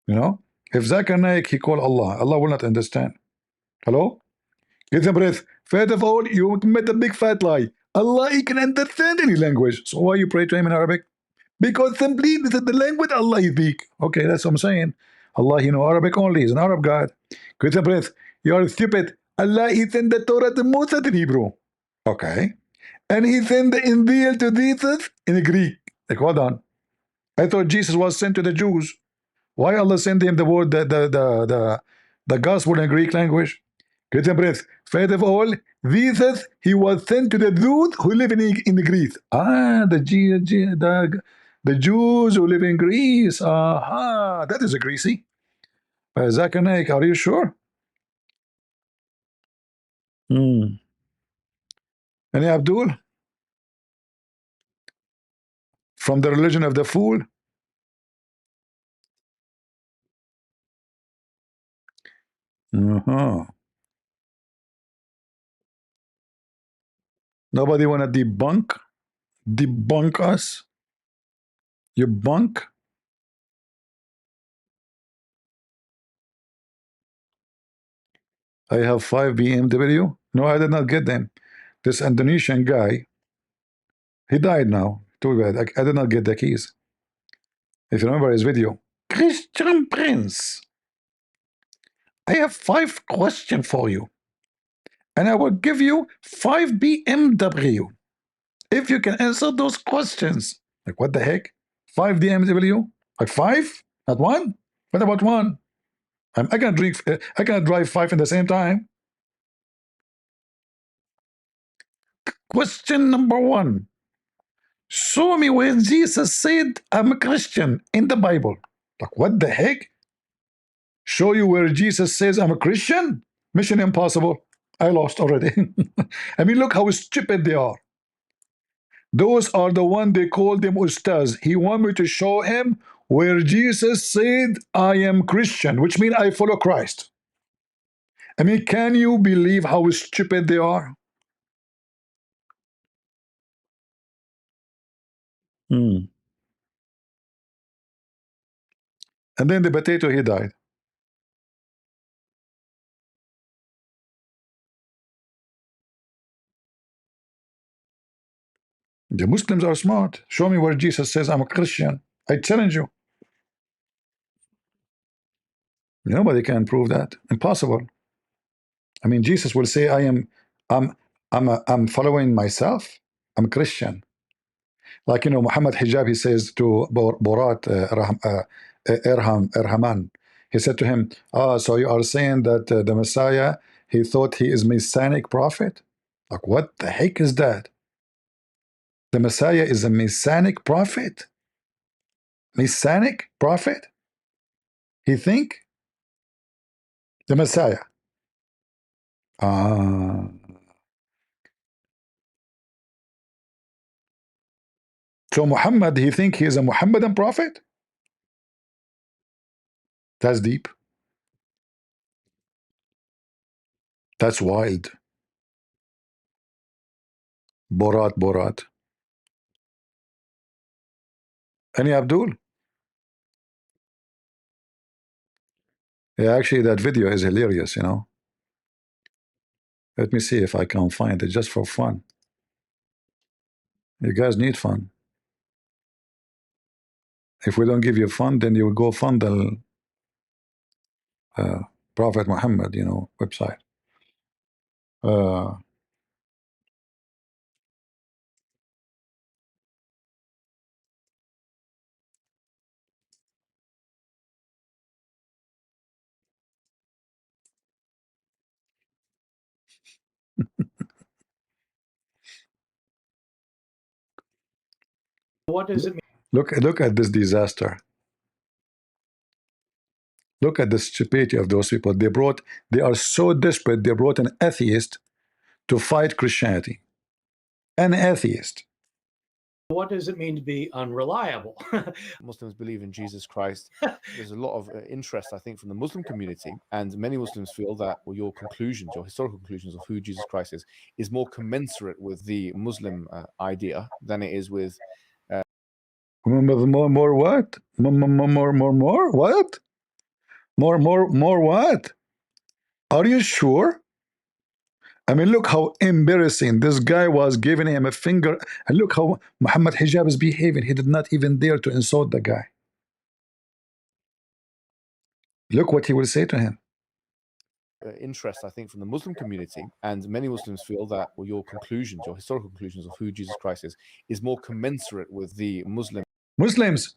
A: You know, if Zakir Naik he call Allah, Allah will not understand. Hello? Get a breath. First of all, you commit a big fat lie. Allah, he can understand any language. So why you pray to him in Arabic? Because simply this is the language Allah speak. Okay, that's what I'm saying. Allah, you know Arabic only. He's an Arab God. Get a breath. You're stupid. Allah, he sent the Torah to Moses in Hebrew. Okay. And he sent the Injil to Jesus in Greek. Like, hold on. I thought Jesus was sent to the Jews. Why Allah sent him the word, the gospel in Greek language? Get a breath. First of all, Jesus, he was sent to the Jews who live in Greece. Ah, the Jews who live in Greece. Aha, that is a greasy. Zakir Naik, are you sure? Hmm. Any Abdul? From the religion of the fool? Uh-huh. Nobody want to debunk us? You bunk? I have 5 BMW. No, I did not get them. This Indonesian guy, he died now. Too bad. I did not get the keys. If you remember his video, Christian Prince, I have 5 questions for you, and I will give you 5 BMW if you can answer those questions. Like, what the heck? 5 BMW? Like 5? Not 1? What about 1? I can drink. I can drive 5 at the same time. Question number 1: show me where Jesus said, "I'm a Christian" in the Bible. Like, what the heck? Show you where Jesus says I'm a Christian? Mission impossible. I lost already. I mean, look how stupid they are. Those are the one they call them ustaz. He want me to show him where Jesus said I am Christian, which means I follow Christ. I mean, can you believe how stupid they are? Hmm. And then the potato, he died. The Muslims are smart. Show me where Jesus says I'm a Christian. I challenge you. Nobody can prove that. Impossible. I mean, Jesus will say, I'm, I'm following myself. I'm a Christian. Like, Muhammad hijab, he says to Borat, Erhaman, he said to him, so you are saying that the Messiah, he thought he is Messianic prophet? Like, what the heck is that? The Messiah is a Messianic prophet? Messianic prophet? He think? The Messiah. So Muhammad, he think he is a Muhammadan prophet? That's deep. That's wild. Borat. Any Abdul? Yeah, actually, that video is hilarious, Let me see if I can find it just for fun. You guys need fun. If we don't give you fun, then you will go fund the Prophet Muhammad, website.
I: What does it mean?
A: Look at this disaster. Look at the stupidity of those people. They are so desperate, they brought an atheist to fight Christianity. An atheist.
I: What does it mean to be unreliable?
D: Muslims believe in Jesus Christ. There's a lot of interest, I think, from the Muslim community, and many Muslims feel that your conclusions, your historical conclusions of who Jesus Christ is more commensurate with the Muslim idea than it is with
A: More what? More what? More what? Are you sure? I mean, look how embarrassing. This guy was giving him a finger, and look how Muhammad hijab is behaving. He did not even dare to insult the guy. Look what he will say to him.
D: interest, I think, from the Muslim community, and many Muslims feel that your conclusions, your historical conclusions of who Jesus Christ is more commensurate with the
A: Muslims,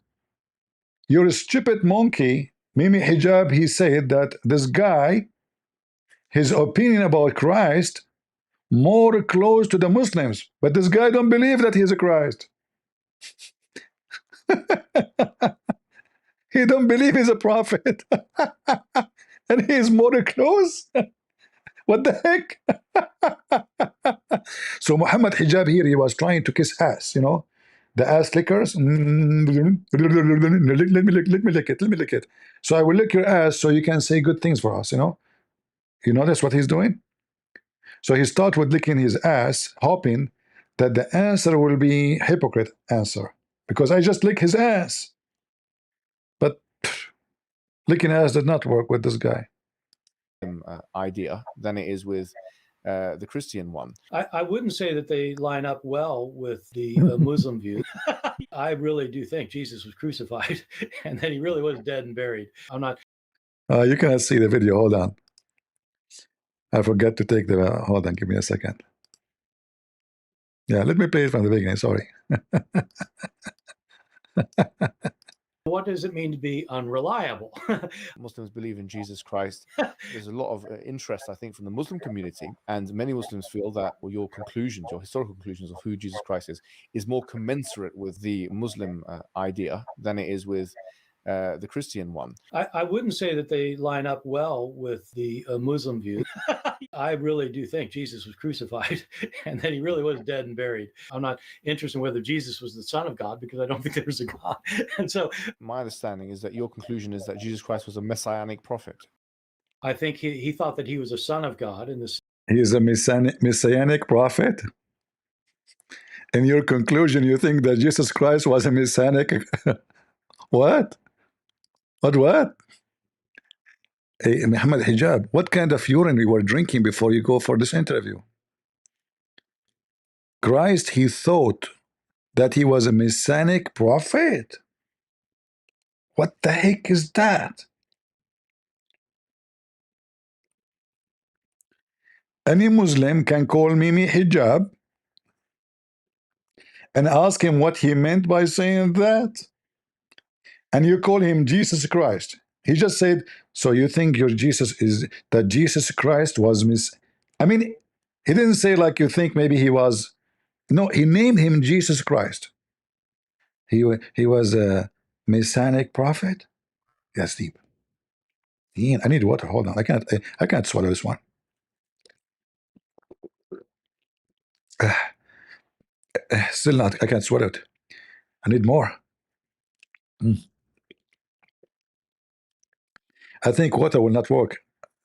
A: you're a stupid monkey. Mimi Hijab, he said that this guy, his opinion about Christ, more close to the Muslims, but this guy don't believe that he's a Christ. He don't believe he's a prophet. And he's more close. What the heck? So Muhammad hijab here, he was trying to kiss ass, the ass lickers. Let me lick it. So I will lick your ass so you can say good things for us, You notice what he's doing? So he starts with licking his ass, hoping that the answer will be hypocrite answer. Because I just lick his ass. But licking ass did not work with this guy.
D: Idea than it is with the Christian one.
I: I wouldn't say that they line up well with the Muslim view. I really do think Jesus was crucified and that he really was dead and buried. I'm not.
A: You cannot see the video. Hold on. I forgot to take the. Hold on. Give me a second. Yeah, let me play it from the beginning. Sorry.
I: What does it mean to be unreliable?
D: Muslims believe in Jesus Christ. There's a lot of interest, I think, from the Muslim community, and many Muslims feel that your conclusions, your historical conclusions of who Jesus Christ is more commensurate with the Muslim idea than it is with the Christian one.
I: I wouldn't say that they line up well with the Muslim view. I really do think Jesus was crucified and that he really was dead and buried. I'm not interested in whether Jesus was the Son of God because I don't think there's a God. And so
D: my understanding is that your conclusion is that Jesus Christ was a messianic prophet.
I: I think he thought that he was a son of God.
A: He is a messianic prophet? In your conclusion, you think that Jesus Christ was a messianic? What? What? Hey, Muhammad hijab, what kind of urine you were drinking before you go for this interview? Christ, he thought that he was a messianic prophet. What the heck is that? Any Muslim can call Mimi hijab and ask him what he meant by saying that. And you call him Jesus Christ. He just said, so you think your Jesus is that Jesus Christ was I mean, he didn't say like you think maybe he was. No, he named him Jesus Christ. He was a messianic prophet. That's deep. Ian, I need water. Hold on. I can't swallow this one. Still not. I can't swallow it. I need more. I think water will not work.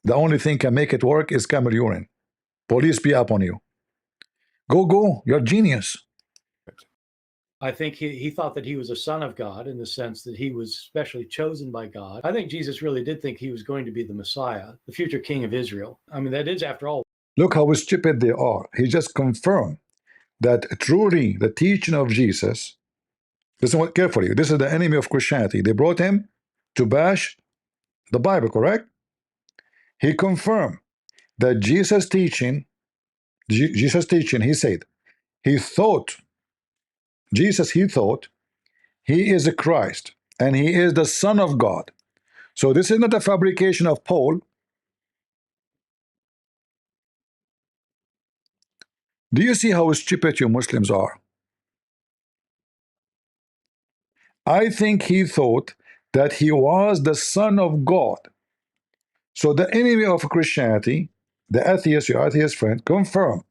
A: The only thing can make it work is camel urine. Police be up on you. Go. You're a genius.
I: I think he thought that he was a son of God in the sense that he was specially chosen by God. I think Jesus really did think he was going to be the Messiah, the future king of Israel. I mean, that is, after all.
A: Look how stupid they are. He just confirmed that truly the teaching of Jesus, listen what carefully, this is the enemy of Christianity. They brought him to bash the Bible, correct? He confirmed that Jesus teaching, he said, he thought he is a Christ and he is the Son of God. So this is not a fabrication of Paul. Do you see how stupid you Muslims are? I think he thought that he was the Son of God. So the enemy of Christianity, the atheist, your atheist friend, confirmed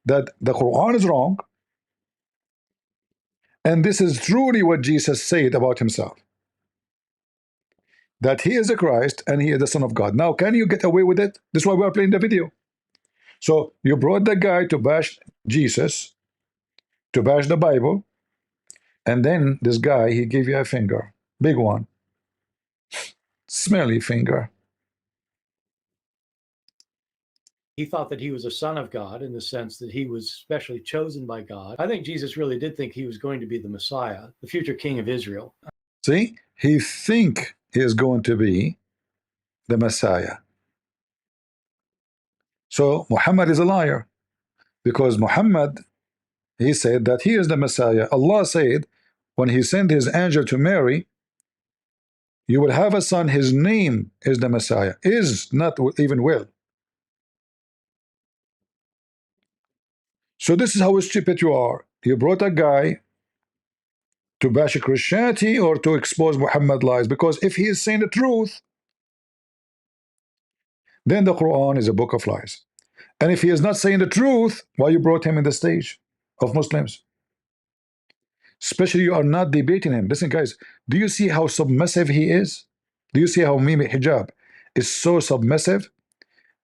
A: that the Quran is wrong, and this is truly what Jesus said about himself, that he is the Christ and he is the Son of God. Now, can you get away with it? This is why we are playing the video. So you brought the guy to bash Jesus, to bash the Bible, and then this guy, he gave you a finger, big one, smelly finger.
I: He thought that he was a son of God in the sense that he was specially chosen by God. I think Jesus really did think he was going to be the Messiah, the future king of Israel.
A: See, he think he is going to be the Messiah. So Muhammad is a liar, because Muhammad, he said that he is the Messiah. Allah said when he sent his angel to Mary, you will have a son, his name is the Messiah. Is not even will. So this is how stupid you are. You brought a guy to bash Christianity or to expose Muhammad lies, because if he is saying the truth, then the Quran is a book of lies. And if he is not saying the truth, why you brought him in the stage of Muslims? Especially you are not debating him. Listen, guys, do you see how submissive he is? Do you see how Mimi Hijab is so submissive?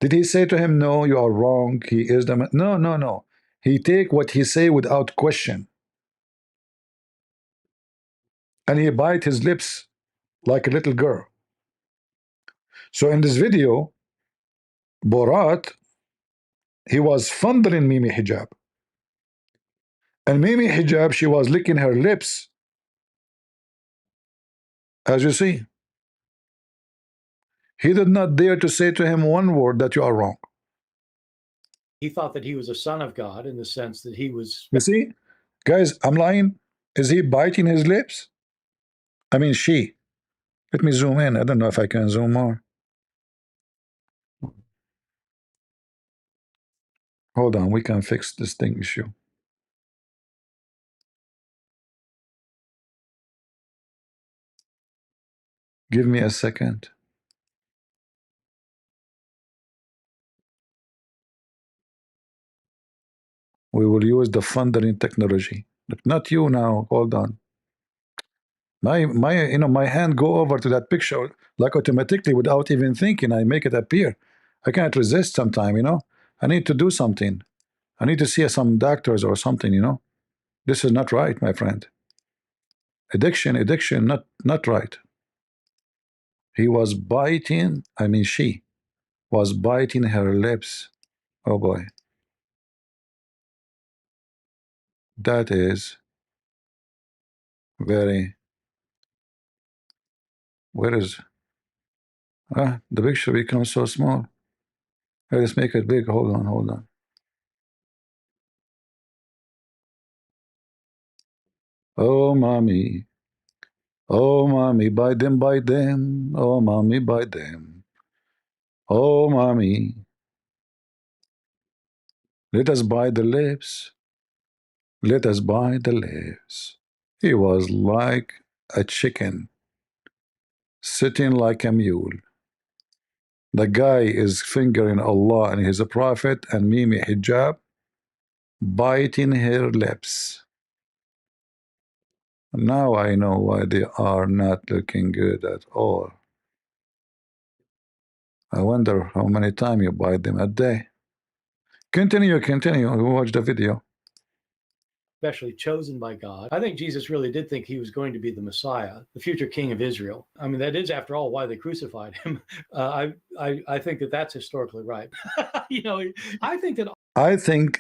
A: Did he say to him, no, you are wrong, he is the man? No. He take what he say without question. And he bite his lips like a little girl. So in this video, Borat, he was fondling Mimi Hijab. And Mimi Hijab, she was licking her lips, as you see. He did not dare to say to him one word that you are wrong.
I: He thought that he was a son of God in the sense that he was.
A: You see, guys, I'm lying. Is he biting his lips? I mean, she. Let me zoom in. I don't know if I can zoom more. Hold on, we can fix this thing issue. Give me a second. We will use the fundering technology. But not you now. Hold on. My hand go over to that picture like automatically without even thinking. I make it appear. I can't resist sometime. I need to do something. I need to see some doctors or something. This is not right, my friend. Addiction, not right. He was biting, I mean she was biting her lips. Oh boy. That is Very. Where is? The picture becomes so small. Let's make it big. Hold on, hold on. Oh, mommy. Oh, mommy, bite them, bite them. Oh, mommy, bite them. Oh, mommy. Let us bite the lips. Let us bite the lips. He was like a chicken, sitting like a mule. The guy is fingering Allah and his prophet and Mimi hijab, biting her lips. Now I know why they are not looking good at all. I wonder how many times you bite them a day. Continue, continue. Watch the video.
I: Especially chosen by God. I think Jesus really did think he was going to be the Messiah, the future king of Israel. I mean, that is, after all, why they crucified him. I think that that's historically right. You know, I think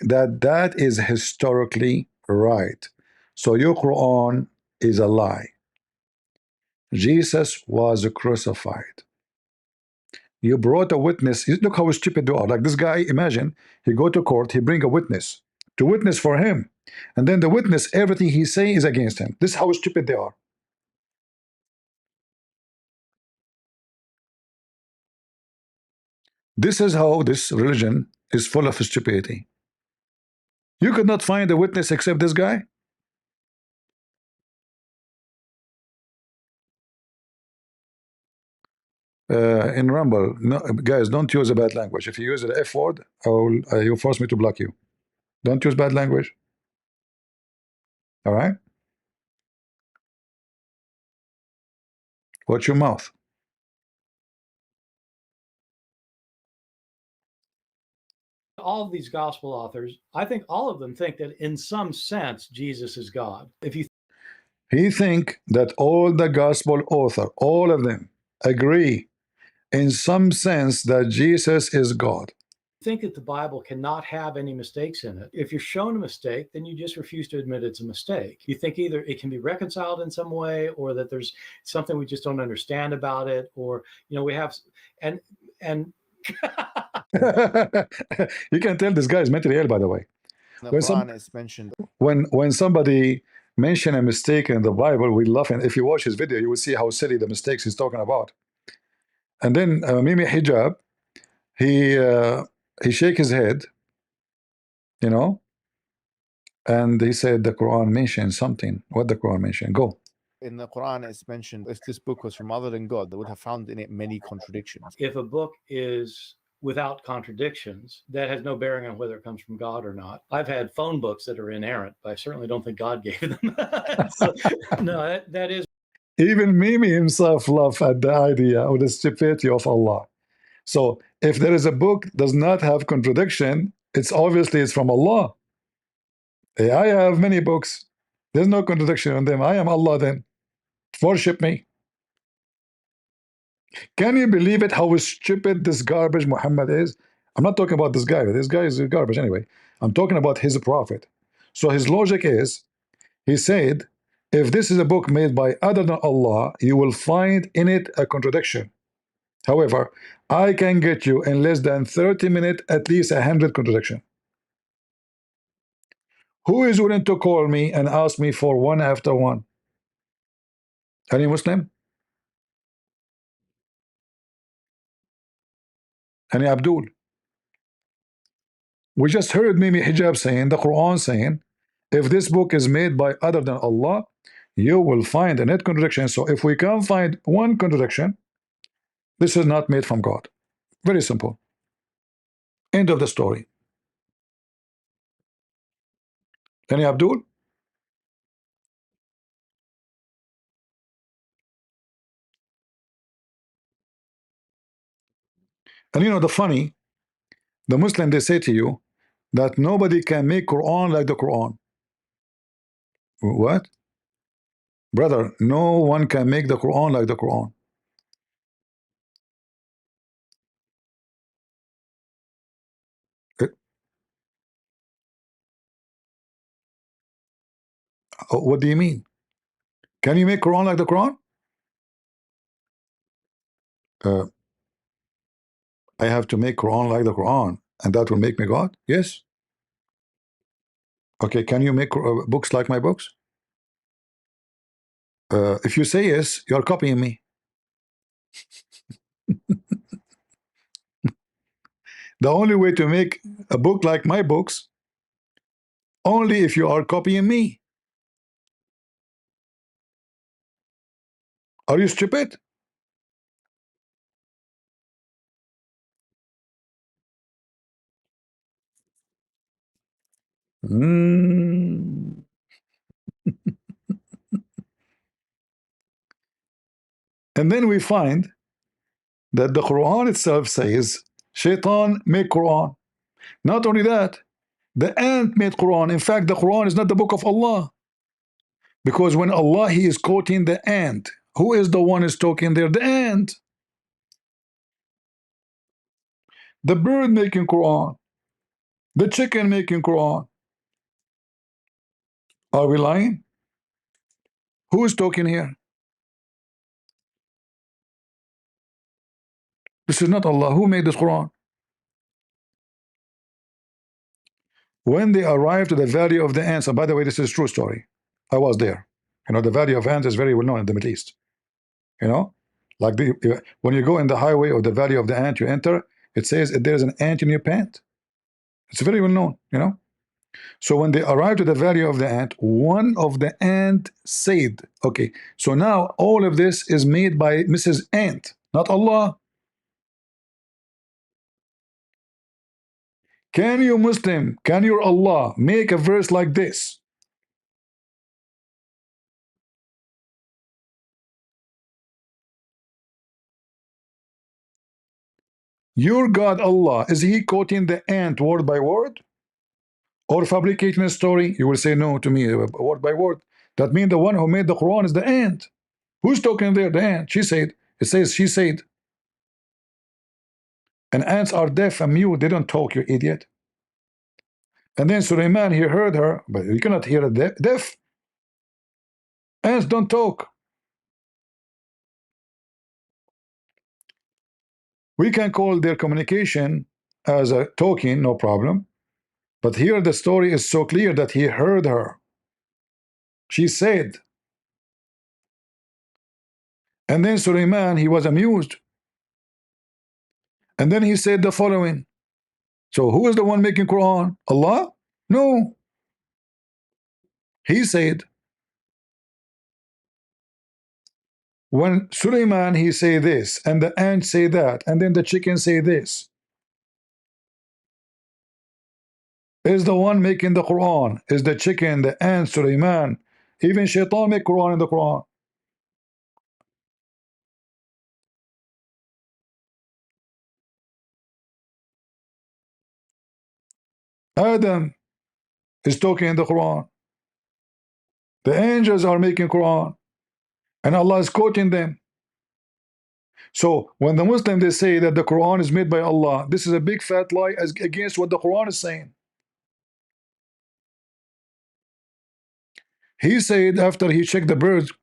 I: that
A: that is historically right. So your Quran is a lie. Jesus was crucified. You brought a witness. Look how stupid they are. Like this guy, imagine, he go to court, he bring a witness to witness for him. And then the witness, everything he say is against him. This is how stupid they are. This is how this religion is full of stupidity. You could not find a witness except this guy. In Rumble, no, guys, don't use a bad language. If you use the F word, you force me to block you. Don't use bad language. All right? Watch your mouth.
I: all of these gospel authors, I think all of them think that in some sense Jesus is God. If you
A: He think that all the gospel author, all of them, agree in some sense that Jesus is God.
I: think that the Bible cannot have any mistakes in it, if you're shown a mistake, then you just refuse to admit it's a mistake. You think either it can be reconciled in some way, or that there's something we just don't understand about it, or we have and
A: You can tell this guy is mentally ill, by the way.
D: The
A: When
D: Quran is mentioned.
A: when somebody mention a mistake in the Bible, we laugh. And if you watch his video, you will see how silly the mistakes he's talking about. And then Mimi Hijab, he shake his head, you know, and he said the Quran mentioned something. What the Quran mentioned? Go.
D: In the Quran, it's mentioned if this book was from other than God, they would have found in it many contradictions.
I: if a book is without contradictions, that has no bearing on whether it comes from God or not. I've had phone books that are inerrant, but I certainly don't think God gave them. So, no, that is.
A: Even Mimi himself laughed at the idea of the stupidity of Allah. So if there is a book does not have contradiction, it's obviously it's from Allah. I have many books. There's no contradiction in them. I am Allah then. Worship me. Can you believe it how stupid this garbage Muhammad is? I'm not talking about this guy. This guy is garbage anyway. I'm talking about his prophet. So his logic is, he said, if this is a book made by other than Allah, you will find in it a contradiction. However, I can get you in less than 30 minutes at least 100 contradiction. Who is willing to call me and ask me for one after one? Any Muslim? Any Abdul? We just heard Mimi Hijab saying, the Quran saying, if this book is made by other than Allah, you will find a net contradiction. So if we can find one contradiction, this is not made from God. Very simple. End of the story. Any Abdul? And you know the Muslim, they say to you that nobody can make Quran like the Quran. What? Brother, no one can make the Quran like the Quran. What do you mean? Can you make Quran like the Quran? I have to make Quran like the Quran, and that will make me God? Yes. Okay, can you make books like my books? If you say yes, you're copying me. The only way to make a book like my books, only if you are copying me. Are you stupid? Mm. And then we find that the Quran itself says, Shaitan made Quran. Not only that, the ant made Quran. In fact, the Quran is not the book of Allah. Because when Allah, He is quoting the ant. Who is the one is talking there? The ant. The bird making Quran. The chicken making Quran. Are we lying? Who is talking here? This is not Allah. Who made this Quran? When they arrived to the valley of the ants, and by the way, this is a true story. I was there. You know, the valley of ants is very well known in the Middle East. You know, like when you go in the highway or the valley of the ant, you enter, it says there's an ant in your pant. It's very well known, you know. So when they arrived to the valley of the ant, one of the ant said, okay, so now all of this is made by Mrs. Ant, not Allah. Can you Muslim, can your Allah make a verse like this? Your God Allah, is He quoting the ant word by word? Or fabricating a story? You will say no to me, word by word. That means the one who made the Quran is the ant. Who's talking there? The ant. She said. It says she said. And ants are deaf and mute. They don't talk, you idiot. And then Suleiman, he heard her, but you cannot hear a deaf. Ants don't talk. We can call their communication as a talking, no problem. But here the story is so clear that he heard her. She said. And then Suleiman, he was amused. And then he said the following. So who is the one making Quran? Allah? No. He said, when Suleiman, he say this, and the ant say that, and then the chicken say this, is the one making the Quran, is the chicken, the ant, Suleiman. Even Shaitan make Quran in the Quran. Adam is talking in the Quran. The angels are making Quran, and Allah is quoting them. So when the Muslims they say that the Quran is made by Allah, this is a big fat lie against what the Quran is saying. He said after he checked the birds,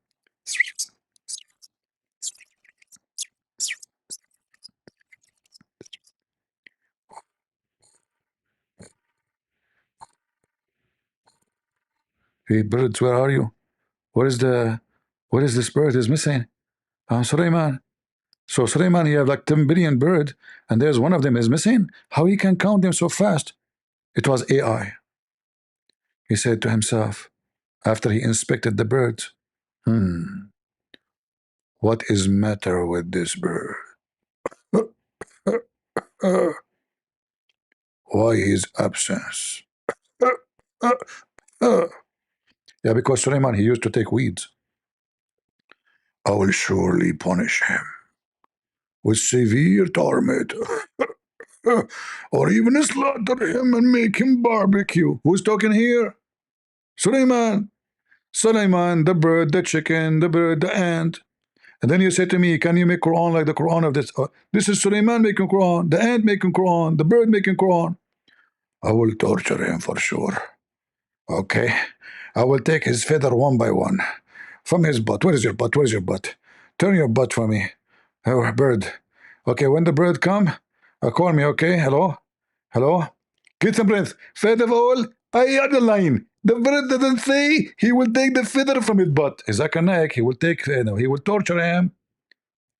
A: hey birds, where are you? What is this bird is missing? Suleiman. So Suleiman, he have like 10 billion birds, and there's one of them is missing. How he can count them so fast? It was AI. He said to himself, after he inspected the birds, what is matter with this bird? Why his absence? Yeah, because Suleiman, he used to take weeds. I will surely punish him with severe torment, or even slaughter him and make him barbecue. Who's talking here? Suleiman. Suleiman, the bird, the chicken, the bird, the ant. And then you say to me, can you make Quran like the Quran of this? This is Suleiman making Quran, the ant making Quran, the bird making Quran. I will torture him for sure. Okay, I will take his feather one by one. from his butt. Where is your butt? Where is your butt? Turn your butt for me. Oh, bird. Okay, when the bird come, call me, okay? Hello? Hello? Get some breath. First of all, I underline. The bird doesn't say he will take the feather from his butt. Zachanek, he will take, he will torture him.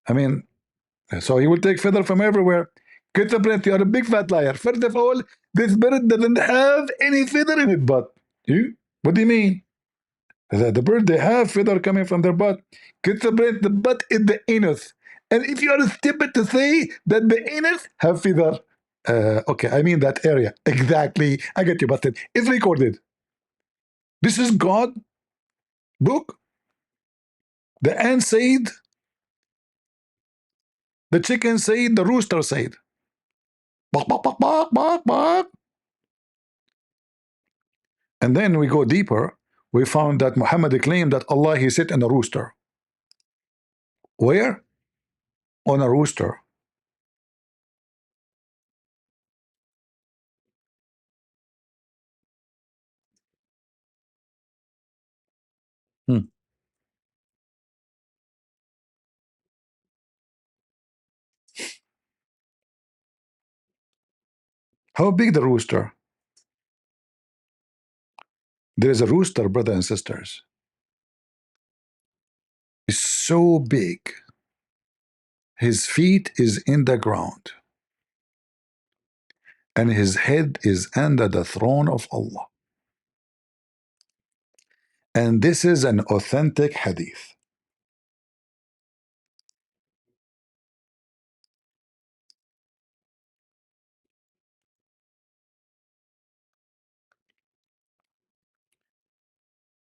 A: I mean, so he will take feather from everywhere. Get the breath, you are a big fat liar. First of all, this bird doesn't have any feather in its butt. What do you mean? The bird, they have feather coming from their butt. Get the breath, the butt is the anus. And if you are stupid to say that the anus have feather, okay, I mean that area. Exactly. I get you busted. It's recorded. This is God book. The ant said, the chicken said, the rooster said. Bok, bok, bok, bok, bok, bok. And then we go deeper. We found that Muhammad claimed that Allah, he sit in a rooster. Where? On a rooster. How big the rooster? There is a rooster, brothers and sisters. It's so big. His feet is in the ground. And his head is under the throne of Allah. And this is an authentic hadith.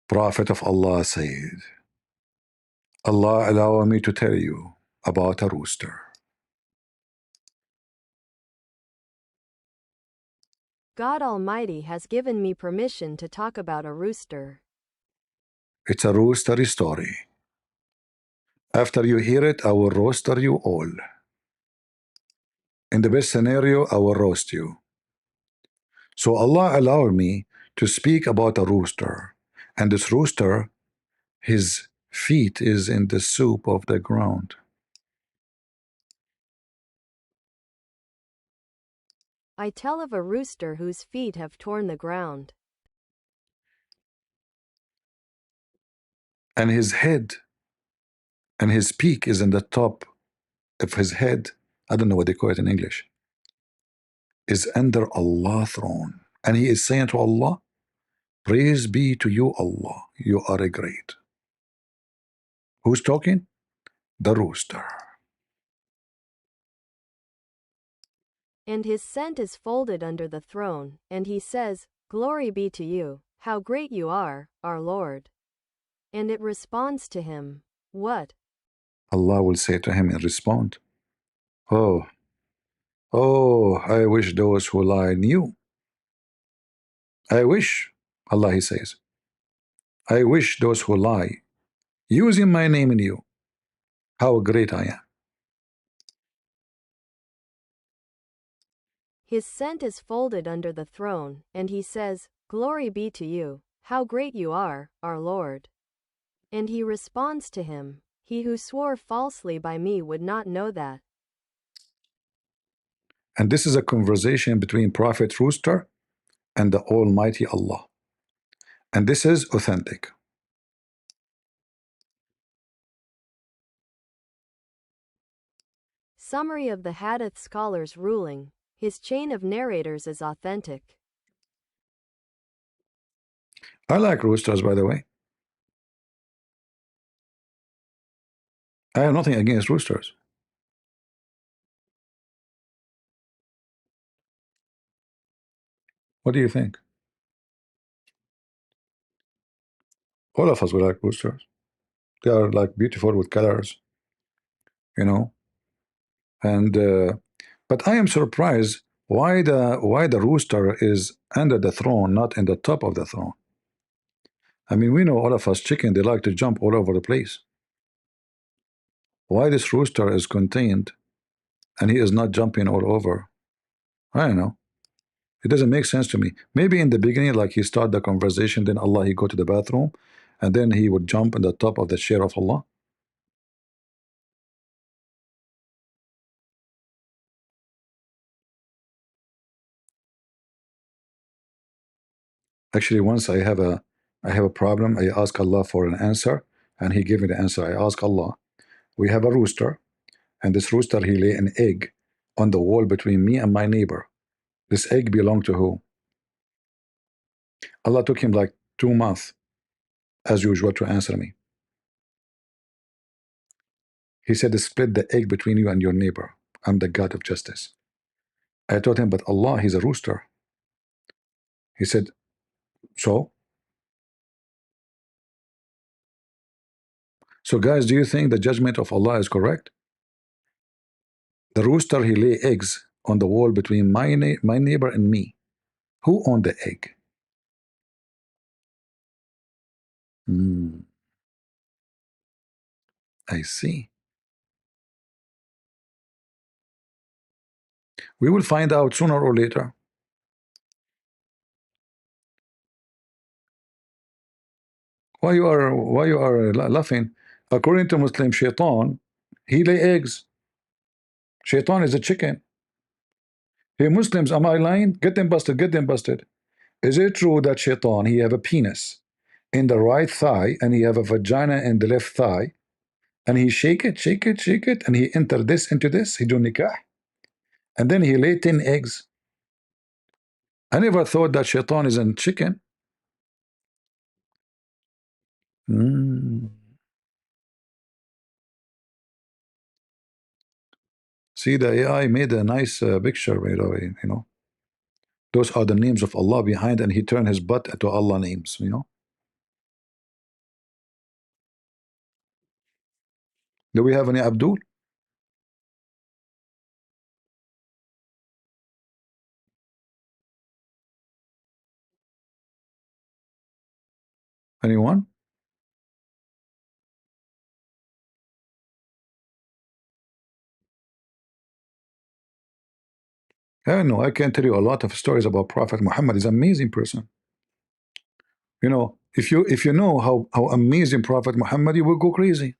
A: Prophet of Allah said, Allah allow me to tell you about a rooster.
E: God Almighty has given me permission to talk about a rooster.
A: It's a roostery story. After you hear it, I will roaster you all. In the best scenario, I will roast you. So Allah allowed me to speak about a rooster. And this rooster, his feet is in the soup of the ground.
E: I tell of a rooster whose feet have torn the ground.
A: And his head and his peak is in the top of his head. I don't know what they call it in English. Is under Allah's throne. And he is saying to Allah, praise be to you, Allah. You are a great. Who's talking? The rooster.
E: And his scent is folded under the throne, and he says, glory be to you, how great you are, our Lord. And it responds to him, what?
A: Allah will say to him in response, oh, I wish those who lie knew. I wish, Allah he says, I wish those who lie, using my name in you, how great I am.
E: His scent is folded under the throne, and he says, glory be to you, how great you are, our Lord. And he responds to him, he who swore falsely by me would not know that.
A: And this is a conversation between Prophet Rooster and the Almighty Allah. And this is authentic.
E: Summary of the Hadith scholars' ruling. His chain of narrators is authentic.
A: I like roosters, by the way. I have nothing against roosters. What do you think? All of us will like roosters. They are like beautiful with colors, you know. And but I am surprised why the rooster is under the throne, not in the top of the throne. I mean, we know all of us chicken, they like to jump all over the place. Why this rooster is contained and he is not jumping all over? I don't know. It doesn't make sense to me. Maybe in the beginning, like he started the conversation, then Allah, he go to the bathroom, and then he would jump on the top of the chair of Allah? Actually, once I have a problem, I ask Allah for an answer, and He gave me the answer. I ask Allah, we have a rooster, and this rooster, he lay an egg on the wall between me and my neighbor. This egg belonged to who? Allah took him like 2 months, as usual, to answer me. He said, split the egg between you and your neighbor. I'm the God of justice. I told him, but Allah, He's a rooster. He said, so? So guys, do you think the judgment of Allah is correct? The rooster, he lay eggs on the wall between my neighbor and me. Who owned the egg? I see. We will find out sooner or later. Why you are laughing? According to Muslim, Shaitan, he lay eggs. Shaitan is a chicken. Hey Muslims, am I lying? Get them busted, get them busted. Is it true that Shaitan, he have a penis in the right thigh and he have a vagina in the left thigh, and he shake it, shake it, shake it, and he enter this into this, he do nikah, and then he lay 10 eggs? I never thought that Shaitan is a chicken. See, the AI made a nice picture, by the way, you know. Those are the names of Allah behind, and he turned his butt to Allah names, you know. Do we have any Abdul? Anyone? I know, I can tell you a lot of stories about Prophet Muhammad. He's an amazing person. You know, if you know how amazing Prophet Muhammad, you will go crazy.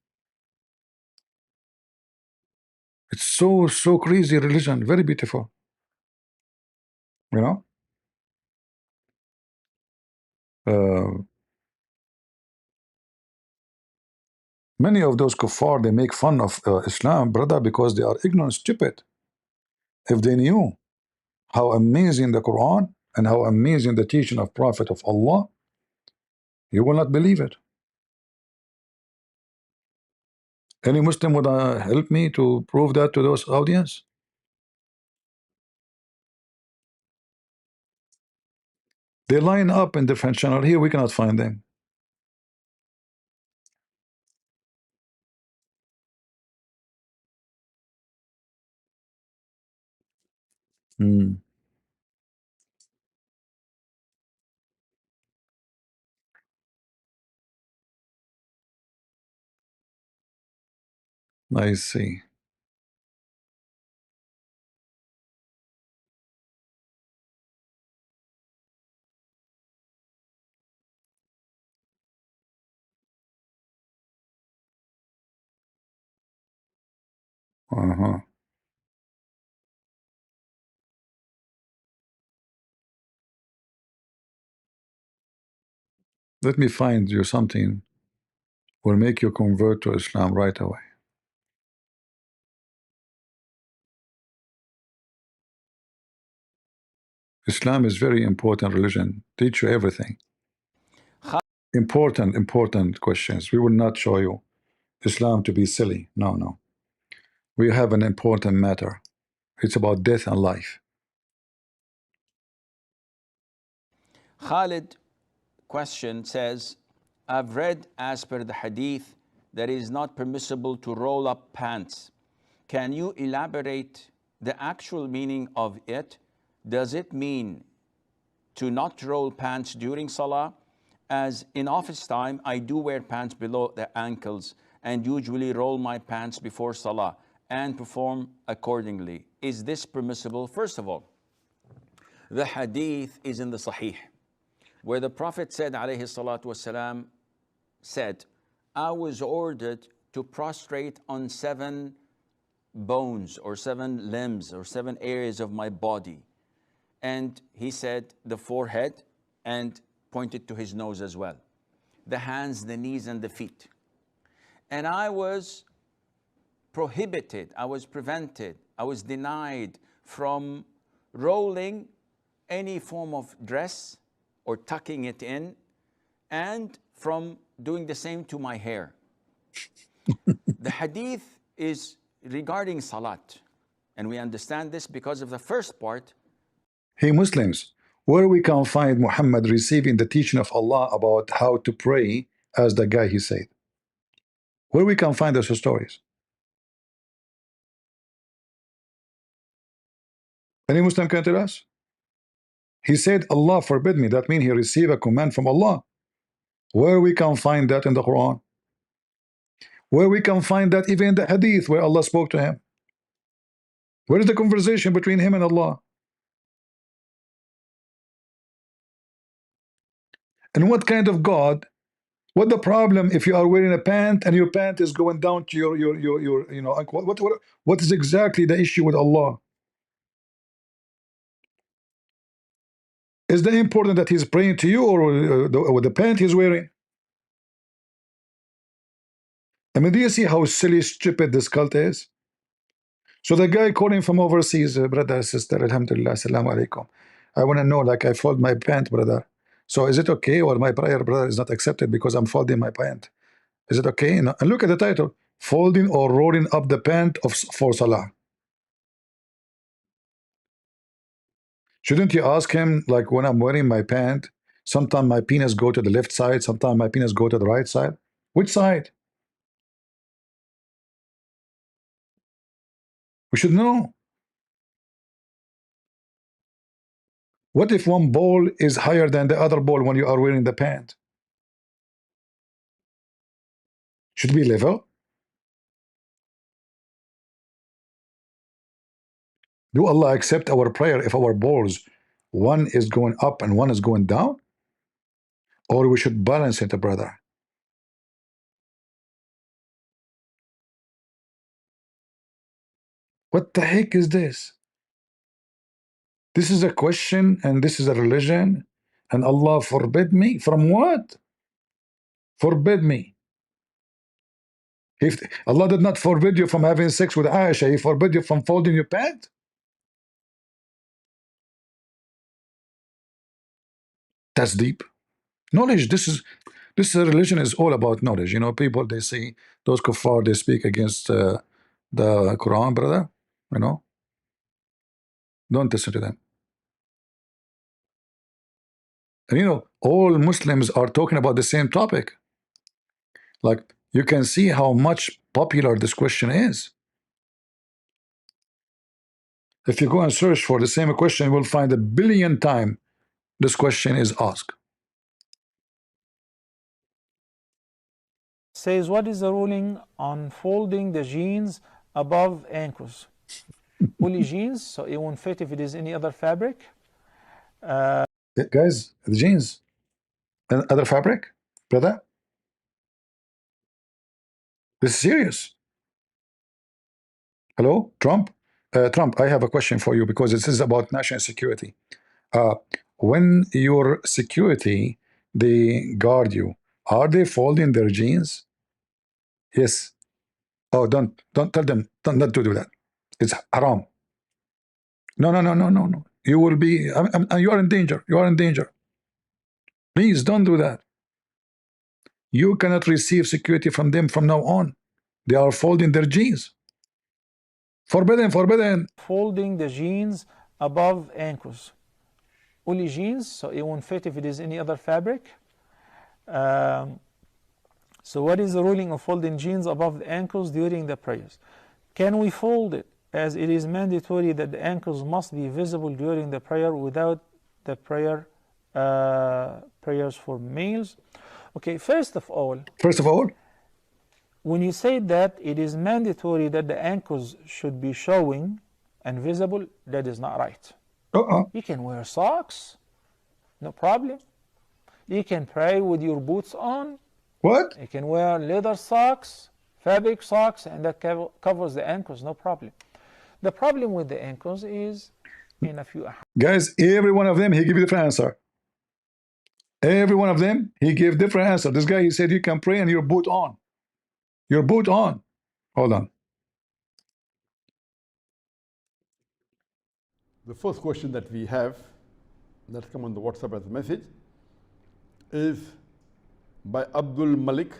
A: It's so crazy religion, very beautiful. You know, many of those kuffar, they make fun of Islam, brother, because they are ignorant, stupid. If they knew how amazing the Quran and how amazing the teaching of Prophet of Allah, you will not believe it. Any Muslim would help me to prove that to those audience? They line up in different channel. Here we cannot find them. I see. Let me find you something will make you convert to Islam right away. Islam is very important religion. Teach you everything. Important questions. We will not show you Islam to be silly. No, no. We have an important matter. It's about death and life.
J: Khalid question says, I've read as per the hadith that it is not permissible to roll up pants. Can you elaborate the actual meaning of it? Does it mean to not roll pants during salah? As in office time, I do wear pants below the ankles and usually roll my pants before salah and perform accordingly. Is this permissible? First of all, the hadith is in the Sahih, where the Prophet said, alayhi salatu wasalam, said, I was ordered to prostrate on 7 bones or 7 limbs or 7 areas of my body. And he said the forehead, and pointed to his nose as well, the hands, the knees, and the feet. And I was prohibited, I was prevented, I was denied from rolling any form of dress or tucking it in, and from doing the same to my hair. The hadith is regarding salat, and we understand this because of the first part.
A: Hey Muslims, where we can find Muhammad receiving the teaching of Allah about how to pray as the guy he said? Where we can find those stories? Any Muslim can tell us? He said, Allah forbid me. That means he received a command from Allah. Where we can find that in the Quran? Where we can find that even in the hadith where Allah spoke to him? Where is the conversation between him and Allah? And what kind of God? What the problem if you are wearing a pant and your pant is going down to your you know, what is exactly the issue with Allah? Is that important that he's praying to you, or the pant he's wearing? I mean, do you see how silly, stupid this cult is? So the guy calling from overseas, brother, sister, alhamdulillah, assalamu alaikum. I want to know, like, I fold my pant, brother. So is it okay, or my prayer, brother, is not accepted because I'm folding my pant? Is it okay? And look at the title, folding or rolling up the pant for salah. Shouldn't you ask him, like, when I'm wearing my pant, sometimes my penis go to the left side, sometimes my penis go to the right side? Which side? We should know. What if one ball is higher than the other ball when you are wearing the pant? Should be level. Do Allah accept our prayer if our balls, one is going up and one is going down? Or we should balance it, brother? What the heck is this? This is a question, and this is a religion, and Allah forbid me? From what? Forbid me. If Allah did not forbid you from having sex with Aisha, He forbid you from folding your pant? That's deep. Knowledge. This religion is all about knowledge. You know, people, they say those kuffar, they speak against the Quran, brother. You know, don't listen to them. And you know, all Muslims are talking about the same topic. Like, you can see how much popular this question is. If you go and search for the same question, you will find 1 billion times this question is asked.
K: Says, what is the ruling on folding the jeans above ankles? Only jeans, so it won't fit if it is any other fabric.
A: Guys, the jeans and other fabric, brother. This is serious. Hello, Trump. Trump, I have a question for you because this is about national security. When your security, they guard you, are they folding their jeans? Yes. Oh, don't tell them not to do that. It's haram. No. You will be. You are in danger. You are in danger. Please don't do that. You cannot receive security from them from now on. They are folding their jeans. Forbidden.
K: Folding the jeans above ankles. Only jeans, so it won't fit if it is any other fabric. So what is the ruling of folding jeans above the ankles during the prayers? Can we fold it, as it is mandatory that the ankles must be visible during the prayer without the prayers for males? Okay, first of all, when you say that it is mandatory that the ankles should be showing and visible, that is not right. You can wear socks, no problem. You can pray with your boots on,
A: What?
K: You can wear leather socks, fabric socks, and that covers the ankles, no problem. The problem with the ankles is in a few.
A: Guys, every one of them, he give you different answer. Every one of them, he gave different answer. This guy, he said, you can pray and your boot on. Your boot on. Hold on.
L: The first question that we have, that come on the WhatsApp as a message, is by Abdul Malik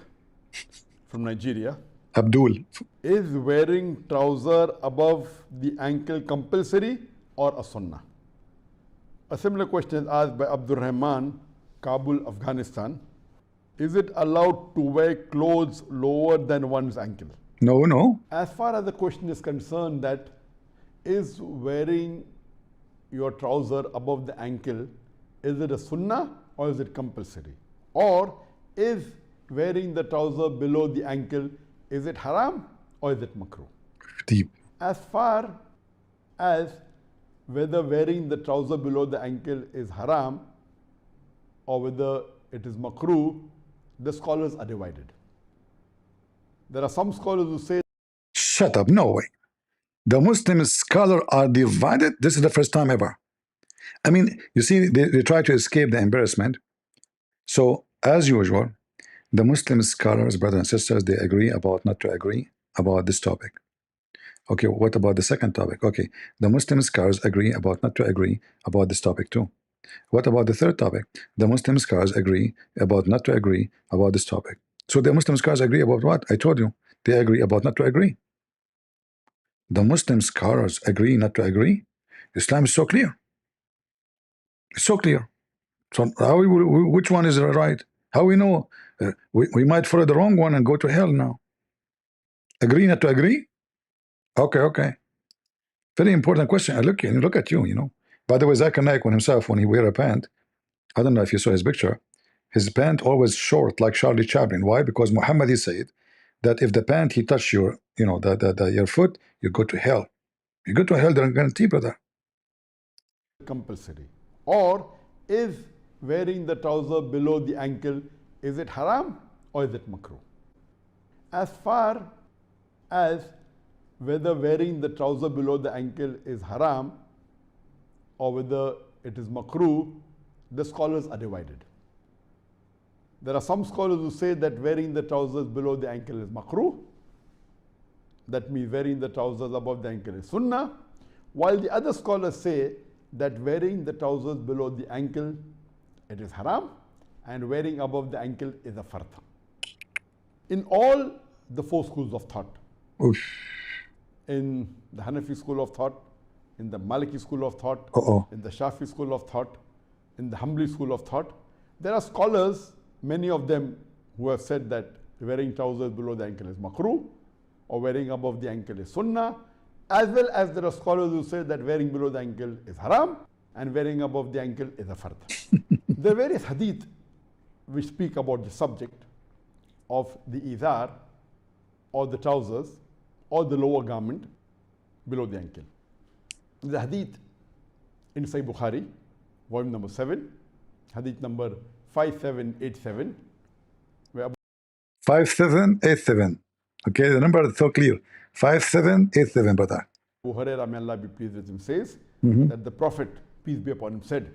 L: from Nigeria.
A: Abdul.
L: Is wearing trouser above the ankle compulsory or a sunnah? A similar question is asked by Abdul Rahman, Kabul, Afghanistan. Is it allowed to wear clothes lower than one's ankle?
A: No, no.
L: As far as the question is concerned, that is wearing your trouser above the ankle, is it a sunnah or is it compulsory? Or is wearing the trouser below the ankle, is it haram or is it makruh?
A: Deep.
L: As far as whether wearing the trouser below the ankle is haram or whether it is makruh, the scholars are divided. There are some scholars who say,
A: shut up, no way. The Muslim scholars are divided. This is the first time ever. I mean, you see, they try to escape the embarrassment. So, as usual, the Muslim scholars, brothers and sisters, they agree about not to agree about this topic. Okay, what about the second topic? Okay, the Muslim scholars agree about not to agree about this topic too. What about the third topic? The Muslim scholars agree about not to agree about this topic. So the Muslim scholars agree about what? I told you, they agree about not to agree. The Muslim scholars agree not to agree. Islam is so clear. It's so clear. So how which one is right? How we know? We might follow the wrong one and go to hell now. Agree not to agree? Okay, okay. Very important question. I look at you, you know. By the way, Zakir Naik on himself, when he wear a pant, I don't know if you saw his picture, his pant always short like Charlie Chaplin. Why? Because Muhammad, he said that if the pant he touch your, you know, your foot, you go to hell. You go to hell, they're guarantee, brother.
L: Compulsory. Or is wearing the trouser below the ankle, is it haram or is it makruh? As far as whether wearing the trouser below the ankle is haram or whether it is makruh, the scholars are divided. There are some scholars who say that wearing the trousers below the ankle is makruh. That means wearing the trousers above the ankle is sunnah. While the other scholars say that wearing the trousers below the ankle, it is haram, and wearing above the ankle is a fard. In all the four schools of thought,
A: Oof.
L: In the Hanafi school of thought, in the Maliki school of thought, in the Shafi school of thought, in the Hanbali school of thought, there are scholars, many of them, who have said that wearing trousers below the ankle is makruh, or wearing above the ankle is sunnah, as well as there are scholars who say that wearing below the ankle is haram and wearing above the ankle is a fard. There are various hadith which speak about the subject of the izar or the trousers or the lower garment below the ankle. The hadith in Sahih Bukhari, volume number 7, hadith number 5787, where
A: 5787. Okay, the number is so clear. 5787, brother.
L: Abu Hurairah, may Allah be pleased with him, says that the Prophet, peace be upon him, said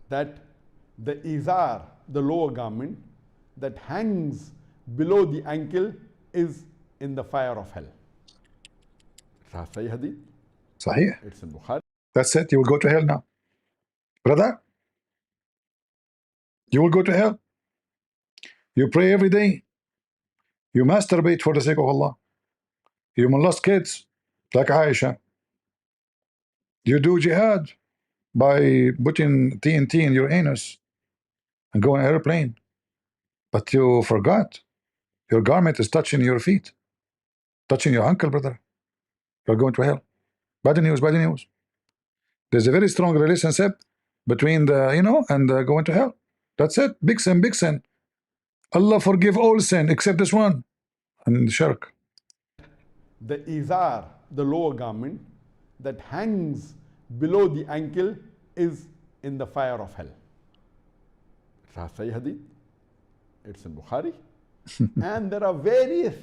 L: that the izar, the lower garment that hangs below the ankle, is in the fire of hell. Sahih hadith.
A: Sahih.
L: It's in Bukhari.
A: That's it. You will go to hell now. Brother, you will go to hell. You pray every day. You masturbate for the sake of Allah. You molest kids like Aisha. You do jihad by putting TNT in your anus and go on an airplane. But you forgot your garment is touching your feet, touching your ankle, brother. You're going to hell. Bad news, bad news. There's a very strong relationship between the, you know, and going to hell. That's it. Big sin, big sin. Allah forgive all sin except this one, and shirk.
L: The izar, the lower garment that hangs below the ankle, is in the fire of hell. Sahih hadith. It's in Bukhari. And there are various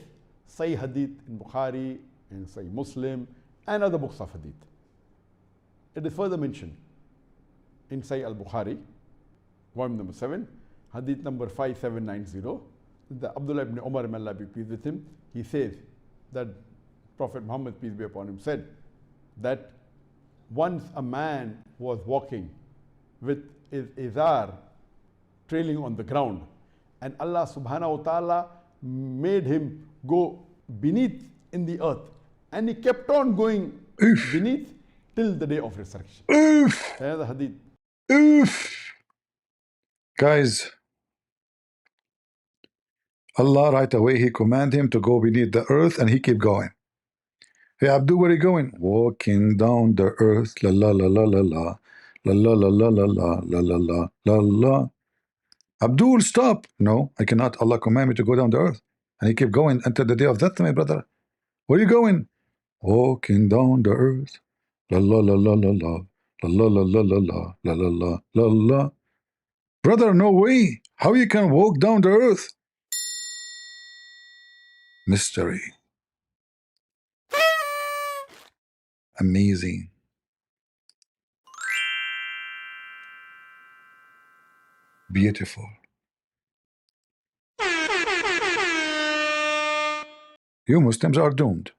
L: Sahih Hadith in Bukhari, in Sahih Muslim, and other books of Hadith. It is further mentioned in Sahih al-Bukhari, volume number 7, Hadith number 5790. The Abdullah ibn Umar, may Allah be pleased with him, he says that Prophet Muhammad, peace be upon him, said that once a man was walking with his izar trailing on the ground, and Allah subhanahu wa ta'ala made him go beneath in the earth, and he kept on going beneath till the day of resurrection. Another hadith.
A: Guys, Allah right away, He commanded him to go beneath the earth, and he kept going. Hey Abdul, where are you going? Walking down the earth, la la la la la la, la la la la la la la la la la la. Abdul, stop! No, I cannot. Allah commanded me to go down the earth, and he kept going until the day of death, my brother. Where are you going? Walking down the earth, la la la la la la, la la la la la la la la la la la. Brother, no way! How you can walk down the earth? Mystery. Amazing. Beautiful. You Muslims are doomed.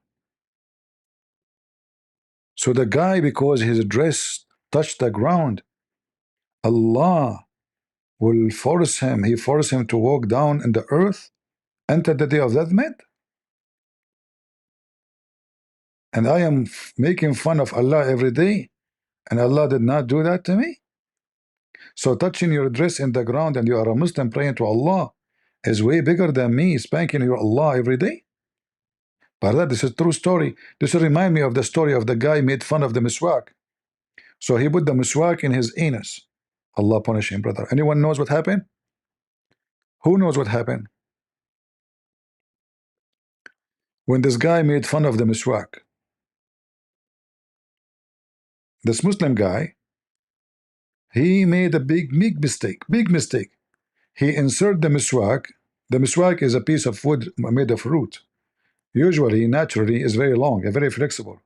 A: So the guy, because his dress touched the ground, Allah will force him, He forced him to walk down in the earth until the day of judgment. And I am making fun of Allah every day, and Allah did not do that to me. So touching your dress in the ground and you are a Muslim praying to Allah is way bigger than me spanking your Allah every day. But this is a true story. This will remind me of the story of the guy made fun of the miswak. So he put the miswak in his anus. Allah punish him, brother. Anyone knows what happened? Who knows what happened? When this guy made fun of the miswak, this Muslim guy, he made a big mistake. He inserted the miswak. The miswak is a piece of wood made of root. Usually, naturally, is very long and very flexible.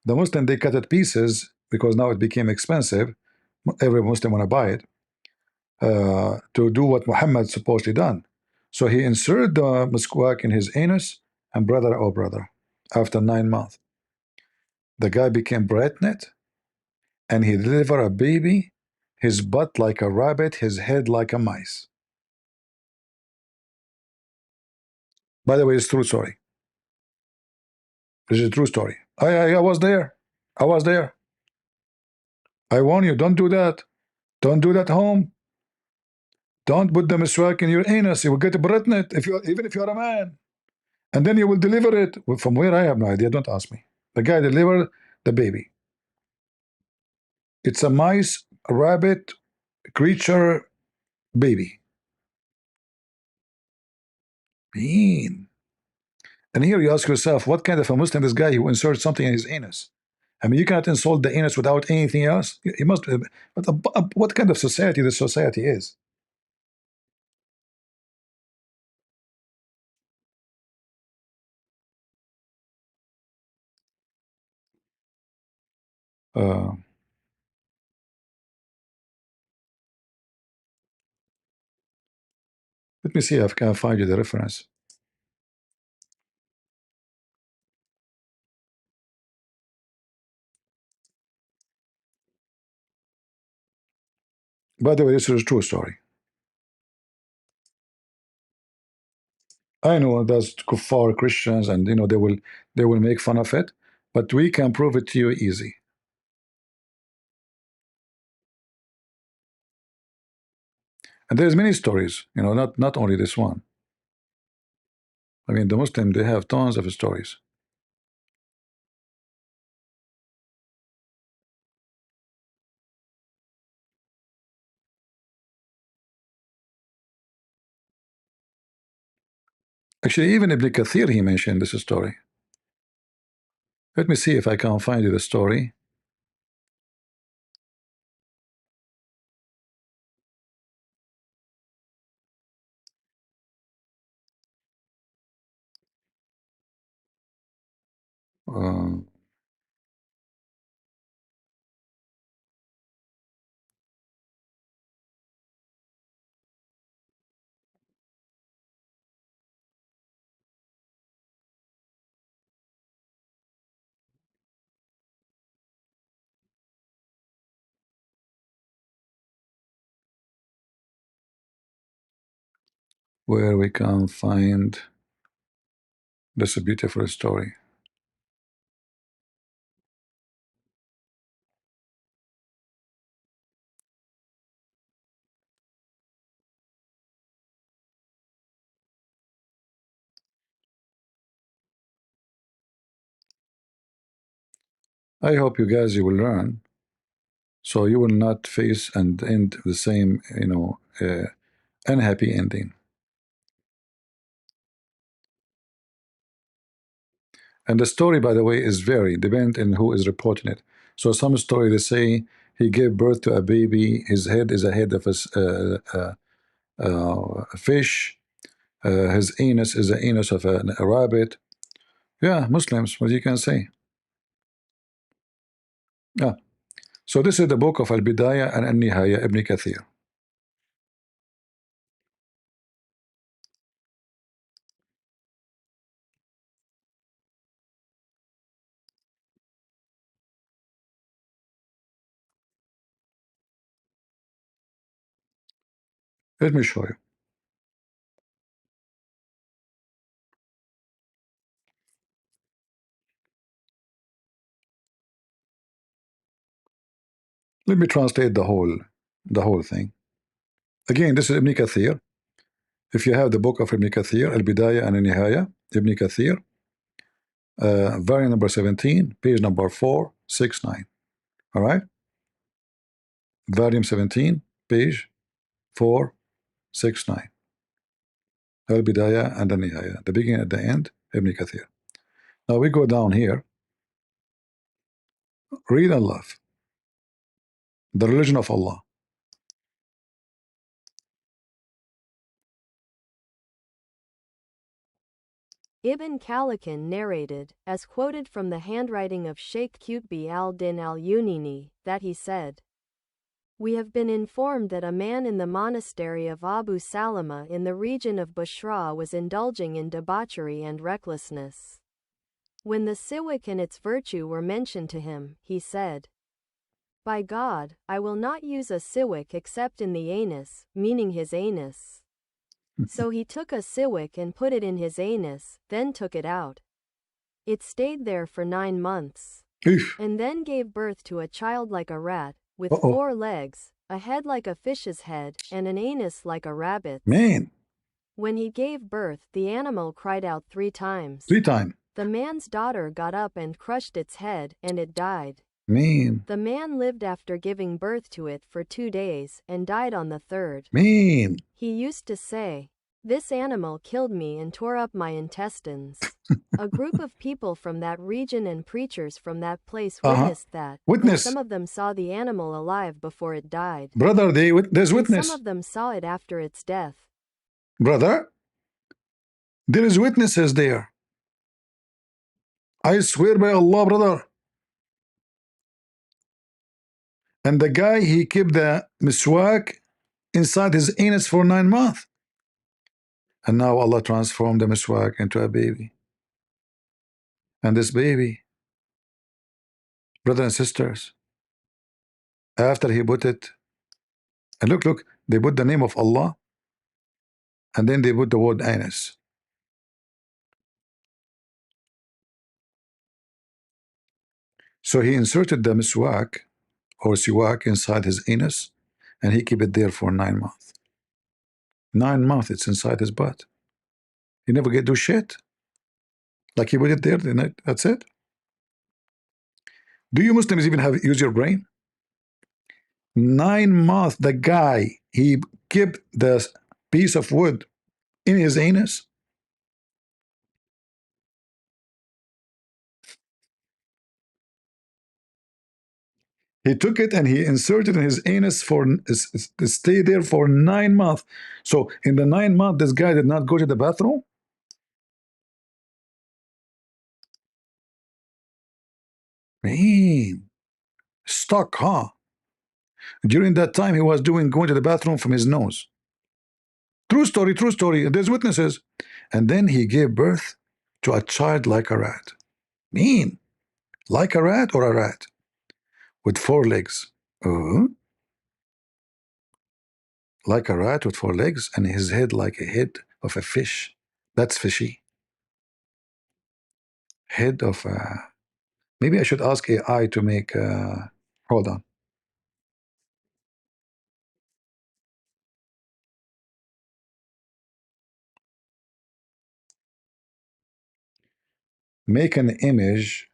A: The Muslim, they cut it pieces because now it became expensive. Every Muslim want to buy it to do what Muhammad supposedly done. So he inserted the miswak in his anus, and brother, oh brother, after 9 months, the guy became pregnant, and he delivered a baby, his butt like a rabbit, his head like a mice. By the way, it's a true story. This is a true story. I was there. I was there. I warn you, don't do that. Don't do that home. Don't put the miswak in your anus. You will get pregnant even if you're a man. And then you will deliver it. Well, from where, I have no idea. Don't ask me. The guy delivered the baby. It's a mice, a rabbit, creature, baby. Mean. And here you ask yourself, what kind of a Muslim is this guy who inserts something in his anus? I mean, you cannot insult the anus without anything else. You must. What kind of society this society is? Let me see if I can find you the reference. By the way, this is a true story. I know that's kuffar Christians, and they will make fun of it, but we can prove it to you easy. And there's many stories, not only this one. I mean, the Muslim, they have tons of stories. Actually, even Ibn Kathir, he mentioned this story. Let me see if I can find you the story. Uh, where we can find this a beautiful story. I hope you guys you will learn, so you will not face and end the same, unhappy ending. And the story, by the way, is very dependent on who is reporting it. So some story they say he gave birth to a baby. His head is a head of a fish. His anus is the anus of a rabbit. Yeah, Muslims, what you can say. Yeah. So this is the book of Al-Bidayah and Al-Nihaya, Ibn Kathir. Let me show you. Let me translate the whole thing. Again, this is Ibn Kathir. If you have the book of Ibn Kathir, Al-Bidayah and Al-Nihaya, Ibn Kathir, volume number 17, page number 469. All right? Volume 17, page 469. Al-Bidayah and Al-Nihaya, the beginning and the end, Ibn Kathir. Now we go down here. Read and love. The religion of Allah.
E: Ibn Khaldun narrated, as quoted from the handwriting of Sheikh Qutb al-Din al-Unini, that he said, "We have been informed that a man in the monastery of Abu Salama in the region of Bushra was indulging in debauchery and recklessness. When the siwak and its virtue were mentioned to him, he said, 'By God, I will not use a siwak except in the anus,' meaning his anus. So he took a siwak and put it in his anus, then took it out. It stayed there for 9 months, and then gave birth to a child like a rat, with 4 legs, a head like a fish's head, and an anus like a rabbit's.
A: Man.
E: When he gave birth, the animal cried out 3 times.
A: 3 times.
E: The man's daughter got up and crushed its head, and it died.
A: Man.
E: The man lived after giving birth to it for 2 days, and died on the 3rd.
A: Man.
E: He used to say, 'This animal killed me and tore up my intestines.' A group of people from that region and preachers from that place witnessed that.
A: Witness.
E: And some of them saw the animal alive before it died.
A: Brother, there's witness.
E: Some of them saw it after its death.
A: Brother, there is witnesses there. I swear by Allah, brother. And the guy, he kept the miswak inside his anus for 9 months. And now Allah transformed the miswak into a baby. And this baby, brothers and sisters, after he put it, and look, they put the name of Allah, and then they put the word anus. So he inserted the miswak or siwak inside his anus, and he kept it there for 9 months. 9 months it's inside his butt. He never get do shit. Like he put it there, then that's it. Do you Muslims even use your brain? 9 months the guy, he kept the piece of wood in his anus. He took it and he inserted in his anus for stay there for 9 months. So in the 9 months, this guy did not go to the bathroom. Man, stuck, huh? During that time, he was going to the bathroom from his nose. True story, true story. There's witnesses. And then he gave birth to a child like a rat. Mean, like a rat or a rat with 4 legs. Like a rat with 4 legs, and his head like a head of a fish. That's fishy. Head of a. Maybe I should ask AI to make. Hold on. Make an image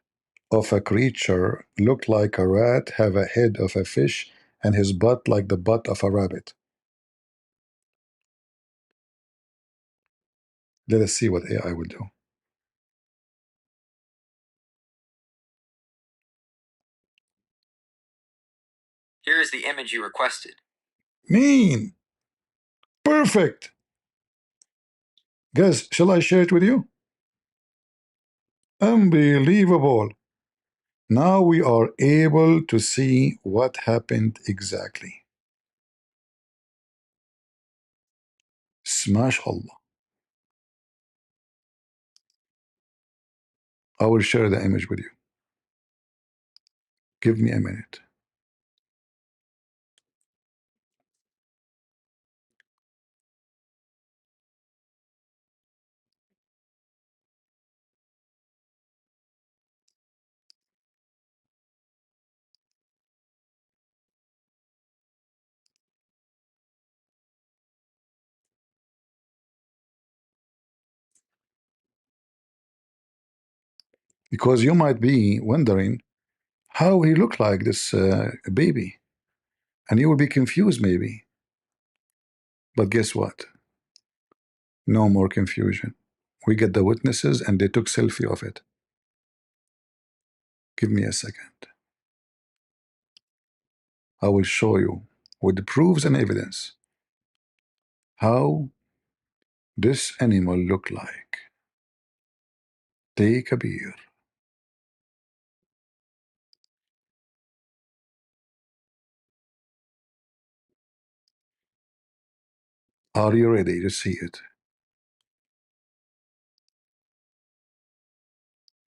A: of a creature look like a rat, have a head of a fish, and his butt like the butt of a rabbit. Let us see what AI will do.
H: Here is the image you requested.
A: Mean. Perfect. Guys, shall I share it with you? Unbelievable. Now we are able to see what happened exactly. Smash Allah. I will share the image with you. Give me a minute. Because you might be wondering how he looked like this baby, and you will be confused maybe. But guess what? No more confusion. We get the witnesses and they took selfie of it. Give me a second. I will show you with proofs and evidence how this animal looked like. Take a beer. Are you ready to see it?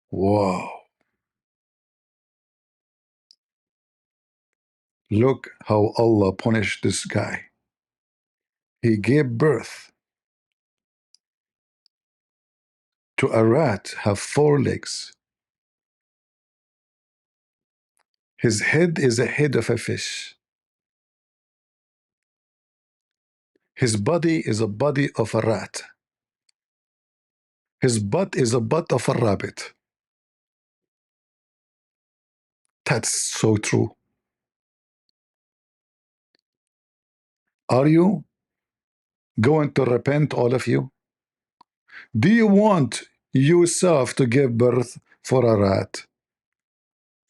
A: Wow. Look how Allah punished this guy. He gave birth to a rat have 4 legs. His head is the head of a fish. His body is a body of a rat. His butt is a butt of a rabbit. That's so true. Are you going to repent, all of you? Do you want yourself to give birth for a rat?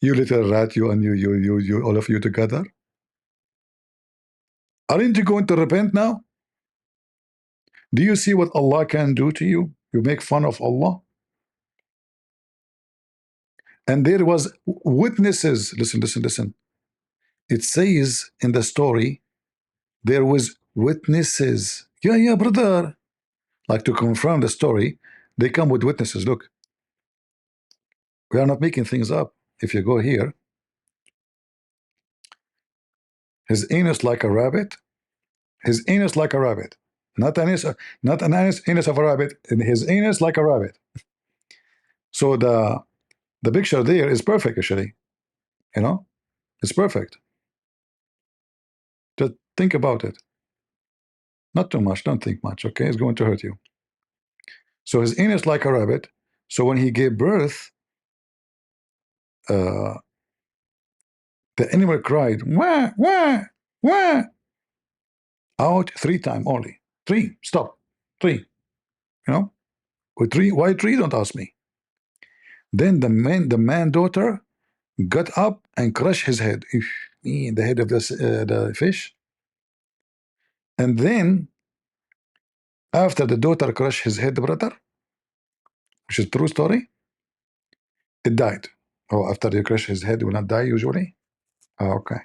A: You little rat, you and you, all of you together? Aren't you going to repent now? Do you see what Allah can do to you? You make fun of Allah? And there was witnesses. Listen, listen, listen. It says in the story, there was witnesses. Yeah, brother. Like to confirm the story, they come with witnesses. Look, we are not making things up. If you go here, his anus like a rabbit, his anus like a rabbit, not an anus, not an anus of a rabbit, and his anus like a rabbit. So the picture there is perfect, actually. You know, it's perfect. Just think about it. Not too much. Don't think much. Okay, it's going to hurt you. So his anus like a rabbit. So when he gave birth, the animal cried, wah, wah, wah, out 3 times only. 3, stop, 3. You know, with 3, why 3? Don't ask me. Then the man daughter got up and crushed his head, in the head of the fish. And then after the daughter crushed his head, brother, which is true story, it died. Oh, after you crush his head, he will not die usually? Oh, okay.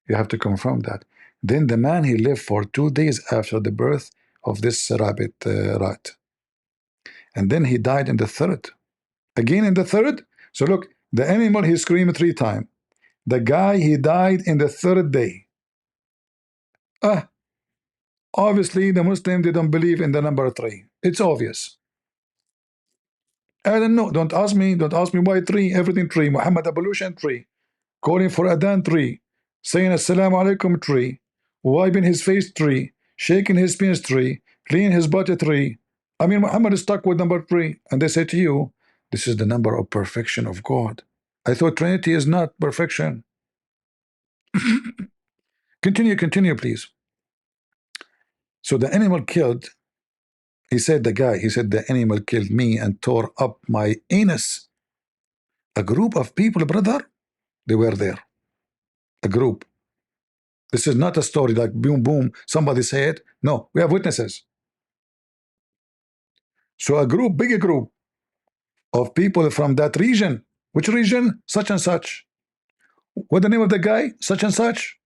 A: You have to confirm that. Then the man, he lived for 2 days after the birth of this rabbit rat. And then he died in the third. Again in the third. So look, the animal, he screamed 3 times. The guy, he died in the third day. Obviously, the Muslim, they don't believe in the number 3. It's obvious. I don't know. Don't ask me. Don't ask me why 3. Everything 3. Muhammad ablution 3. Calling for Adhan 3. Saying Assalamu alaikum 3. Wiping his face 3. Shaking his penis 3. Cleaning his butt 3. I mean, Muhammad is stuck with number 3. And they say to you, this is the number of perfection of God. I thought Trinity is not perfection. Continue, please. So the animal killed. He said, the animal killed me and tore up my anus. A group of people, brother, they were there. A group. This is not a story like boom, boom, somebody say it. No, we have witnesses. So a group, big group of people from that region. Which region? Such and such. What the name of the guy? Such and such.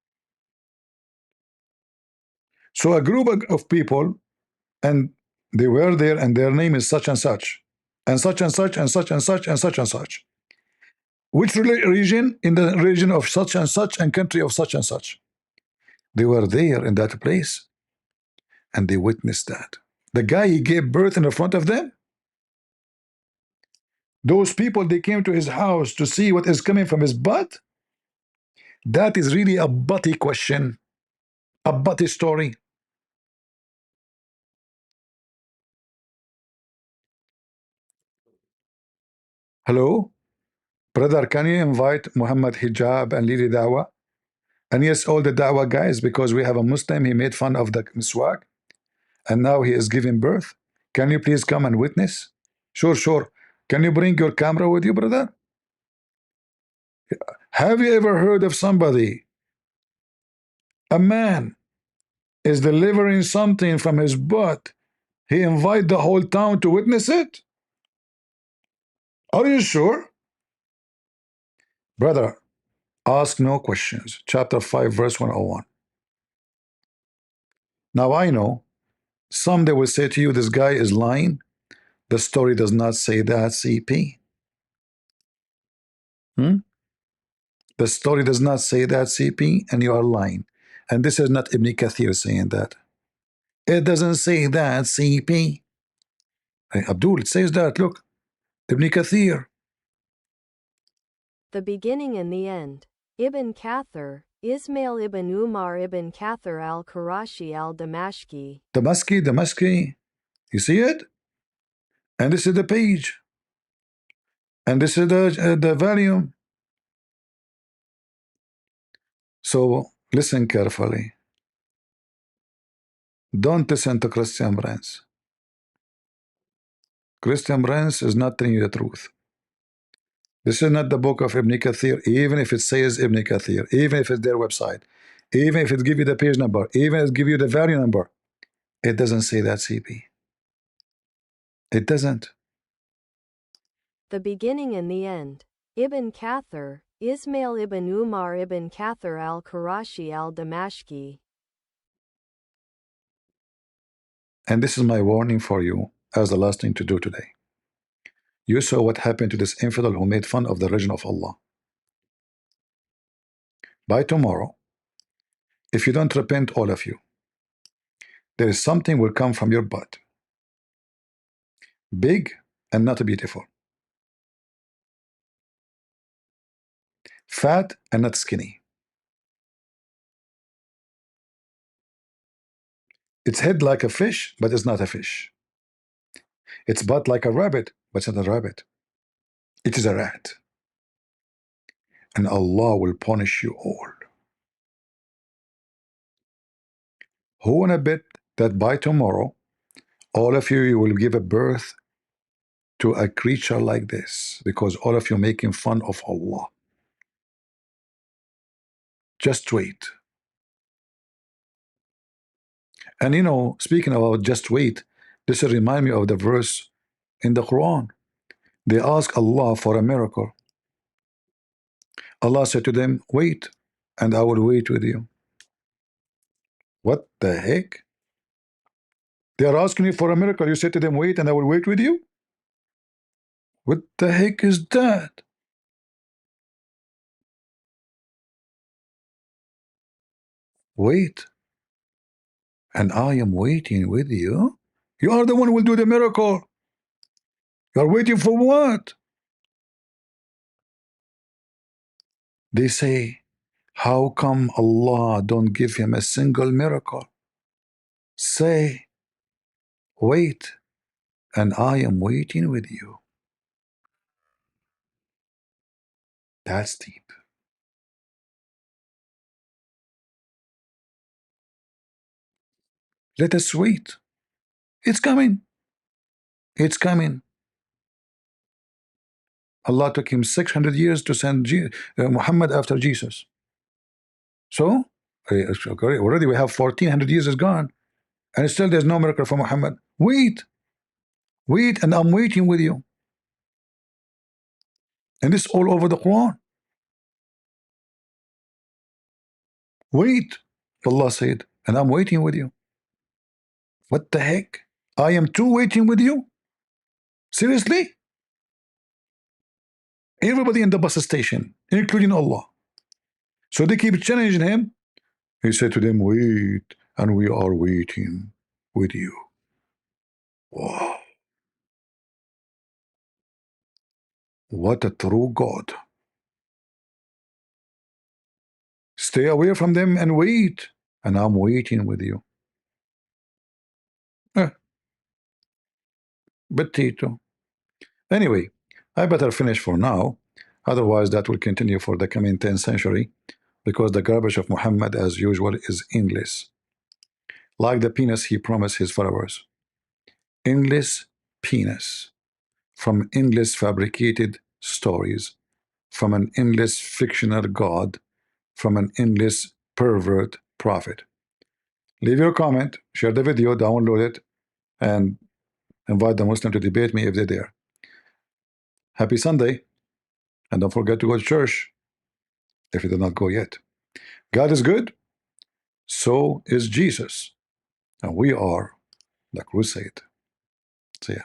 A: So a group of people, and they were there, and their name is such and such, and such and such, and such and such, and such and such. Which region? In the region of such and such, and country of such and such. They were there in that place, and they witnessed that. The guy, he gave birth in the front of them. Those people, they came to his house to see what is coming from his butt. That is really a butty question, a butty story. Hello? Brother, can you invite Muhammad Hijab and Lili Dawah? And yes, all the Dawah guys, because we have a Muslim, he made fun of the miswak, and now he is giving birth. Can you please come and witness? Sure. Can you bring your camera with you, brother? Have you ever heard of somebody, a man is delivering something from his butt, he invite the whole town to witness it? Are you sure? Brother, ask no questions. Chapter 5, verse 101. Now I know, some they will say to you, this guy is lying. The story does not say that, CP. The story does not say that, CP, and you are lying. And this is not Ibn Kathir saying that. It doesn't say that, CP. Hey, Abdul, it says that, look. Ibn Kathir.
E: The beginning and the end. Ibn Kathir, Ismail ibn Umar ibn Kathir al-Qurashi al-Damashqi.
A: Damashqi. You see it? And this is the page. And this is the volume. So listen carefully. Don't listen to Christian Brands. Christian Brands is not telling you the truth. This is not the book of Ibn Kathir, even if it says Ibn Kathir, even if it's their website, even if it gives you the page number, even if it gives you the value number. It doesn't say that, CP. It doesn't.
E: The beginning and the end. Ibn Kathir, Ismail ibn Umar ibn Kathir al-Qurashi al-Damashqi.
A: And this is my warning for you as the last thing to do today. You saw what happened to this infidel who made fun of the religion of Allah. By tomorrow, if you don't repent, all of you, there is something will come from your butt. Big and not beautiful. Fat and not skinny. Its head like a fish, but it's not a fish. Its butt like a rabbit, but it's not a rabbit. It is a rat. And Allah will punish you all. Who wanna bet that by tomorrow, all of you will give a birth to a creature like this, because all of you making fun of Allah? Just wait. And you know, speaking about just wait, this will remind me of the verse in the Quran. They ask Allah for a miracle. Allah said to them, wait, and I will wait with you. What the heck? They are asking you for a miracle. You said to them, wait, and I will wait with you? What the heck is that? Wait, and I am waiting with you? You are the one who will do the miracle. You are waiting for what? They say, how come Allah don't give him a single miracle? Say, wait, and I am waiting with you. That's deep. Let us wait. It's coming. It's coming. Allah took him 600 years to send Muhammad after Jesus. So, already we have 1400 years is gone, and still there's no miracle for Muhammad. Wait, wait, and I'm waiting with you. And this all over the Quran. Wait, Allah said, and I'm waiting with you. What the heck? I am too waiting with you? Seriously? Everybody in the bus station, including Allah. So they keep challenging him. He said to them, wait, and we are waiting with you. Wow. What a true God. Stay away from them and wait, and I'm waiting with you. Potato. Anyway, I better finish for now. Otherwise, that will continue for the coming 10th century, because the garbage of Muhammad, as usual, is endless. Like the penis he promised his followers. Endless penis. From endless fabricated stories. From an endless fictional God. From an endless pervert prophet. Leave your comment, share the video, download it, and invite the Muslim to debate me if they're there. Happy Sunday, and don't forget to go to church if you did not go yet. God is good, so is Jesus, and we are the crusade. See ya.